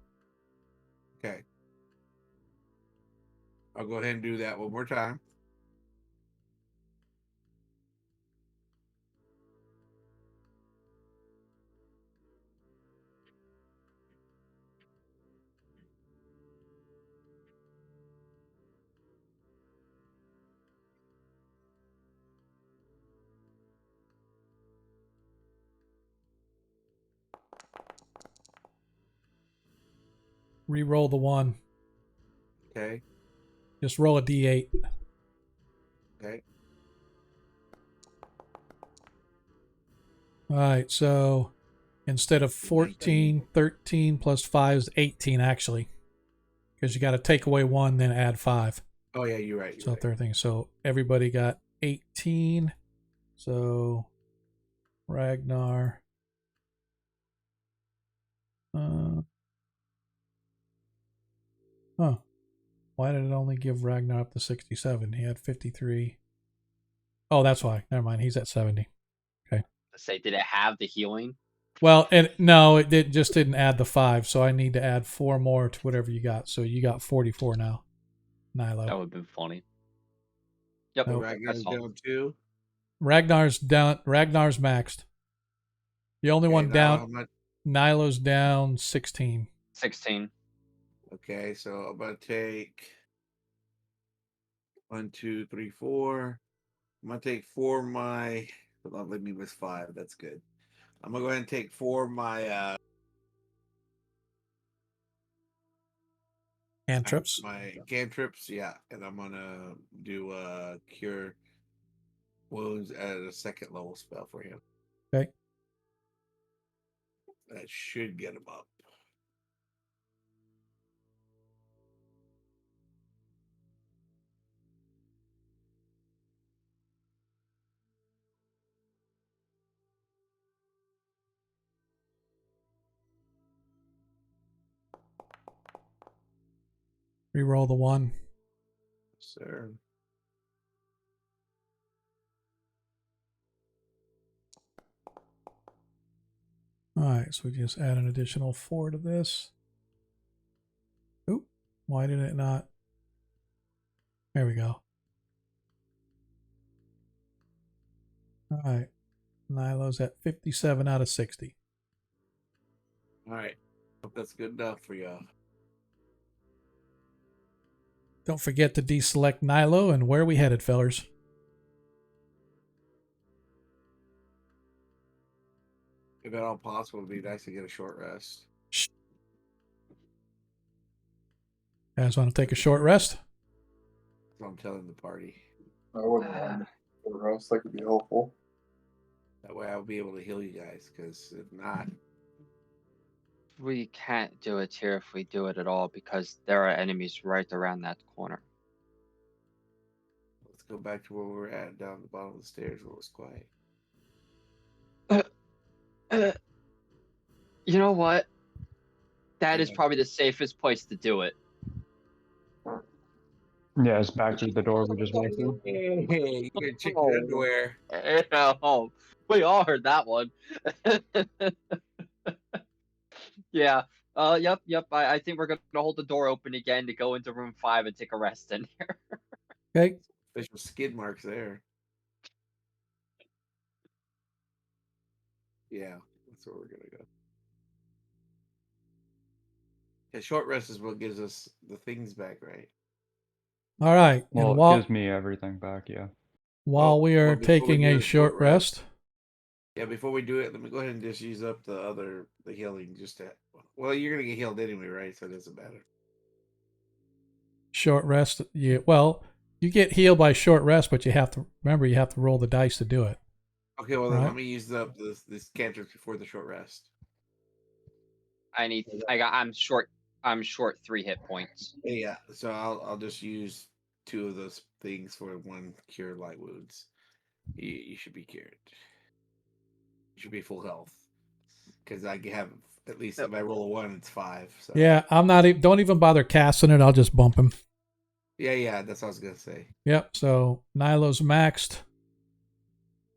Okay. I'll go ahead and do that one more time. Re-roll the 1. Okay. Just roll a d8. Okay. All right, so instead of 14, 13 plus 5 is 18 actually. Because you got to take away 1, then add 5. Oh yeah, you're right. You're So right. 13. So everybody got 18. So Ragnar. Huh. Why did it only give Ragnar up to 67? He had 53. Oh, that's why. Never mind. He's at 70. Okay. Let's say, did it have the healing? Well, no, it just didn't add the 5, so I need to add 4 more to whatever you got. So you got 44 now, Nilo. That would have been funny. Yep, Nope. Ragnar's that's all. down 2. Ragnar's down. Ragnar's maxed. The only Okay, one now down. I'm not. Nilo's down 16. 16. Okay, so I'm gonna take 1, 2, 3, 4. I'm gonna take 4 of my. Hold on, let me miss 5. That's good. I'm gonna go ahead and take 4 of my Cantrips. my cantrips. Yeah, and I'm gonna do cure wounds at a 2nd level spell for him. Okay. That should get him up. Reroll the 1. Sir. All right, so we just add an additional 4 to this. Oop, why did it not? There we go. All right, Nilo's at 57 out of 60. All right. Hope that's good enough for y'all. Don't forget to deselect Nilo, and where are we headed, fellers? If at all possible, it'd be nice to get a short rest. Guys want to take a short rest? That's what I'm telling the party. I wouldn't mind for us. That could be helpful. That way I'll be able to heal you guys, because if not, We can't do it here if we do it at all because there are enemies right around that corner. let's go back to where we were at down the bottom of the stairs where it was quiet. You know what? That is Yeah. probably the safest place to do it. Yeah, it's back through the door we just walked through. Hey, you can check Oh. your underwear. Oh, we all heard that one. Yeah. Yep. I think we're gonna hold the door open again to go into room 5 and take a rest in here. Okay. Official skid marks there. Yeah, that's where we're gonna go. A short rest is what gives us the things back, right? All right. Well, And it gives me everything back, yeah. while we are Well, before we taking do a the short rest, Yeah, before we do it, let me go ahead and just use up the healing just to. Well, you're gonna get healed anyway, right? So it doesn't matter. you get healed by short rest, but you have to remember you have to roll the dice to do it. Okay, well then Right. let me use up this cantrip before the short rest. I'm short 3 hit points. Yeah, so I'll just use 2 of those things for 1 cure light wounds. You should be cured. You should be full health because I have at least if I roll a 1, it's 5. So Yeah, I'm not. Don't even bother casting it. I'll just bump him. yeah, that's what I was gonna say. Yep. So Nilo's maxed.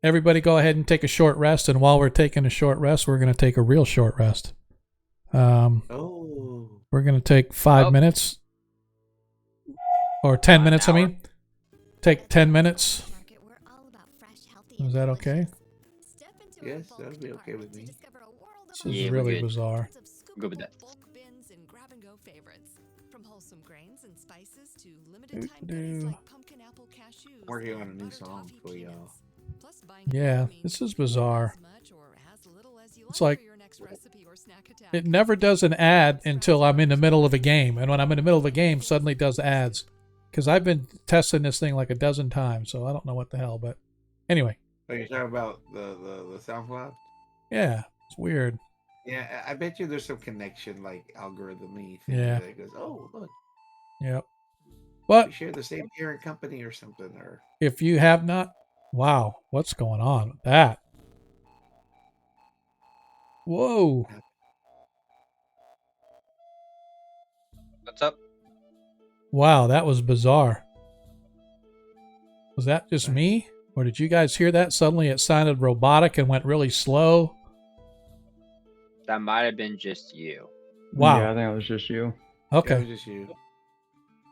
Everybody, go ahead and take a short rest. And while we're taking a short rest, we're going to take a real short rest. Oh, We're going to take 5 minutes or 10 minutes. I mean, take 10 minutes. Is that okay? yes, that would be okay with me. This is Yeah, we're really good. bizarre. Good with that. Working on a new song for y'all. Yeah, this is bizarre. It's like it never does an ad until I'm in the middle of a game, and when I'm in the middle of a game, suddenly it does ads. Because I've been testing this thing like a dozen times, so I don't know what the hell. But anyway, Are you talking about the SoundCloud? yeah, it's weird. Yeah, I bet you there's some connection, like algorithm-y thing Yeah. that goes, oh, look, Yep. we But share the same parent company or something, or if you have not, wow, what's going on with that? Whoa. What's up? Wow, that was bizarre. Was that just me? Or did you guys hear that? Suddenly it sounded robotic and went really slow. That might have been just you. Wow. Yeah, I think it was just you. Okay. it was just you.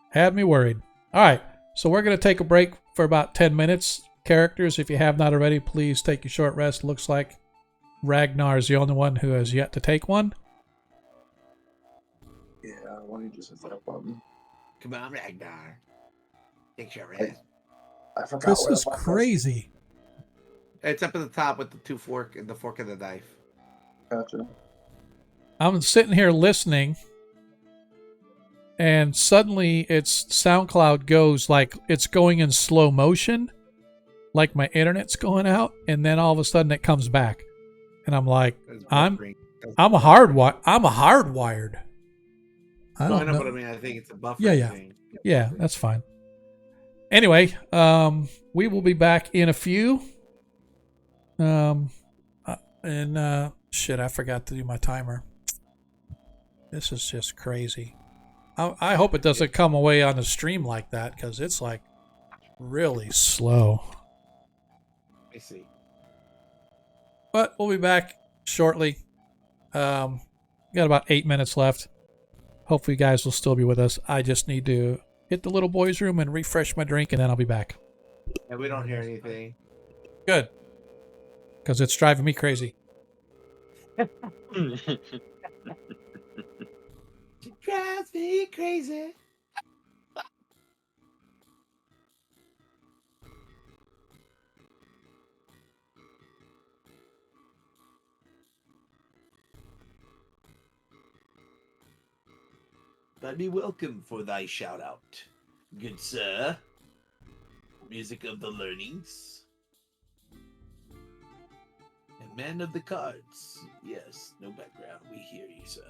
Had me worried. All right. So we're going to take a break for about 10 minutes. Characters, if you have not already, please take a short rest. Looks like Ragnar is the only one who has yet to take one. Yeah, why don't you just hit that button? Come on, Ragnar. Take your rest. I forgot. This where is the button was. crazy. It's up at the top with the 2 fork and the fork and the knife. Gotcha. I'm sitting here listening, and suddenly its SoundCloud goes like it's going in slow motion, like my internet's going out, and then all of a sudden it comes back, and I'm like, I'm hardwired. I don't know, know. but I mean, I think it's a buffer Yeah. thing. Yeah, that's fine. Anyway, we will be back in a few. Shit, I forgot to do my timer. This is just crazy. I hope it doesn't come away on the stream like that, because it's like really slow. Let me see. But we'll be back shortly. We got about 8 minutes left. Hopefully you guys will still be with us. I just need to hit the little boys' room and refresh my drink, and then I'll be back. Yeah, we don't hear anything. Good. Because it's driving me crazy. She drives me crazy. But be welcome for thy shout out, good sir. Music of the learnings. And man of the cards. Yes, no background. We hear you, sir.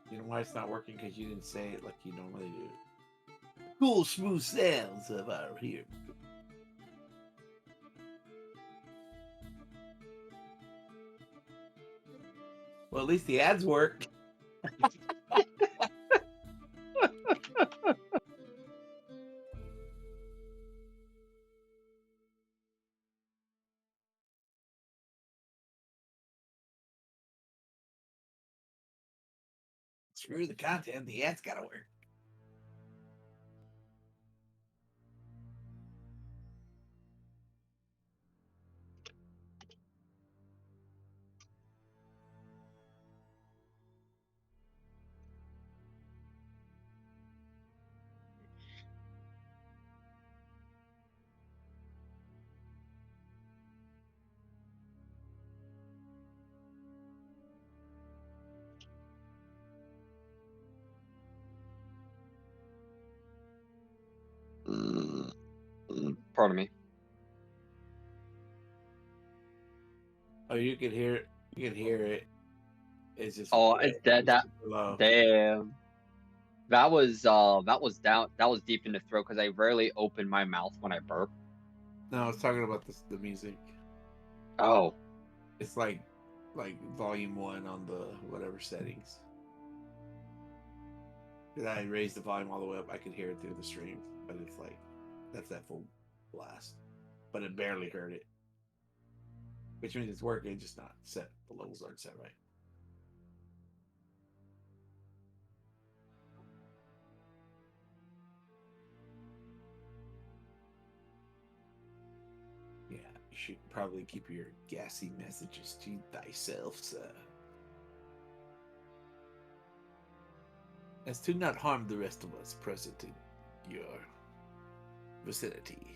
You know why it's not working? Because you didn't say it like you normally do. Cool, smooth sounds of our here. Well, at least the ads work. Screw the content, the ads gotta work. Pardon me. Oh, you can hear it. You can hear it. It's just Oh, it's that. super low. Damn. That was down. That was deep in the throat because I rarely open my mouth when I burp. No, I was talking about the music. Oh. It's like volume 1 on the whatever settings. Did I raise the volume all the way up? I could hear it through the stream, but it's like that's that full blast. But it barely heard it, which means it's working, just not set. The levels aren't set right. Yeah, you should probably keep your gassy messages to thyself, sir. As to not harm the rest of us present in your vicinity.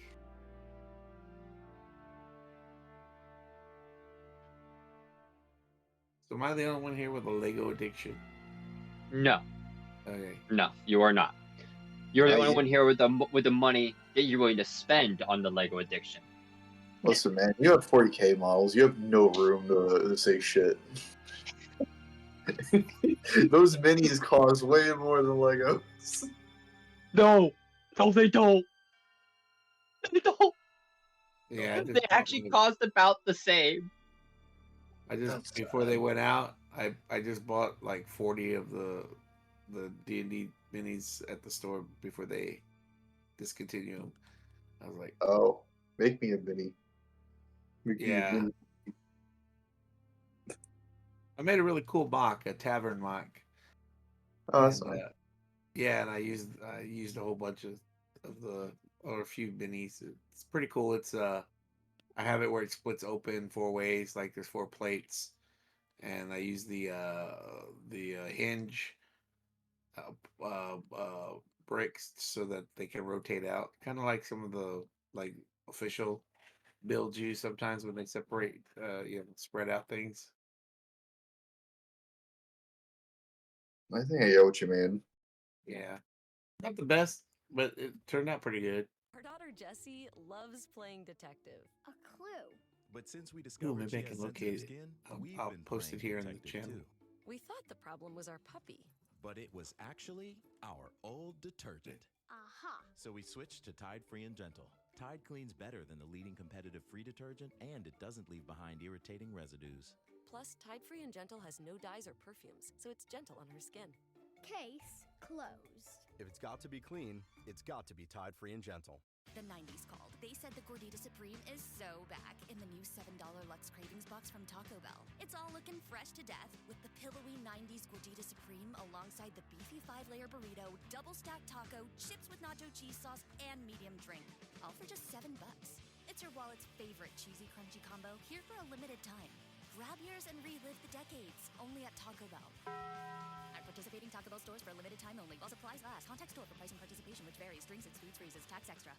So am I the only one here with a Lego addiction? No. Okay. No, you are not. You're the Not only yet. one here with the money that you're willing to spend on the Lego addiction. Listen, man, you have 40K models. You have no room to say shit. Those minis cost way more than Legos. No, they don't. They don't. Yeah, I just They bought actually like, cost about the same. That's before sad. they went out, I just bought like 40 of the D&D minis at the store before they discontinue them. I was like, Oh, make me a mini. Make me a yeah. mini. I made a really cool mock, a tavern mock. Oh, that's And, fine. yeah, and I used a whole bunch of the or a few minis. It's pretty cool. It's I have it where it splits open 4 ways, like there's 4 plates, and I use the hinge bricks so that they can rotate out, kind of like some of the like official builds use sometimes when they separate, spread out things. I think I get what you mean. Yeah, not the best, but it turned out pretty good. Her daughter Jessie loves playing detective. A clue. But since we Ooh, discovered maybe she I has can sensitive locate it. skin, we've I'll been post it playing here in the detective channel. too. We thought the problem was our puppy. But it was actually our old detergent. Aha. So we switched to Tide Free and Gentle. Tide cleans better than the leading competitive free detergent, and it doesn't leave behind irritating residues. Plus, Tide Free and Gentle has no dyes or perfumes, so it's gentle on her skin. Case closed. If it's got to be clean, it's got to be Tide Free and Gentle. The 90s called. They said the Gordita Supreme is so back in the new $7 Lux Cravings box from Taco Bell. It's all looking fresh to death with the pillowy 90s Gordita Supreme alongside the beefy 5-layer burrito, double stacked taco, chips with nacho cheese sauce, and medium drink. All for just $7. It's your wallet's favorite cheesy crunchy combo here for a limited time. Grab yours and relive the decades, only at Taco Bell. At participating Taco Bell stores for a limited time only. While supplies last. Contact store for price and participation, which varies. Drinks, foods, freezes, tax extra.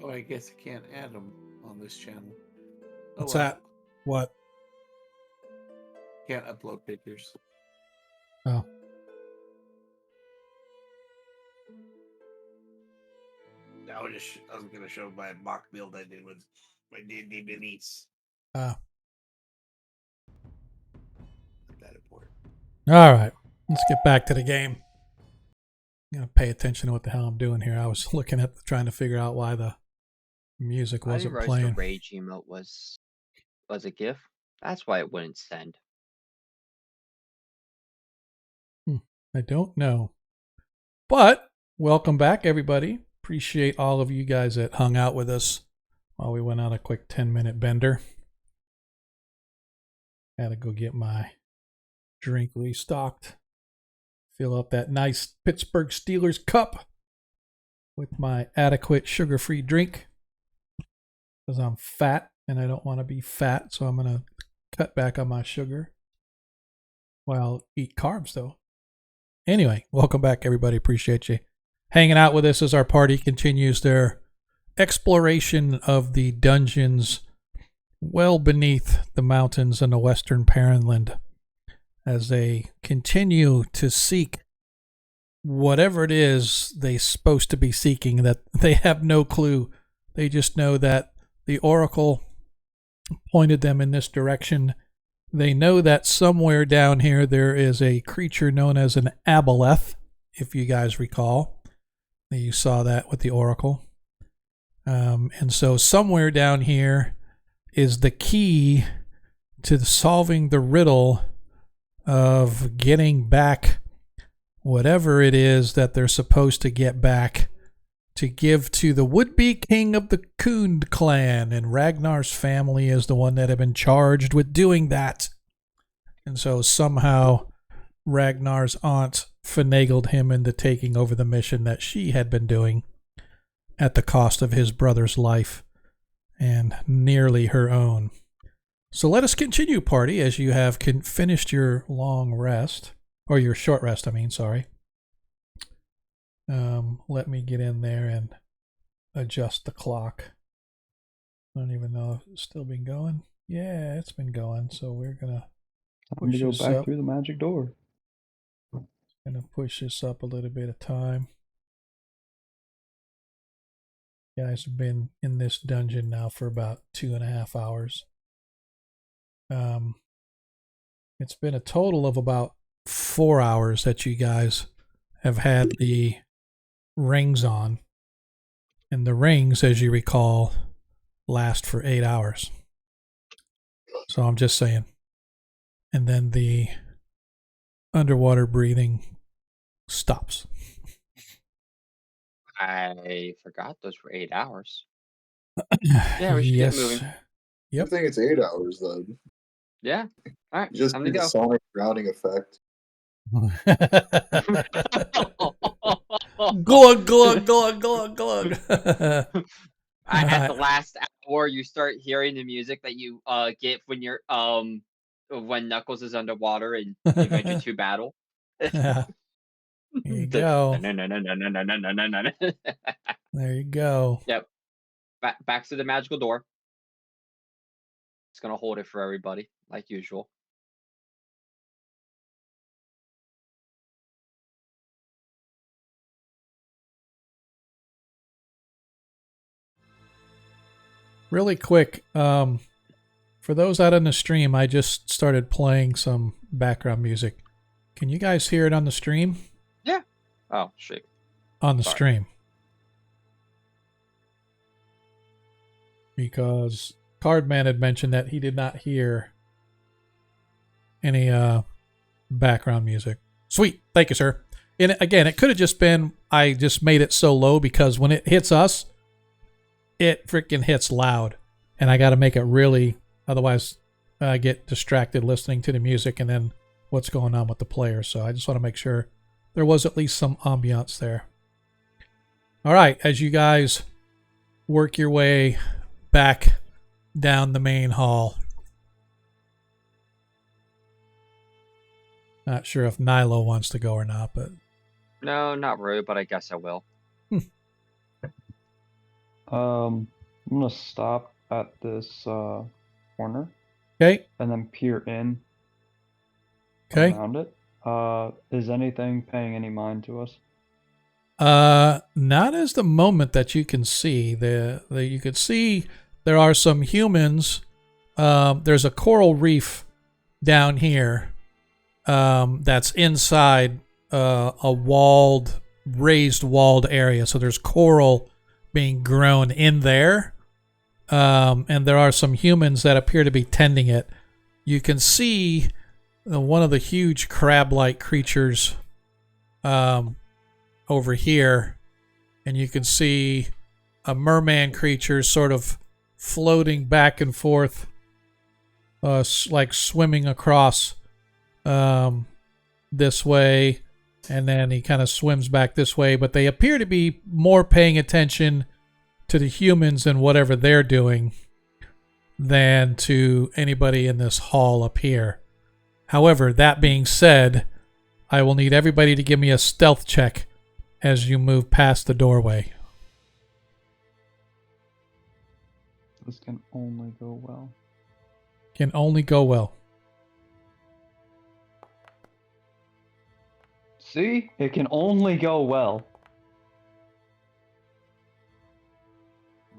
Oh, I guess I can't add them on this channel. What's that? What? Can't upload pictures. Oh. I was gonna show my mock build I did with my D&D minis. Oh. Not that important. All right. Let's get back to the game. I'm going to pay attention to what the hell I'm doing here. I was looking at trying to figure out why the music I wasn't didn't realize playing. the rage emote was a GIF. That's why it wouldn't send. I don't know. But welcome back, everybody. Appreciate all of you guys that hung out with us while we went on a quick 10-minute bender. Had to go get my drink restocked. Fill up that nice Pittsburgh Steelers cup with my adequate sugar-free drink. Because I'm fat and I don't want to be fat, so I'm going to cut back on my sugar. While eat carbs, though. Anyway, welcome back, everybody. Appreciate you hanging out with us as our party continues their exploration of the dungeons well beneath the mountains in the western Paranland as they continue to seek whatever it is they're supposed to be seeking that they have no clue. They just know that the Oracle pointed them in this direction. They know that somewhere down here there is a creature known as an aboleth, if you guys recall. You saw that with the Oracle. And so somewhere down here is the key to solving the riddle of getting back whatever it is that they're supposed to get back to give to the would-be king of the Kund clan, and Ragnar's family is the one that have been charged with doing that. And so somehow Ragnar's aunt finagled him into taking over the mission that she had been doing at the cost of his brother's life and nearly her own. So let us continue, party, as you have finished your long rest, or your short rest, sorry. Let me get in there and adjust the clock. I don't even know if it's still been going. Yeah, it's been going. So we're gonna Time to go back through the magic door. Gonna push this up a little bit of time. You guys have been in this dungeon now for about 2.5 hours. It's been a total of about 4 hours that you guys have had the rings on. And the rings, as you recall, last for 8 hours. So I'm just saying. And then the underwater breathing stops. I forgot those were 8 hours. Yeah, we should get moving. Yep. I think it's 8 hours then. Yeah. All right. You just time need to the go. sonic grounding effect. Glug, glug, glug, glug, glug. At the last hour, you start hearing the music that you get when you're when Knuckles is underwater in Adventure 2 battle. There you go. There you go. Yep. Back to the magical door. It's gonna hold it for everybody, like usual. Really quick, for those out on the stream, I just started playing some background music. Can you guys hear it on the stream? Yeah. Oh, shit. On the stream. Because Cardman had mentioned that he did not hear any background music. Sweet. Thank you, sir. And again, it could have just been I just made it so low because when it hits us, it freaking hits loud. And I got to make it really, otherwise I get distracted listening to the music and then what's going on with the player. So I just want to make sure there was at least some ambiance there. All right, as you guys work your way back down the main hall. Not sure if Nilo wants to go or not, but... No, not really, but I guess I will. I'm gonna stop at this corner Okay. and then peer in Okay. around it. Is anything paying any mind to us? Not as the moment that you can see. You could see there are some humans. There's a coral reef down here that's inside a raised walled area. So there's coral being grown in there. And there are some humans that appear to be tending it. You can see one of the huge crab-like creatures over here, and you can see a merman creature sort of floating back and forth, like swimming across this way, and then he kind of swims back this way, but they appear to be more paying attention to the humans and whatever they're doing than to anybody in this hall up here. However, that being said, I will need everybody to give me a stealth check as you move past the doorway. This can only go well. Can only go well. See? It can only go well.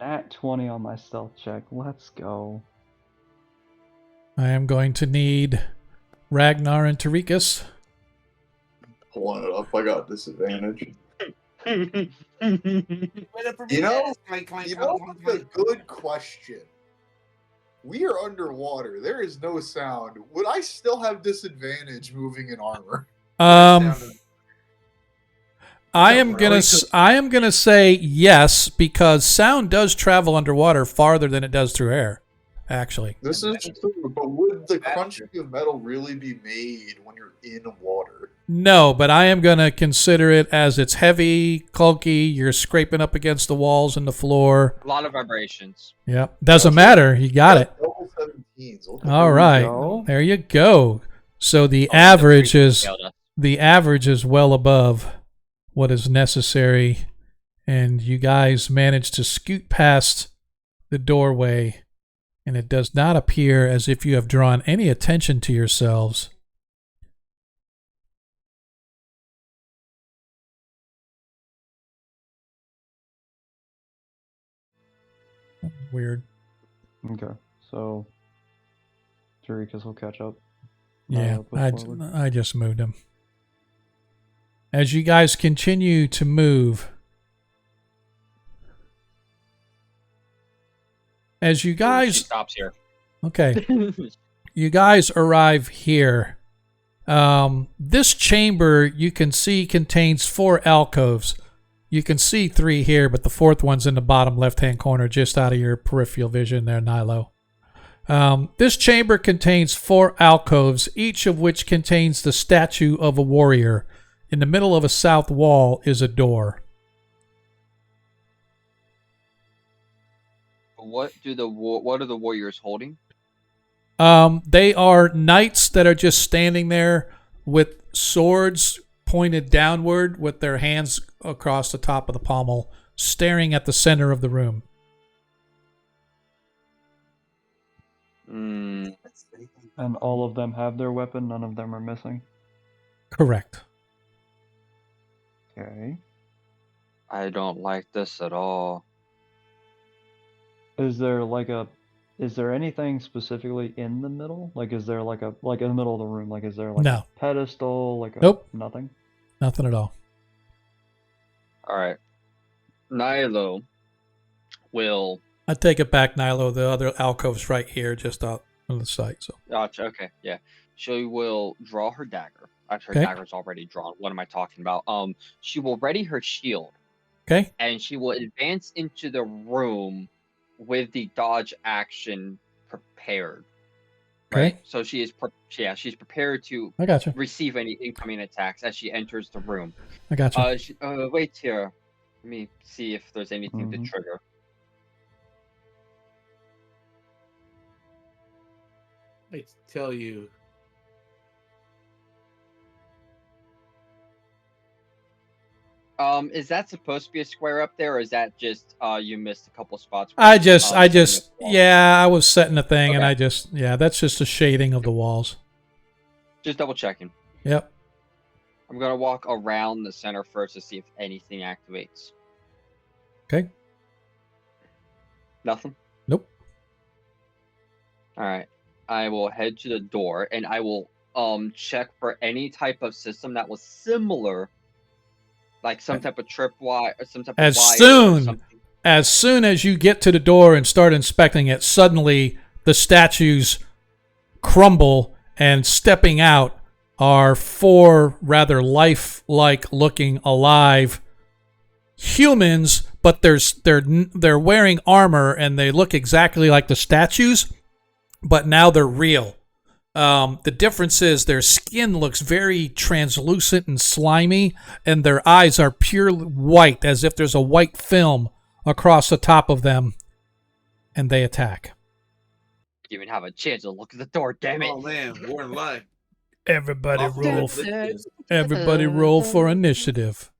Nat 20 on my stealth check. Let's go. I am going to need Ragnar and Tarikas. Pulling it up, I got disadvantage. Wait up for me, You know, guys. Clank, clank, You clank, know clank, what's a clank. good question? We are underwater. There is no sound. Would I still have disadvantage moving in armor? I am gonna say yes, because sound does travel underwater farther than it does through air. Actually, This is true, but would the crunching of metal really be made when you're in water? no, but I am gonna consider it as it's heavy, clunky. You're scraping up against the walls and the floor. A lot of vibrations. Yep, doesn't matter. You got it. Double 17s. What the All fuck? right, go. there you go. So the Oh, average is failed us. well above what is necessary, and you guys managed to scoot past the doorway, and it does not appear as if you have drawn any attention to yourselves. Weird. Okay, so Jarikas will catch up. Yeah, I'll push forward. I just moved him. As you guys continue to move, She stops here. okay, you guys arrive here. This chamber you can see contains 4 alcoves. You can see 3 here, but the 4th one's in the bottom left-hand corner, just out of your peripheral vision there, Nilo. This chamber contains 4 alcoves, each of which contains the statue of a warrior. In the middle of a south wall is a door. What are the warriors holding? They are knights that are just standing there with swords pointed downward with their hands across the top of the pommel, staring at the center of the room. Mm, And all of them have their weapon, none of them are missing. Correct. Okay. I don't like this at all. Is there anything specifically in the middle? Like, is there like in the middle of the room? Like, is there like No. a pedestal? Like, Nope. Nothing? Nothing at all. All right. Nilo will. I take it back, Nilo. The other alcove's right here, just out on the side. So. Gotcha. Okay. Yeah. She will draw her dagger. Actually, Okay. her dagger's already drawn. What am I talking about? She will ready her shield. Okay. And she will advance into the room with the dodge action prepared. Right. Okay. So she's prepared to I gotcha. receive any incoming attacks as she enters the room. I gotcha. Wait here. Let me see if there's anything to Mhm. trigger. I tell you. Is that supposed to be a square up there, or is that just you missed a couple spots? I where, just, setting this wall? yeah, I was setting a thing, and Okay. yeah, that's just a shading of the walls. Just double checking. Yep. I'm gonna walk around the center first to see if anything activates. Okay. Nothing. Nope. All right. I will head to the door, and I will check for any type of system that was similar, like some type of trip wire, or some type of wire or something. As soon as you get to the door and start inspecting it, suddenly the statues crumble, and stepping out are 4 rather lifelike looking alive humans, but they're wearing armor and they look exactly like the statues, but now they're real. The difference is their skin looks very translucent and slimy, and their eyes are pure white, as if there's a white film across the top of them, and they attack. Even have a chance to look at the door, damn it. Oh man, we're in line. Everybody roll. Everybody Everybody roll for initiative.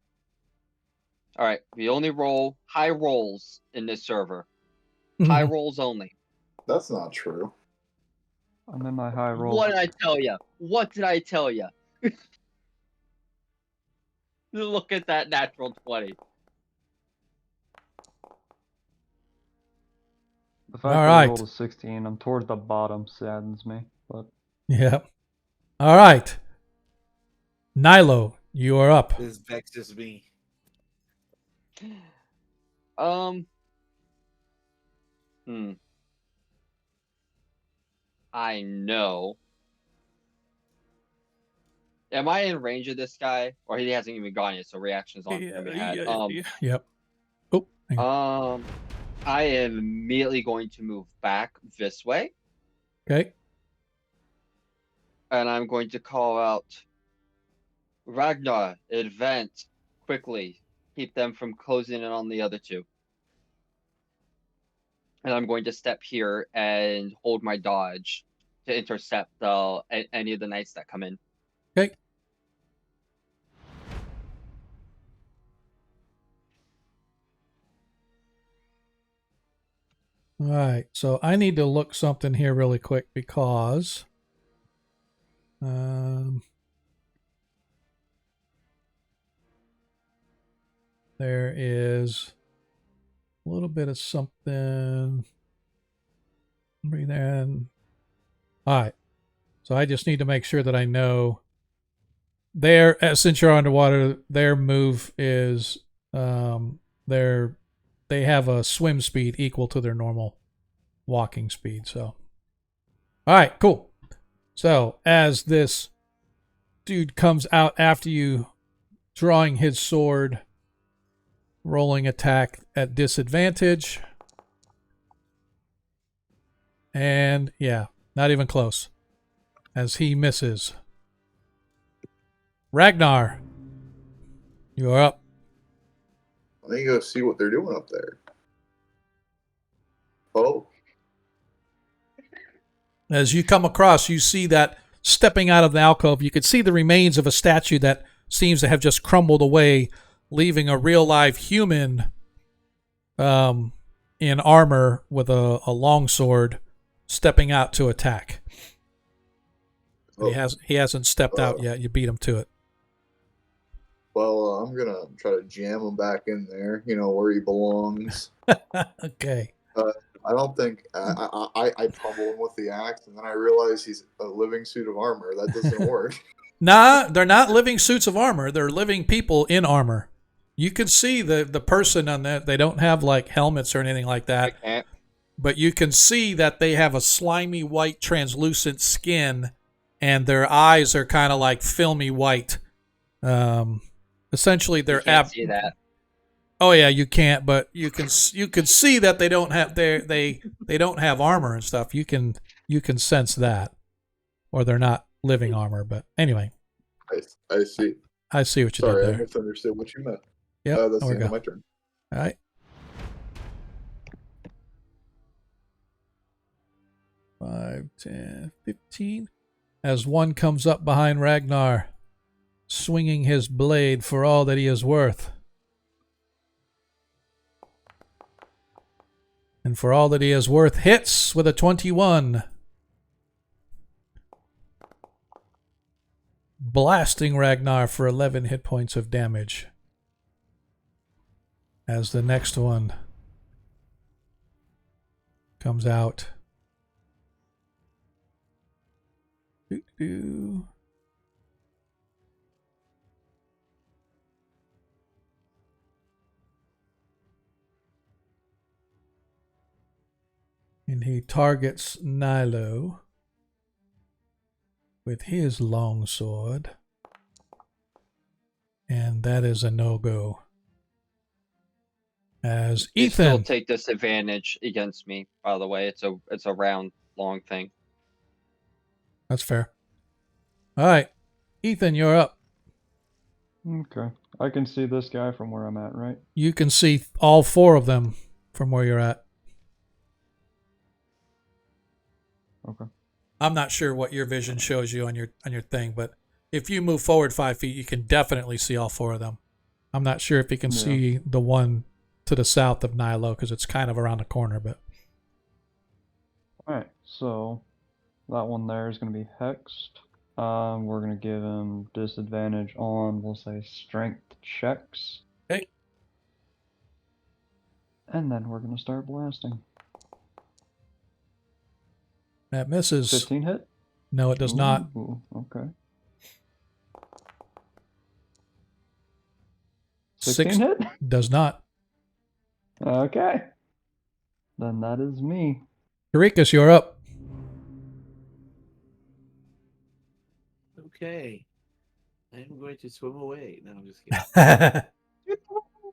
All right, we only roll high rolls in this server. High rolls only. That's not true. I'm in my high roll. What did I tell you? What did I tell you? Look at that natural 20. The fact that I rolled a 16, I'm towards the bottom, saddens me. But yeah. All right. Nilo, you are up. This vexes me. I know. Am I in range of this guy? Or he hasn't even gone yet, so reactions on him. Yep. Oh. I am immediately going to move back this way. Okay. And I'm going to call out Ragnar, advance quickly. Keep them from closing in on the other two. And I'm going to step here and hold my dodge to intercept any of the knights that come in. Okay. All right. So I need to look something here really quick because there is a little bit of something. Breathe in. All right. So I just need to make sure that I know since you're underwater, their move is they have a swim speed equal to their normal walking speed. So, all right, cool. So as this dude comes out after you, drawing his sword, rolling attack at disadvantage. And yeah, not even close. As he misses. Ragnar, you are up. I need to go see what they're doing up there. Oh. As you come across, you see that stepping out of the alcove, you could see the remains of a statue that seems to have just crumbled away, leaving a real live human in armor with a longsword stepping out to attack. Oh. He hasn't stepped out yet. You beat him to it. Well, I'm going to try to jam him back in there, where he belongs. Okay. I don't think I pummel him with the axe, and then I realize he's a living suit of armor. That doesn't work. Nah, they're not living suits of armor. They're living people in armor. You can see the person on that. They don't have like helmets or anything like that. Okay. But you can see that they have a slimy white translucent skin, and their eyes are kind of like filmy white. Essentially, they're you can't see that. Oh yeah, you can't, but you can see that they don't have they don't have armor and stuff. You can sense that, or they're not living armor. But anyway, I see. I see what you did there. there. I misunderstood what you meant. Yeah, that's the end of my turn. All right. 5, 10, 15. As one comes up behind Ragnar, swinging his blade for all that he is worth. And for all that he is worth, hits with a 21. Blasting Ragnar for 11 hit points of damage. As the next one comes out. Doo-doo. And he targets Nilo with his longsword. And that is a no-go. As You still Ethan. take disadvantage against me, by the way. It's a round long thing. That's fair. All right. Ethan, you're up. Okay. I can see this guy from where I'm at, right? You can see all 4 of them from where you're at. Okay. I'm not sure what your vision shows you on your thing, but if you move forward 5 feet, you can definitely see all 4 of them. I'm not sure if you can see the one to the south of Nilo because it's kind of around the corner, but. All right. So that one there is going to be hexed. We're going to give him disadvantage on, we'll say, strength checks. Okay. And then we're going to start blasting. That misses. 15 hit? No, it does not. Ooh, okay. 16 hit? Does not. Okay. Then that is me. Eureka's, you're up. Okay. I am going to swim away. No, I'm just kidding.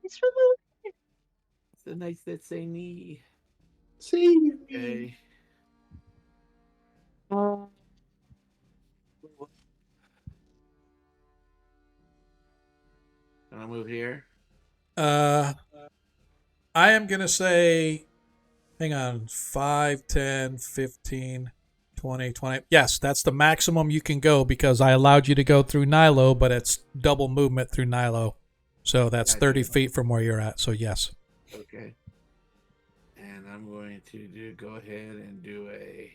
It's the nights that say me. See. Okay. Can I move here? I am going to say, hang on, 5, 10, 15, 20, 20. Yes, that's the maximum you can go because I allowed you to go through Nilo, but it's double movement through Nilo. So that's 30 feet from where you're at. So yes. Okay. And I'm going to go ahead and do a...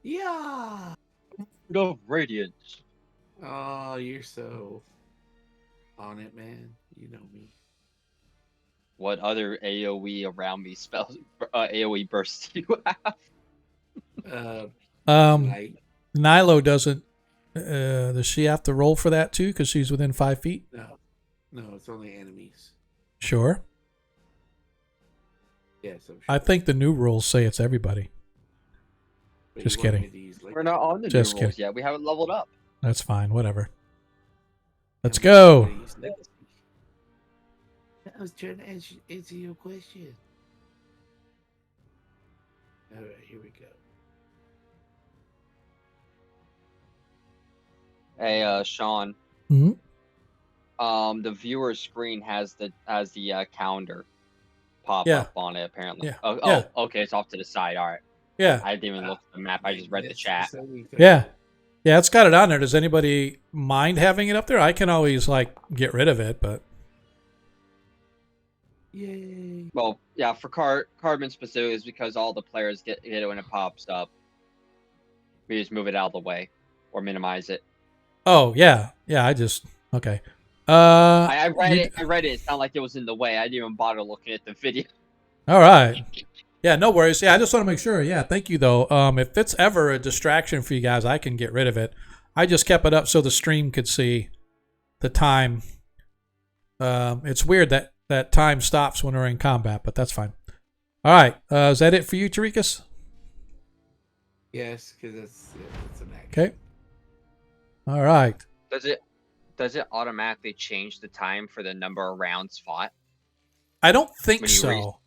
Yeah! Go Radiance. Oh, you're so on it, man. You know me. What other AoE around me spells AoE bursts do you have? Nilo doesn't. Does she have to roll for that too? Because she's within 5 feet. No, it's only enemies. Sure. Yes, I'm sure. I think the new rules say it's everybody. But Just you want kidding. me to use, We're not on the Just new rules kidding. yet. We haven't leveled up. That's fine. Whatever. Let's go. I was trying to answer your question. All right, here we go. Hey, Sean. Mm-hmm. The viewer screen has the calendar pop Yeah. up on it apparently. Yeah. Oh, okay, it's off to the side. All right. Yeah. I didn't even look at the map. I just read the chat. Yeah. Yeah, it's got it on there. Does anybody mind having it up there? I can always get rid of it, but. Yay. Well, yeah, for Cardman specifically is because all the players get it when it pops up. We just move it out of the way or minimize it. Oh yeah, yeah. Okay. I read it. I read it. It sounded like it was in the way. I didn't even bother looking at the video. All right. Yeah, no worries. Yeah, I just want to make sure. Yeah, thank you though. If it's ever a distraction for you guys, I can get rid of it. I just kept it up so the stream could see the time. It's weird that time stops when we're in combat, but that's fine. All right. Is that it for you, Tarikas? Yes, because it's an action. Okay. All right. Does it automatically change the time for the number of rounds fought? I don't think so.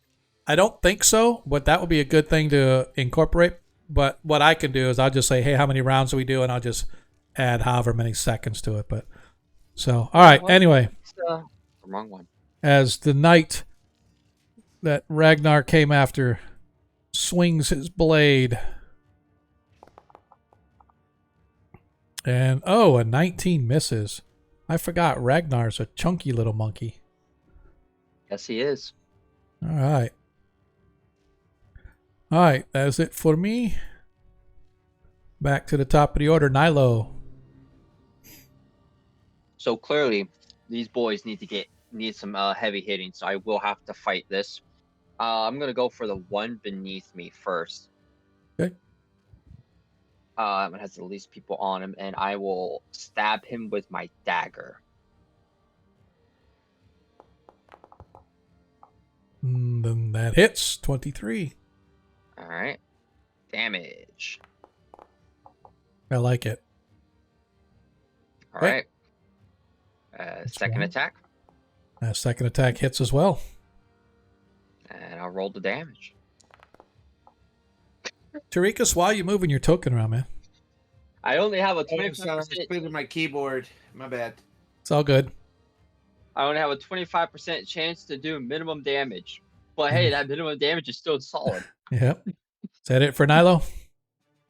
I don't think so, but that would be a good thing to incorporate. But what I can do is I'll just say, hey, how many rounds do we do? And I'll just add however many seconds to it. But so, all right. Anyway, It's the wrong one. as the knight that Ragnar came after swings his blade. And, a 19 misses. I forgot Ragnar's a chunky little monkey. Yes, he is. All right. All right, that's it for me. Back to the top of the order, Nilo. So clearly, these boys need some heavy hitting. So I will have to fight this. I'm gonna go for the one beneath me first. Okay. It has the least people on him, and I will stab him with my dagger. Then that hits 23. All right. Damage. I like it. All Okay. right. Second one. attack, Second attack hits as well. and I'll roll the damage. Tarikas, why are you moving your token around, man? I only have a Oh, I'm sorry, 25%. I'm spinning my keyboard. My bad. It's all good. I only have a 25% chance to do minimum damage. But hey, that minimum damage is still solid. Yep. Is that it for Nilo?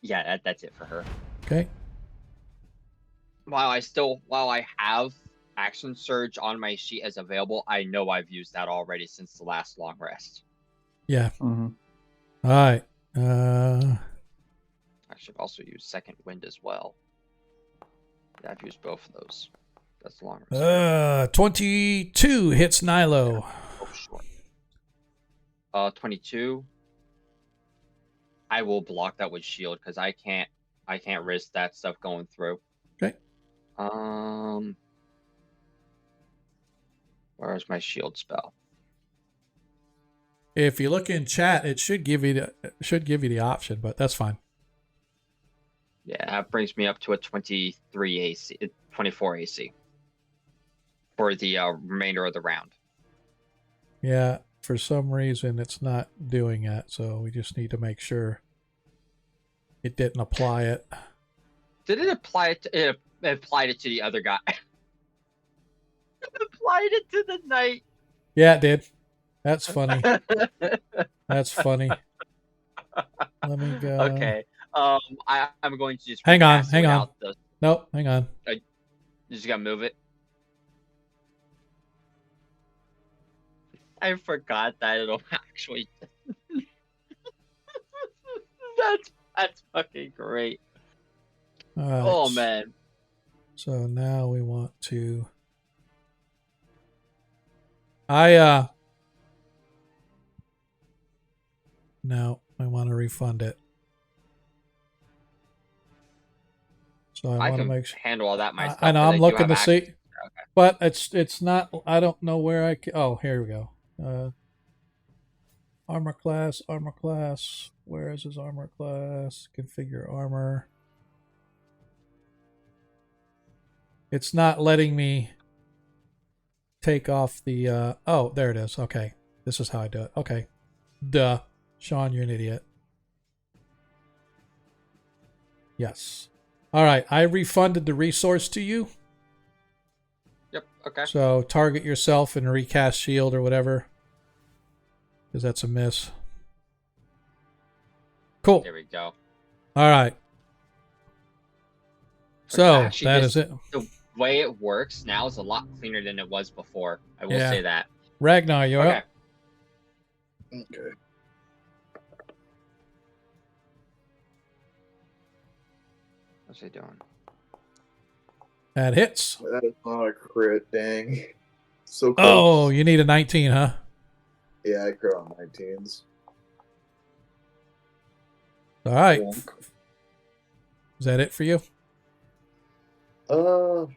Yeah, that's it for her. Okay. While I have action surge on my sheet as available, I know I've used that already since the last long rest. Yeah. Mm-hmm. All right. I should also use second wind as well. Yeah, I've used both of those. That's the long rest. 22 hits Nilo. Oh, sure. 22. I will block that with shield because I can't risk that stuff going through. Okay. Where's my shield spell? If you look in chat, it should give you the option, but that's fine. Yeah, that brings me up to a 23 AC, 24 AC for the remainder of the round. Yeah, for some reason it's not doing that, so we just need to make sure it didn't apply it. Did it apply it? It applied it to the other guy. It applied it to the knight. Yeah, it did. That's funny. That's funny. Let me go. Okay. I'm going to just Hang on. recast it without the- Nope, hang on. You just gotta move it. I forgot that it'll actually. That's fucking great. All right. Oh man. So now we want to. No, I want to refund it. So I want to can make sure. handle all that myself. I know. 'cause I'm do looking have to see, access. Okay. but it's not. I don't know where I can. Oh, here we go. Armor class. Where is his armor class? Configure armor. It's not letting me take off the. Oh, there it is. Okay, this is how I do it. Okay, duh. Sean, you're an idiot. Yes. All right, I refunded the resource to you. Yep. Okay. So target yourself and recast shield or whatever, because that's a miss. Cool. There we go. All right. So Actually, that is it. The way it works now is a lot cleaner than it was before. I will Yeah. say that. Ragnar, you're Okay. up. Okay. What's he doing? That hits. That is not a crit, dang. So close. Oh, you need a 19, huh? Yeah, I crit on 19s. All right. Wonk. Is that it for you? I'll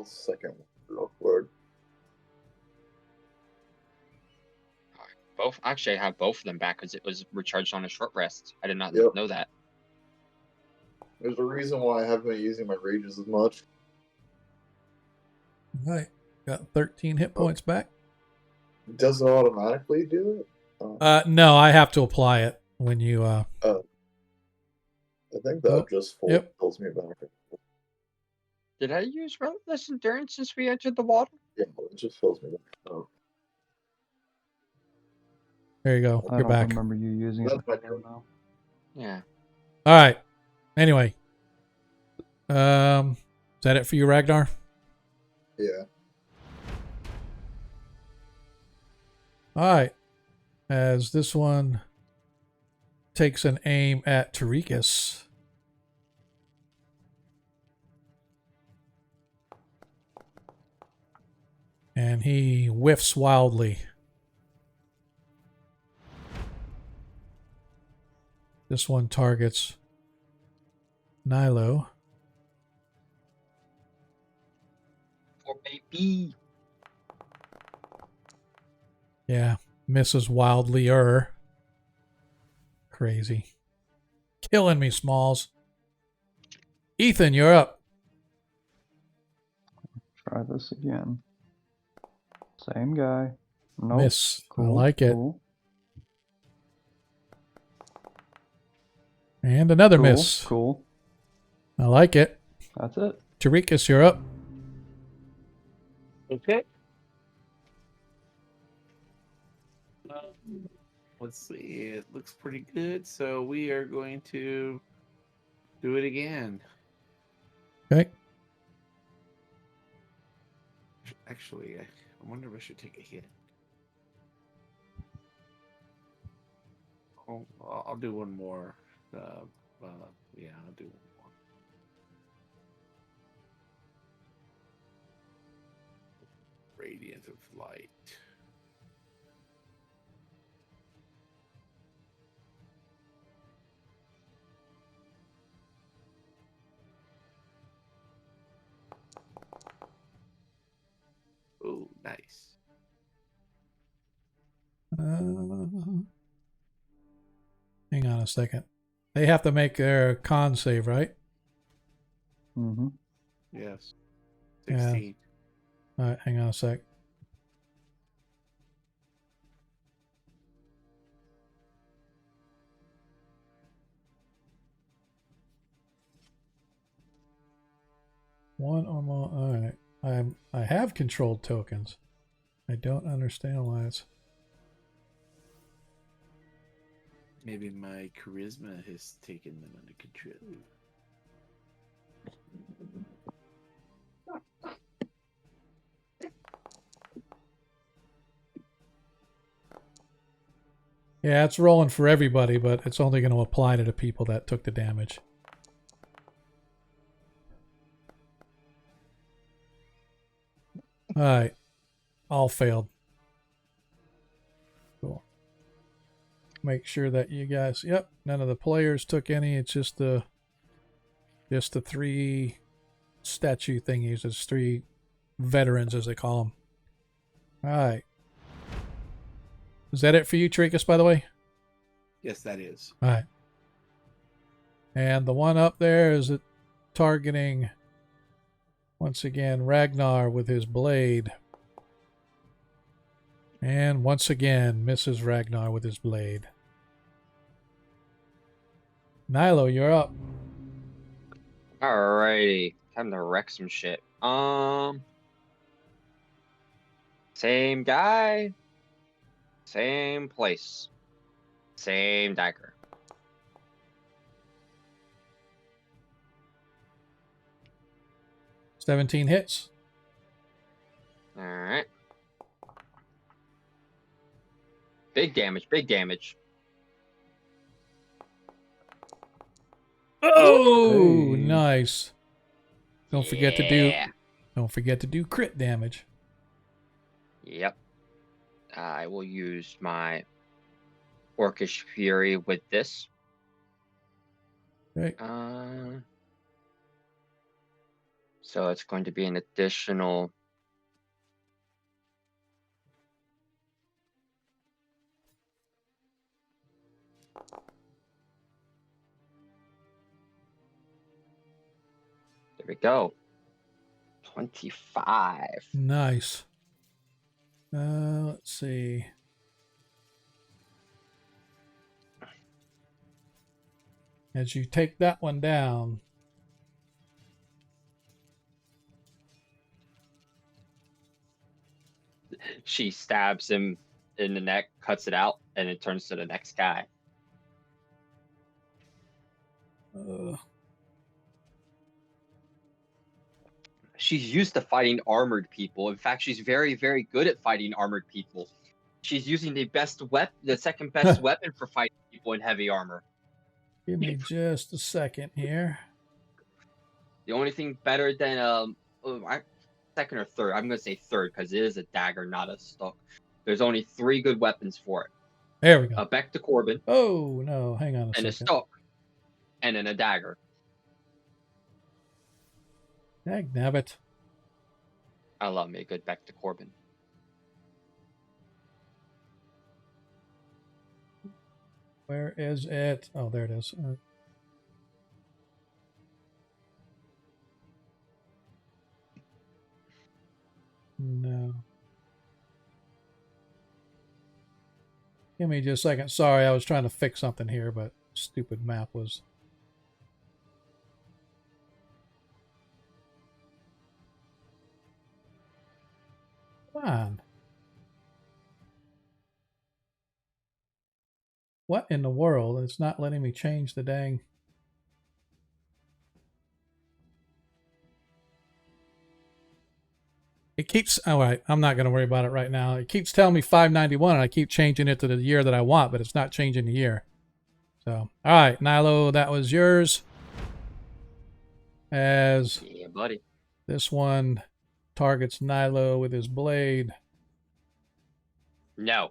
second real quick. Both. Actually, I have both of them back because it was recharged on a short rest. I did not Yep. know that. There's a reason why I haven't been using my rages as much. All right. Got 13 hit points back. Does it automatically do it? No, I have to apply it when you. I think that just pulls me back. Did I use Relentless Endurance since we entered the water? Yeah, it just fills me back. Oh. There you go. I You're don't back. remember you using it. That's my turn. now. Yeah. All right. Anyway. Is that it for you, Ragnar? Yeah. All right. as this one takes an aim at Tarikas. And he whiffs wildly. This one targets Nilo. Poor baby. Yeah, misses wildly. Crazy. Killing me, Smalls. Ethan, you're up. Try this again. Same guy. Nope. Miss. Cool. I like it. Cool. And another Cool. miss. Cool. I like it. That's it. Tarikas, you're up. Okay. Let's see. It looks pretty good. So we are going to do it again. Okay. Actually, I wonder if I should take a hit. Oh, I'll do one more. Yeah, I'll do one more. Radiant of light. Oh, nice. Hang on a second. They have to make their con save, right? Mm-hmm. Yes. Yeah. 16. All right, hang on a sec. One or more. All right. I have controlled tokens. I don't understand why it's. Maybe my charisma has taken them under control. Yeah, it's rolling for everybody, but it's only going to apply to the people that took the damage. All right. All failed. Cool. Make sure that you guys, yep, none of the players took any. It's just the three statue thingies. It's three veterans, as they call them. All right. Is that it for you, Tarikas, by the way? Yes, that is. All right. And the one up there, is it targeting, once again, Ragnar with his blade. And once again, misses Ragnar with his blade. Nilo, you're up. Alrighty. Time to wreck some shit. Same guy. Same place. Same dagger. $17 hits. Alright. Big damage, big damage. Oh, Hey. nice. Don't forget to do crit damage. Yep. I will use my Orcish Fury with this. Okay. So it's going to be an additional. There we go. 25. Nice. Let's see. As you take that one down, She stabs him in the neck, cuts it out, and it turns to the next guy. She's used to fighting armored people. In fact, she's very, very good at fighting armored people. She's using the second best weapon for fighting people in heavy armor. Give me just a second here. The only thing better than second or third, I'm gonna say third because it is a dagger, not a stock. There's only 3 good weapons for it. There we go. A Beck to Corbin. Oh no, hang on a and second. a stock, and then a dagger. Dagnabbit. I love me a good Beck to Corbin. Where is it? Oh, there it is. No. Give me just a second. Sorry, I was trying to fix something here, but stupid map was... Come on. What in the world? It's not letting me change the dang... It keeps... All right, I'm not going to worry about it right now. It keeps telling me 591, and I keep changing it to the year that I want, but it's not changing the year. So, all right, Nilo, that was yours. As Yeah, buddy. This one targets Nilo with his blade. No.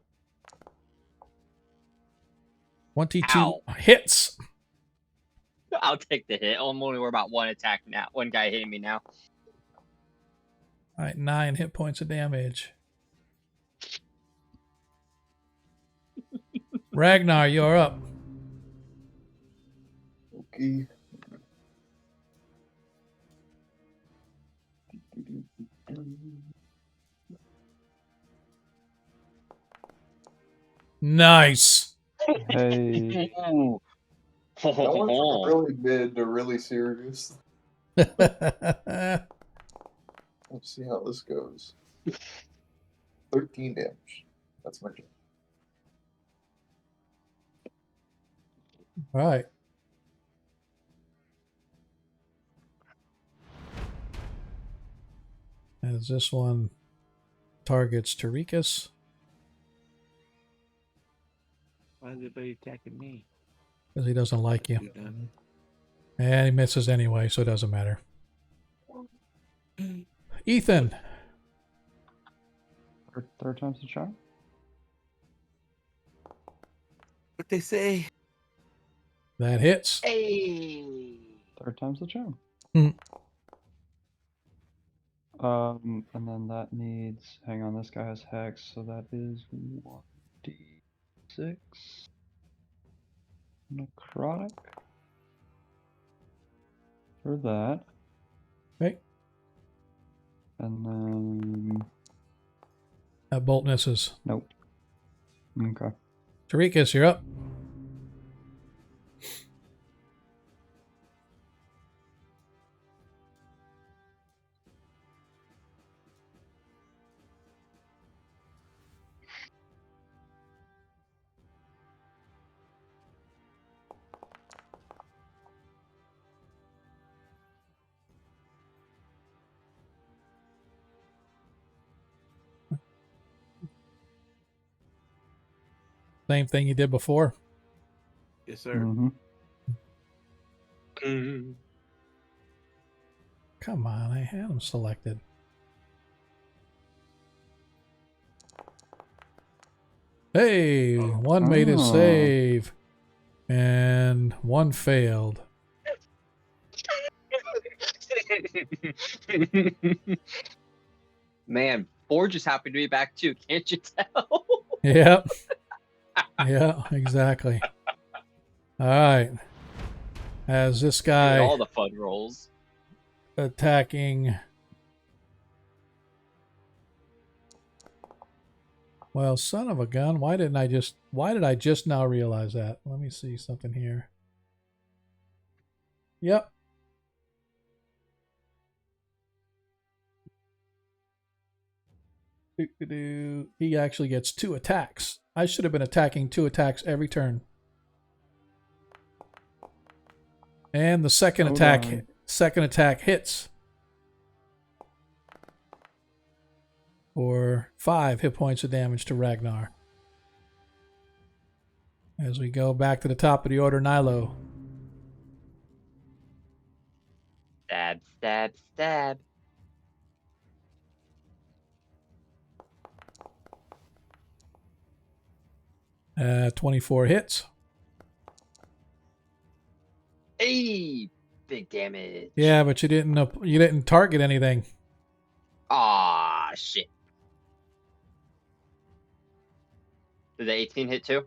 22 Ow. hits. I'll take the hit. I'm only worried about one attack now. One guy hitting me now. All right, 9 hit points of damage. Ragnar, you're up. Okay. Nice. Hey. That went from really mid to really serious. Let's see how this goes. 13 damage. That's my turn. All right. As this one targets Tarikas. Why is everybody attacking me? Because he doesn't like you. And he misses anyway, so it doesn't matter. Ethan. Third time's the charm? What they say? That hits. Hey. Third time's the charm. Hmm. And then that needs... Hang on, this guy has hex, so that is 1d6. Necrotic. For that. Okay. And then... That bolt misses. Nope. Okay. Tarikas, you're up. Same thing you did before. Yes, sir. Mm-hmm. Come on, I had him selected. Hey, one made his save. And one failed. Man, Forge is happy to be back too. Can't you tell? Yep. Yeah, exactly. All right. As this guy all the fun rolls attacking. Well, son of a gun, why did I just now realize that? Let me see something here. Yep. He actually gets 2 attacks. I should have been attacking 2 attacks every turn. And the second attack hits for 5 hit points of damage to Ragnar. As we go back to the top of the order, Nilo. Stab, stab, stab. Uh, 24 hits. Hey, big damage. Yeah, but you didn't target anything. Ah, shit. Did the 18 hit too?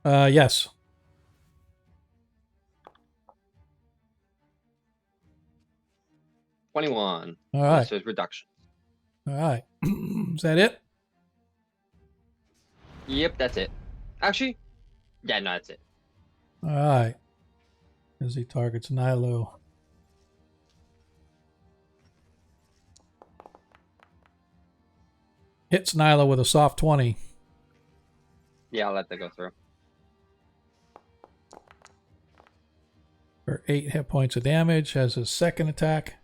Yes. $21. All right. So it's reduction. All right. Is that it? Yep, that's it. Actually, yeah, no, that's it. All right. As he targets Nilo. Hits Nilo with a soft 20. Yeah, I'll let that go through. For 8 hit points of damage. Has his second attack.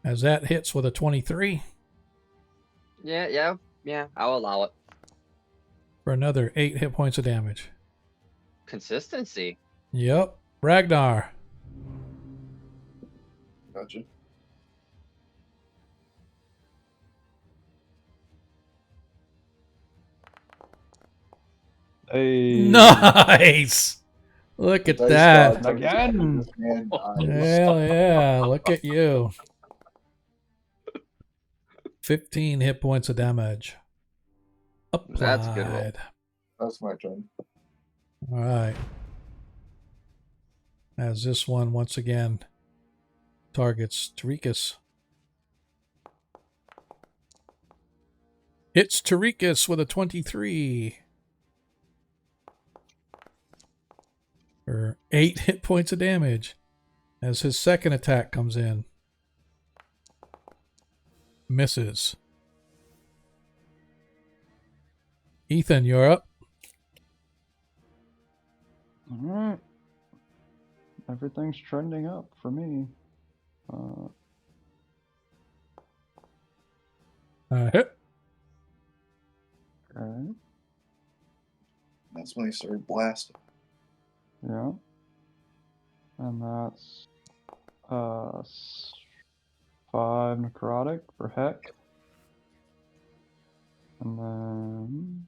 As that hits with a 23. Yeah, I'll allow it. For another 8 hit points of damage. Consistency. Yep. Ragnar. Gotcha. Hey. Nice. Look at Dice that. gods, Again. this man dies. Hell yeah. Look at you. 15 hit points of damage. Applied. That's a good roll. That's my turn. All right. As this one once again targets Tarikas. Hits Tarikas with a 23. For 8 hit points of damage. As his second attack comes in. Misses. Ethan, you're up. All right. Everything's trending up for me. Hit. Okay. That's when he started blasting. Yeah. And that's 5 necrotic for heck. And then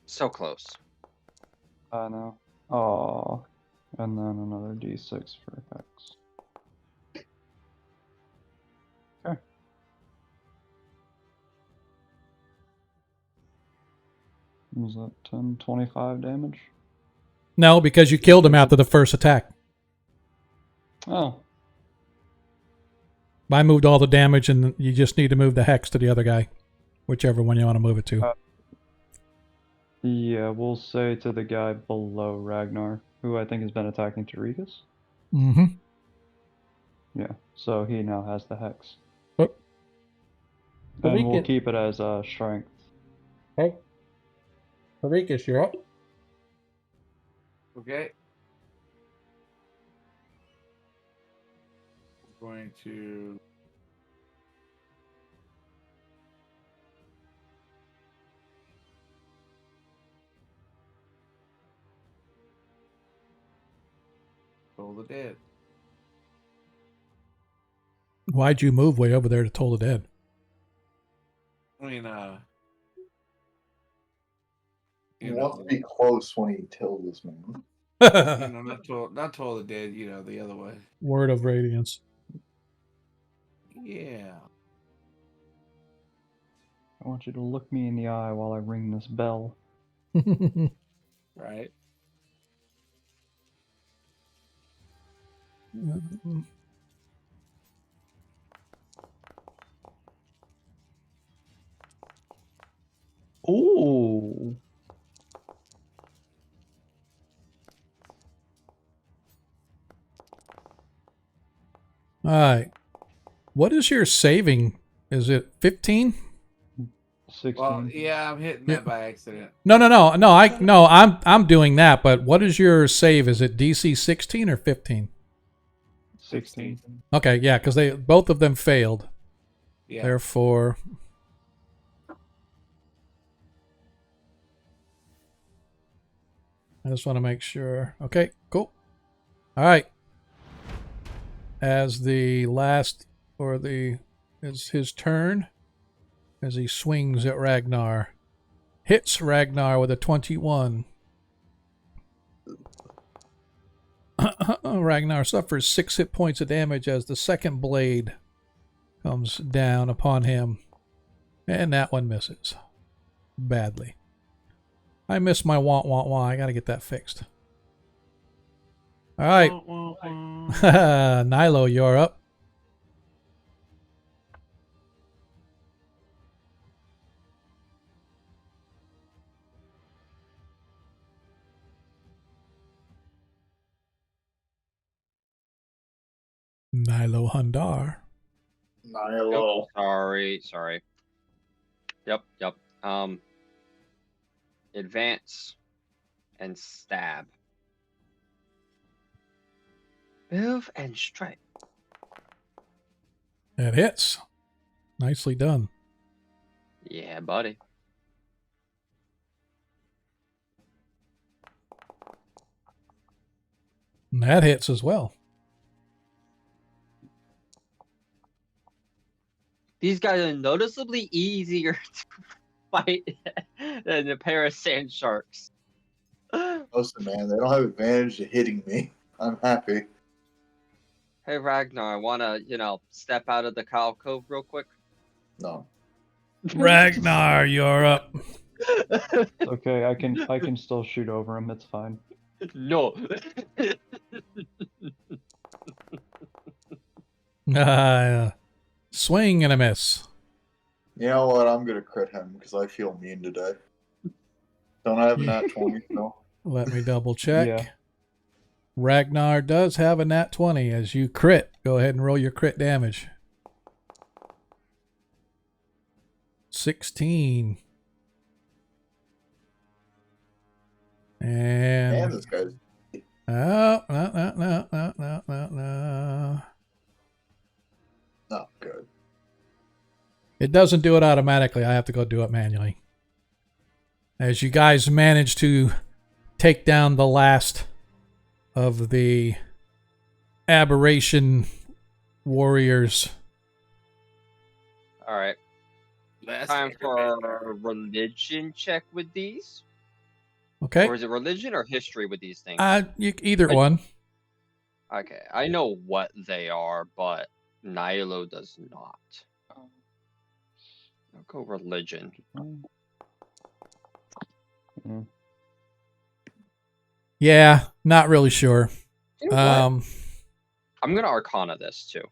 So close. I know. Oh. And then another d6 for hex. Okay. Was that 10, 25 damage? No, because you killed him after the first attack. Oh. I moved all the damage, and you just need to move the hex to the other guy. Whichever one you want to move it to. Yeah, we'll say to the guy below Ragnar, who I think has been attacking Tarikas. Mm-hmm. Yeah, so he now has the hex. Oh. And we'll keep it as strength. Hey. Tarikas, you're up. Okay. I'm going to Toll the Dead. Why'd you move way over there to Toll the Dead? I mean, You want to be close when he kills this man. not Toll the Dead, the other way. Word of Radiance. Yeah. I want you to look me in the eye while I ring this bell. Right. Ooh. All right. What is your saving? Is it 15? 16. Well, yeah, I'm hitting that by accident. No. I'm doing that. But what is your save? Is it DC 16 or 15? 16. Okay, yeah, because both of them failed. Yeah. Therefore, I just want to make sure. Okay, cool. All right. As the last, is his turn, as he swings at Ragnar. Hits Ragnar with a 21. Ragnar suffers 6 hit points of damage as the second blade comes down upon him. And that one misses. Badly. I missed my wah. I gotta get that fixed. Alright. Nilo, you're up. Nilo Hundar. Nilo. Sorry. Yep. Advance and stab. Move and strike. That hits. Nicely done. Yeah, buddy. And that hits as well. These guys are noticeably easier to fight than a pair of sand sharks. Listen, man, they don't have advantage to hitting me. I'm happy. Hey Ragnar, wanna, step out of the Cow Cove real quick? No. Ragnar, you're up. Okay, I can still shoot over him. It's fine. No. Swing and a miss. You know what? I'm gonna crit him because I feel mean today. Don't I have a nat 20? No. Let me double check. Yeah. Ragnar does have a nat 20 as you crit. Go ahead and roll your crit damage. 16. And Man, this guy's. no. Not good. It doesn't do it automatically. I have to go do it manually. As you guys manage to take down the last of the aberration warriors. All right. Time for a religion check with these. Okay. Or is it religion or history with these things? Either one. Okay, I know what they are, but Nilo does not. I'll go religion. Yeah, not really sure. You know what? I'm gonna Arcana this too.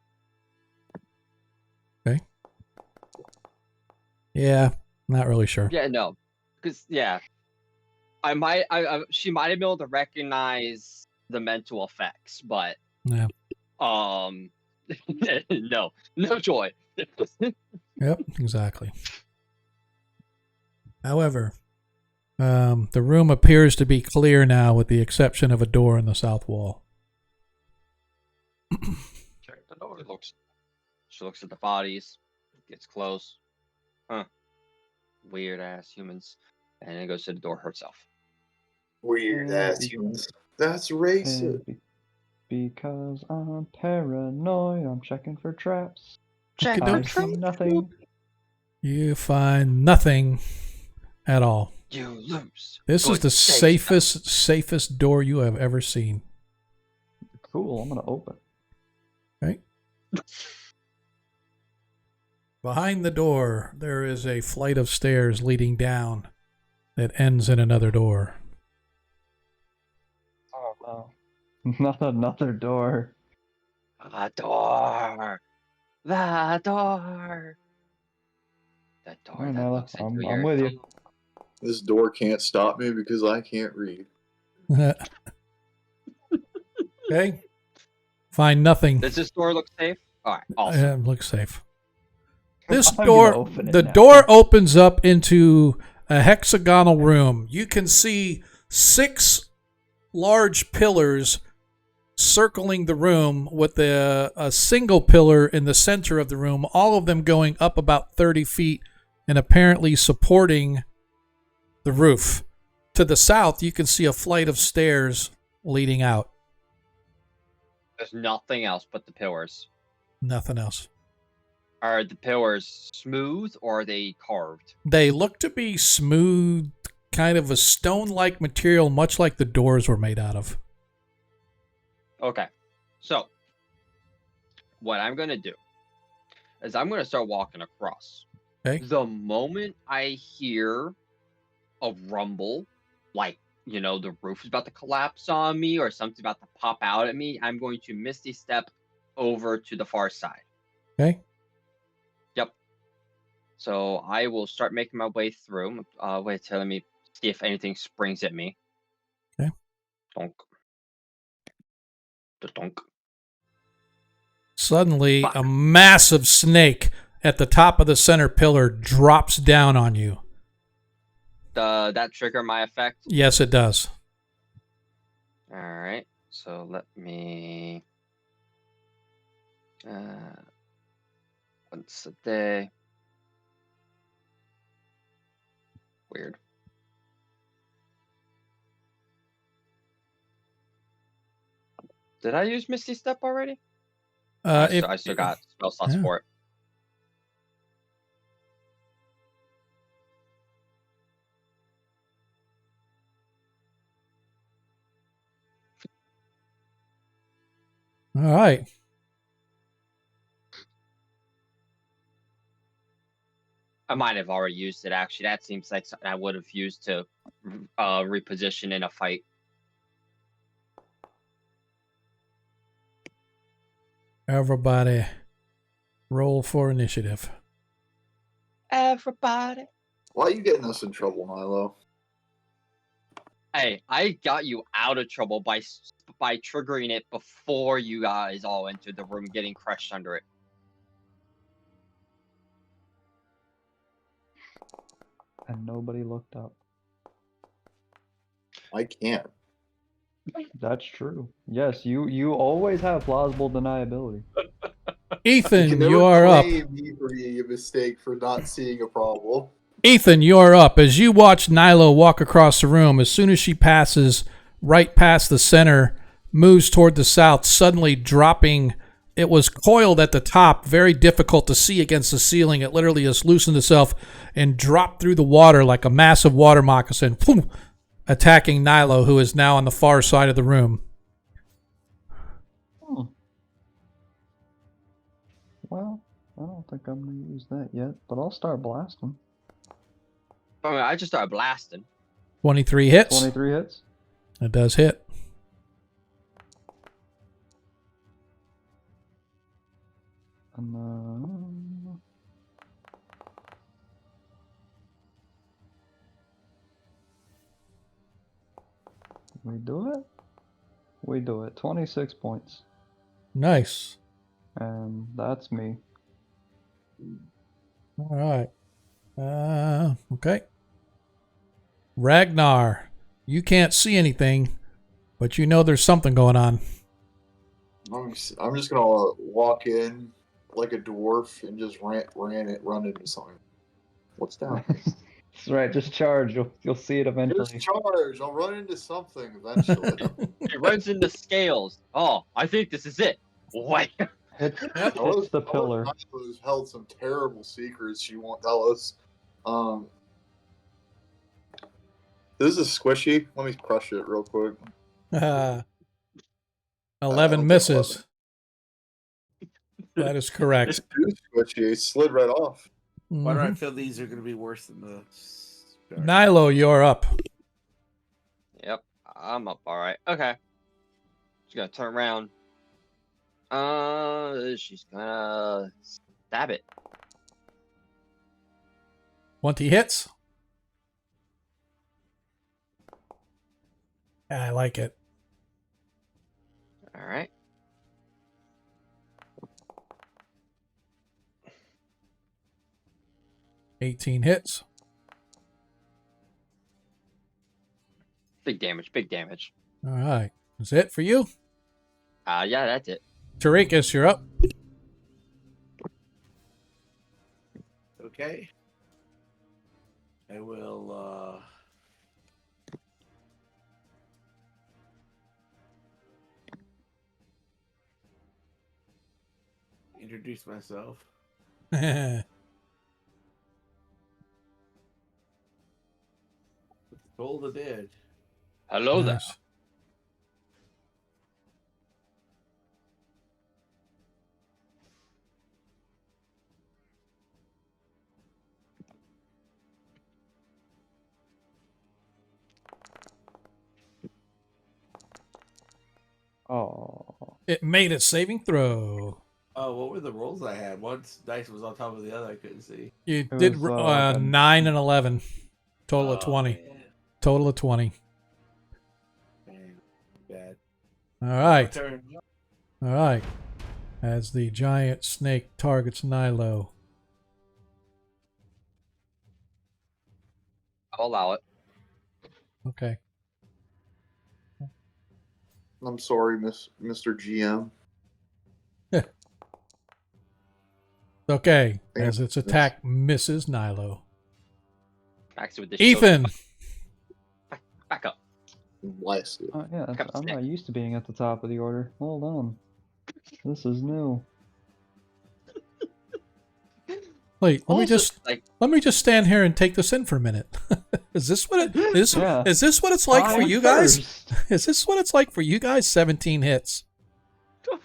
Okay. Yeah, not really sure. Yeah, no, because she might have been able to recognize the mental effects, but Yeah. no joy. Yep, exactly. However, the room appears to be clear now with the exception of a door in the south wall. Check the door. She looks at the bodies, gets close. Huh. Weird ass humans. And then goes to the door herself. Weird ass humans. That's racist. Because I'm paranoid, I'm checking for traps. Check I see nothing. You find nothing at all. You lose. This is the safest door you have ever seen. Cool, I'm gonna open. Okay. Behind the door, there is a flight of stairs leading down that ends in another door. Oh no. Not another door. The door. The door. That door. Alright, that Nala, looks into I'm your with you. soul. This door can't stop me because I can't read. Okay. Find nothing. Does this door look safe? All right. Awesome. Looks safe. This I'm door, gonna open it the now. door opens up into a hexagonal room. You can see 6 large pillars circling the room with a single pillar in the center of the room, all of them going up about 30 feet and apparently supporting the roof. To the south, you can see a flight of stairs leading out. There's nothing else but the pillars. Nothing else. Are the pillars smooth or are they carved? They look to be smooth, kind of a stone-like material, much like the doors were made out of. Okay. So, what I'm going to do is I'm going to start walking across. Okay. The moment I hear a rumble, like, you know, the roof is about to collapse on me or something's about to pop out at me, I'm going to misty step over to the far side. Okay. Yep. So I will start making my way through. Wait till let me see if anything springs at me. Okay. Donk. Donk. Suddenly, Fuck. a massive snake at the top of the center pillar drops down on you. That trigger my effect? Yes, it does. All right. So let me. Once a day. Weird. Did I use Misty Step already? I still got spell slots for it. All right. I might have already used it, actually. That seems like something I would have used to reposition in a fight. Everybody, roll for initiative. Everybody. Why are you getting us in trouble, Milo? Hey, I got you out of trouble by triggering it before you guys all entered the room, getting crushed under it. And nobody looked up. I can't. That's true. Yes, you always have plausible deniability. Ethan, you are up. You can never blame me for being a mistake for not seeing a problem. Ethan, you're up. As you watch Nilo walk across the room, as soon as she passes right past the center, moves toward the south, suddenly dropping. It was coiled at the top, very difficult to see against the ceiling. It literally just loosened itself and dropped through the water like a massive water moccasin, boom, attacking Nilo, who is now on the far side of the room. Well, I don't think I'm going to use that yet, but I'll start blasting. I mean, I just started blasting. 23 hits. 23 hits. It does hit. And we do it? We do it. 26 points. Nice. And that's me. All right. Okay. Ragnar, you can't see anything, but you know there's something going on. I'm just gonna walk in like a dwarf and just run into something. What's down here? That's right. Just charge. You'll see it eventually. Just charge. I'll run into something eventually. It runs into scales. Oh, I think this is it. Wait. Hits the pillar. Who's held some terrible secrets she won't tell us. This is squishy. Let me crush it real quick. 11 misses. That is correct. It's too squishy. It slid right off. Why do I feel these are going to be worse than the... Nilo, you're up. Yep, I'm up. All right. Okay. She's gonna turn around. She's gonna stab it. 20 hits. I like it. All right. $18 hits. Big damage. Big damage. All right. Is it for you? Yeah, that's it. Tarikas, you're up. Okay. I will introduce myself. Toll the Dead. Hello there. Nice. Oh. It made a saving throw. Oh, what were the rolls I had? One dice was on top of the other. I couldn't see. You It did was, like a- 9 and 11. Total of 20. Man. Total of 20. Man. Bad. All right. Turn. All right. As the giant snake targets Nilo. I'll allow it. Okay. I'm sorry, Mr. GM. Okay. Yeah. As its attack misses Nilo. Max with the Ethan. Back up. Blast it. Yeah, Come I'm snack. not used to being at the top of the order. Hold on. This is new. Wait, let Also, me just stand here and take this in for a minute. Is this what Yeah. is this what it's like for I'm you guys? first. Is this what it's like for you guys? 17 hits.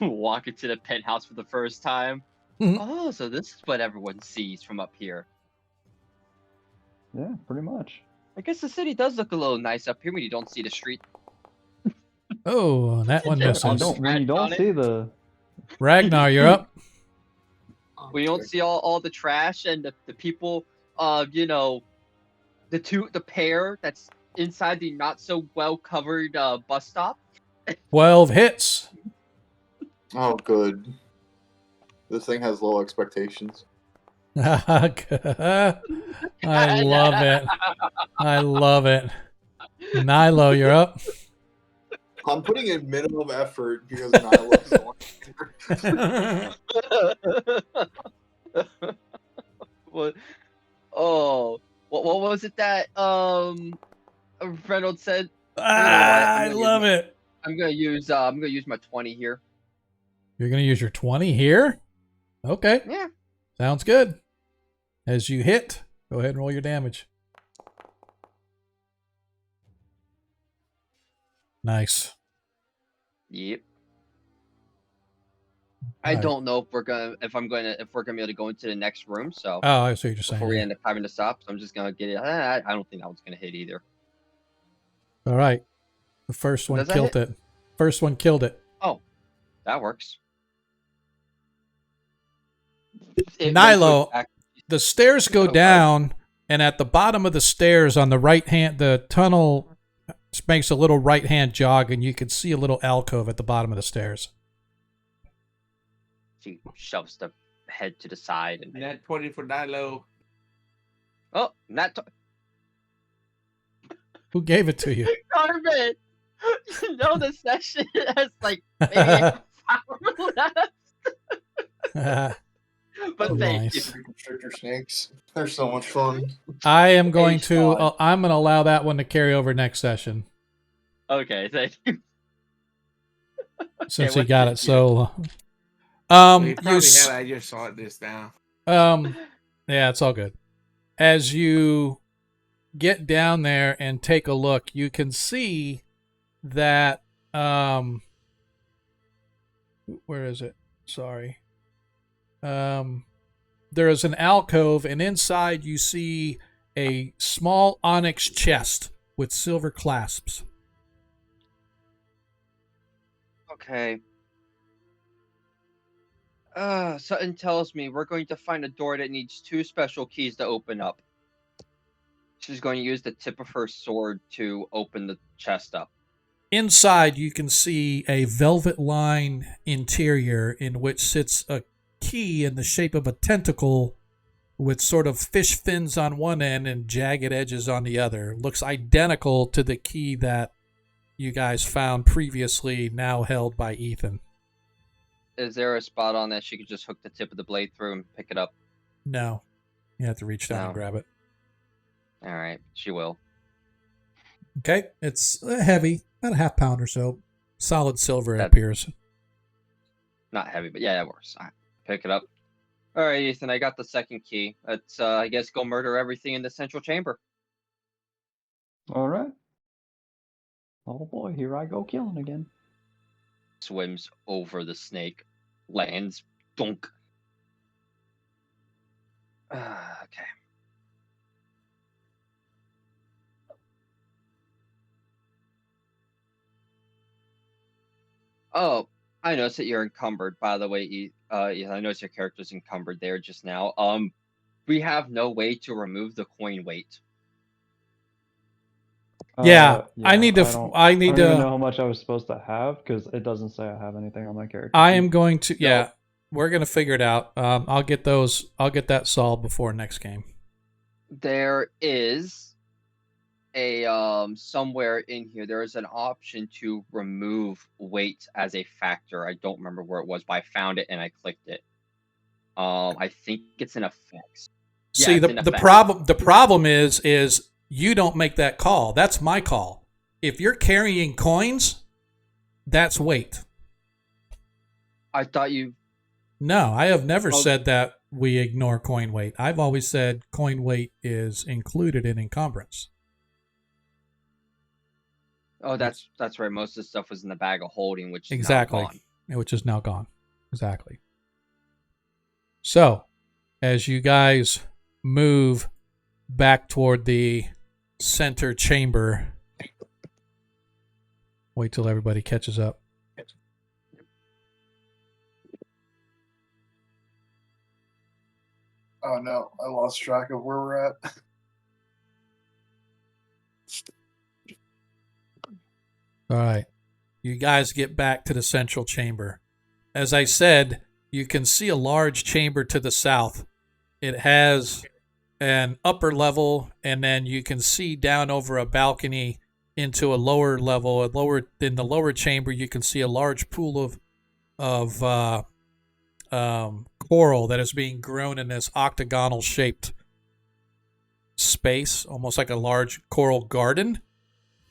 walk into the penthouse for the first time. Mhm. Oh, so this is what everyone sees from up here. Yeah, pretty much. I guess the city does look a little nice up here when you don't see the street. Oh, that one Yeah, misses. When you Scratch don't on it. see the Ragnar, you're up. We don't see all the trash and the people, the pair that's inside the not so well covered bus stop. 12 hits. Oh, good. This thing has low expectations. I love it. I love it. Nilo, you're up. I'm putting in minimum effort because Nyla's on. What? Oh, what was it that Reynolds said? I love it. I'm gonna use my 20 here. You're going to use your 20 here? Okay. Yeah. Sounds good. As you hit, go ahead and roll your damage. Nice. Yep. I Alright. don't know if we're gonna be able to go into the next room. So Oh, I see what you're saying. before we yeah. end up having to stop, so I'm just gonna get it. I don't think that one's gonna hit either. All right. The first one Does that killed hit? it. First one killed it. Oh, that works. It Nilo, went back- the stairs go Okay. down, and at the bottom of the stairs on the right hand, the tunnel makes a little right hand jog, and you can see a little alcove at the bottom of the stairs. She shoves the head to the side and Net 20 for Nilo. oh, not Who gave it to you? Carmen. You know the session has like maybe an hour left. But thank Nice. you. Constrictor snakes. They're so much fun. I am going H to. fun. I'm going to allow that one to carry over next session Okay, thank you. since Okay, you got it. what's So, Well, he you probably s- had. I just saw it this now. yeah, it's all good. As you get down there and take a look, you can see that where is it? Sorry. There is an alcove, and inside you see a small onyx chest with silver clasps. Okay. Something tells me we're going to find a door that needs 2 special keys to open up. She's going to use the tip of her sword to open the chest up. Inside, you can see a velvet-lined interior in which sits a key in the shape of a tentacle with sort of fish fins on one end and jagged edges on the other. Looks identical to the key that you guys found previously, now held by Ethan. Is there a spot on that she could just hook the tip of the blade through and pick it up? No. You have to reach down and No. grab it. All right, she will. Okay. It's heavy, about a half pound or so. Solid silver, it That- appears. Not heavy, but yeah, that works. All right, pick it up. All right, Ethan, I got the second key. Let's, I guess, go murder everything in the central chamber. All right. Oh boy, here I go killing again. Swims over the snake, lands, dunk. Okay. Oh, I noticed that you're encumbered. By the way, Ethan, I noticed your character's encumbered there just now. We have no way to remove the coin weight. Yeah, I need to. I don't even know how much I was supposed to have because it doesn't say I have anything on my character. I am going to. Yeah, we're gonna figure it out. I'll get those. I'll get that solved before next game. There is a somewhere in here there is an option to remove weight as a factor. I don't remember where it was, but I found it and I clicked it. I think it's in effects. See, Yeah, the problem is you don't make that call. That's my call. If you're carrying coins, that's weight. I thought you. No, I have never said that we ignore coin weight. I've always said coin weight is included in encumbrance. Oh, that's right. Most of the stuff was in the bag of holding, which is Exactly, now gone. which is now gone. Exactly. So, as you guys move back toward the center chamber, wait till everybody catches up. Oh no, I lost track of where we're at. All right. You guys get back to the central chamber. As I said, you can see a large chamber to the south. It has an upper level, and then you can see down over a balcony into a lower level. In the lower chamber, you can see a large pool of coral that is being grown in this octagonal shaped space, almost like a large coral garden.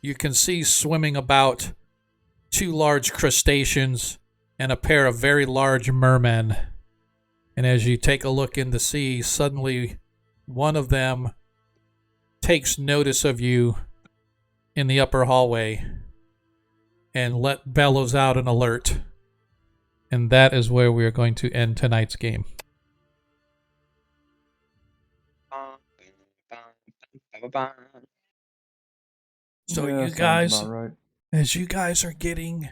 You can see swimming about 2 large crustaceans and a pair of very large mermen. And as you take a look in the sea, suddenly one of them takes notice of you in the upper hallway and bellows out an alert. And that is where we are going to end tonight's game. So Yeah, you sounds guys, about right. as you guys are getting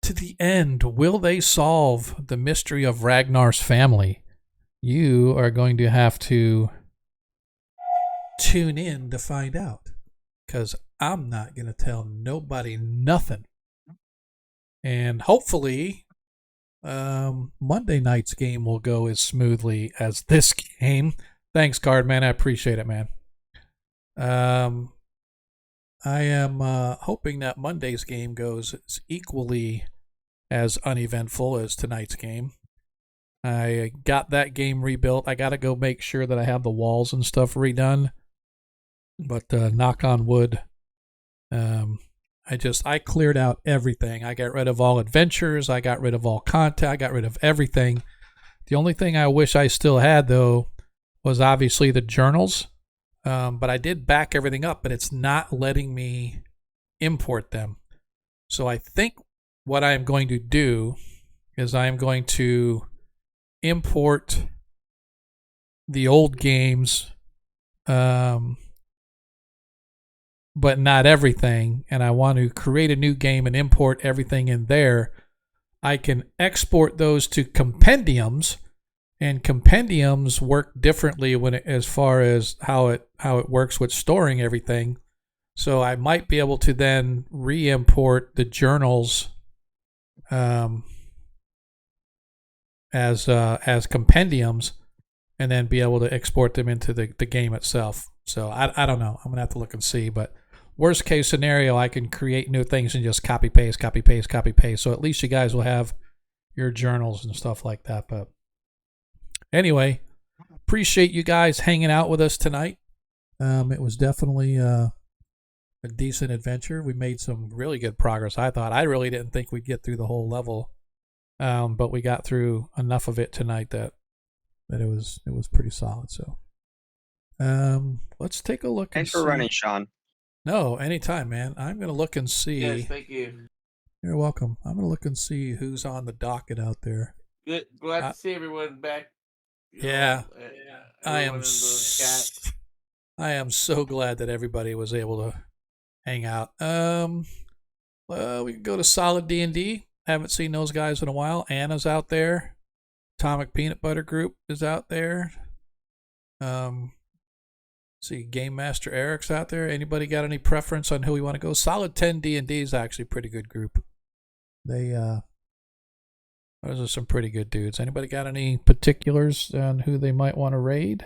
to the end, will they solve the mystery of Ragnar's family? You are going to have to tune in to find out, because I'm not going to tell nobody nothing. And hopefully, Monday night's game will go as smoothly as this game. Thanks, Cardman. I appreciate it, man. I am hoping that Monday's game goes as equally as uneventful as tonight's game. I got that game rebuilt. I got to go make sure that I have the walls and stuff redone. But knock on wood, I cleared out everything. I got rid of all adventures. I got rid of all content. I got rid of everything. The only thing I wish I still had, though, was obviously the journals. But I did back everything up, but it's not letting me import them. So I think what I am going to do is I am going to import the old games, but not everything. And I want to create a new game and import everything in there. I can export those to compendiums. And compendiums work differently as far as how it works with storing everything. So I might be able to then re-import the journals as compendiums, and then be able to export them into the game itself. So I don't know. I'm gonna have to look and see. But worst case scenario, I can create new things and just copy paste. So at least you guys will have your journals and stuff like that. But anyway, appreciate you guys hanging out with us tonight. It was definitely a decent adventure. We made some really good progress. I really didn't think we'd get through the whole level, but we got through enough of it tonight that it was pretty solid. So let's take a look. Thanks for running, Sean. No, anytime, man. I'm gonna look and see. Yes, thank you. You're welcome. I'm gonna look and see who's on the docket out there. Good. Glad to see everyone back. Yeah, I am. In the chat. I am so glad that everybody was able to hang out. Well, we can go to Solid D&D. Haven't seen those guys in a while. Anna's out there. Atomic Peanut Butter Group is out there. See, Game Master Eric's out there. Anybody got any preference on who we want to go? Solid 10 D&D is actually a pretty good group. Those are some pretty good dudes. Anybody got any particulars on who they might want to raid?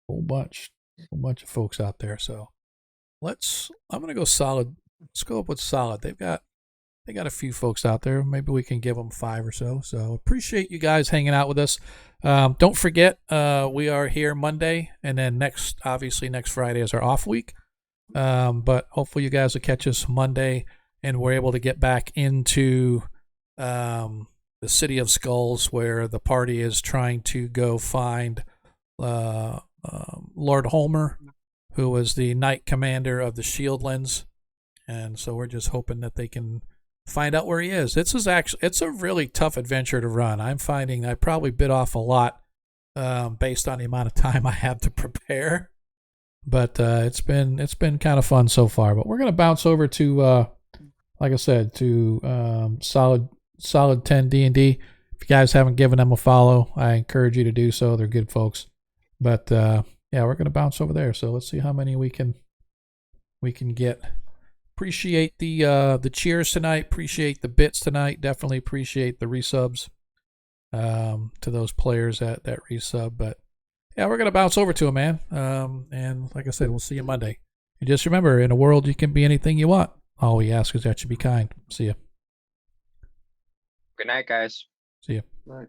Whole bunch of folks out there. So I'm gonna go Solid. Let's go up with Solid. They got a few folks out there. Maybe we can give them 5 or so. So appreciate you guys hanging out with us. Don't forget, we are here Monday, and then next Friday is our off week. But hopefully you guys will catch us Monday, and we're able to get back into the City of Skulls, where the party is trying to go find Lord Holmer, who was the Knight Commander of the Shieldlands, and so we're just hoping that they can find out where he is. It's a really tough adventure to run. I'm finding I probably bit off a lot based on the amount of time I have to prepare, but it's been kind of fun so far. But we're gonna bounce over to like I said, to Solid 10 D&D. If you guys haven't given them a follow, I encourage you to do so. They're good folks. But yeah, we're gonna bounce over there. So let's see how many we can get. Appreciate the cheers tonight. Appreciate the bits tonight. Definitely appreciate the resubs to those players that resub. But yeah, we're gonna bounce over to them, man. And like I said, we'll see you Monday. And just remember, in a world you can be anything you want. All we ask is that you be kind. See ya. Good night, guys. See ya. Right.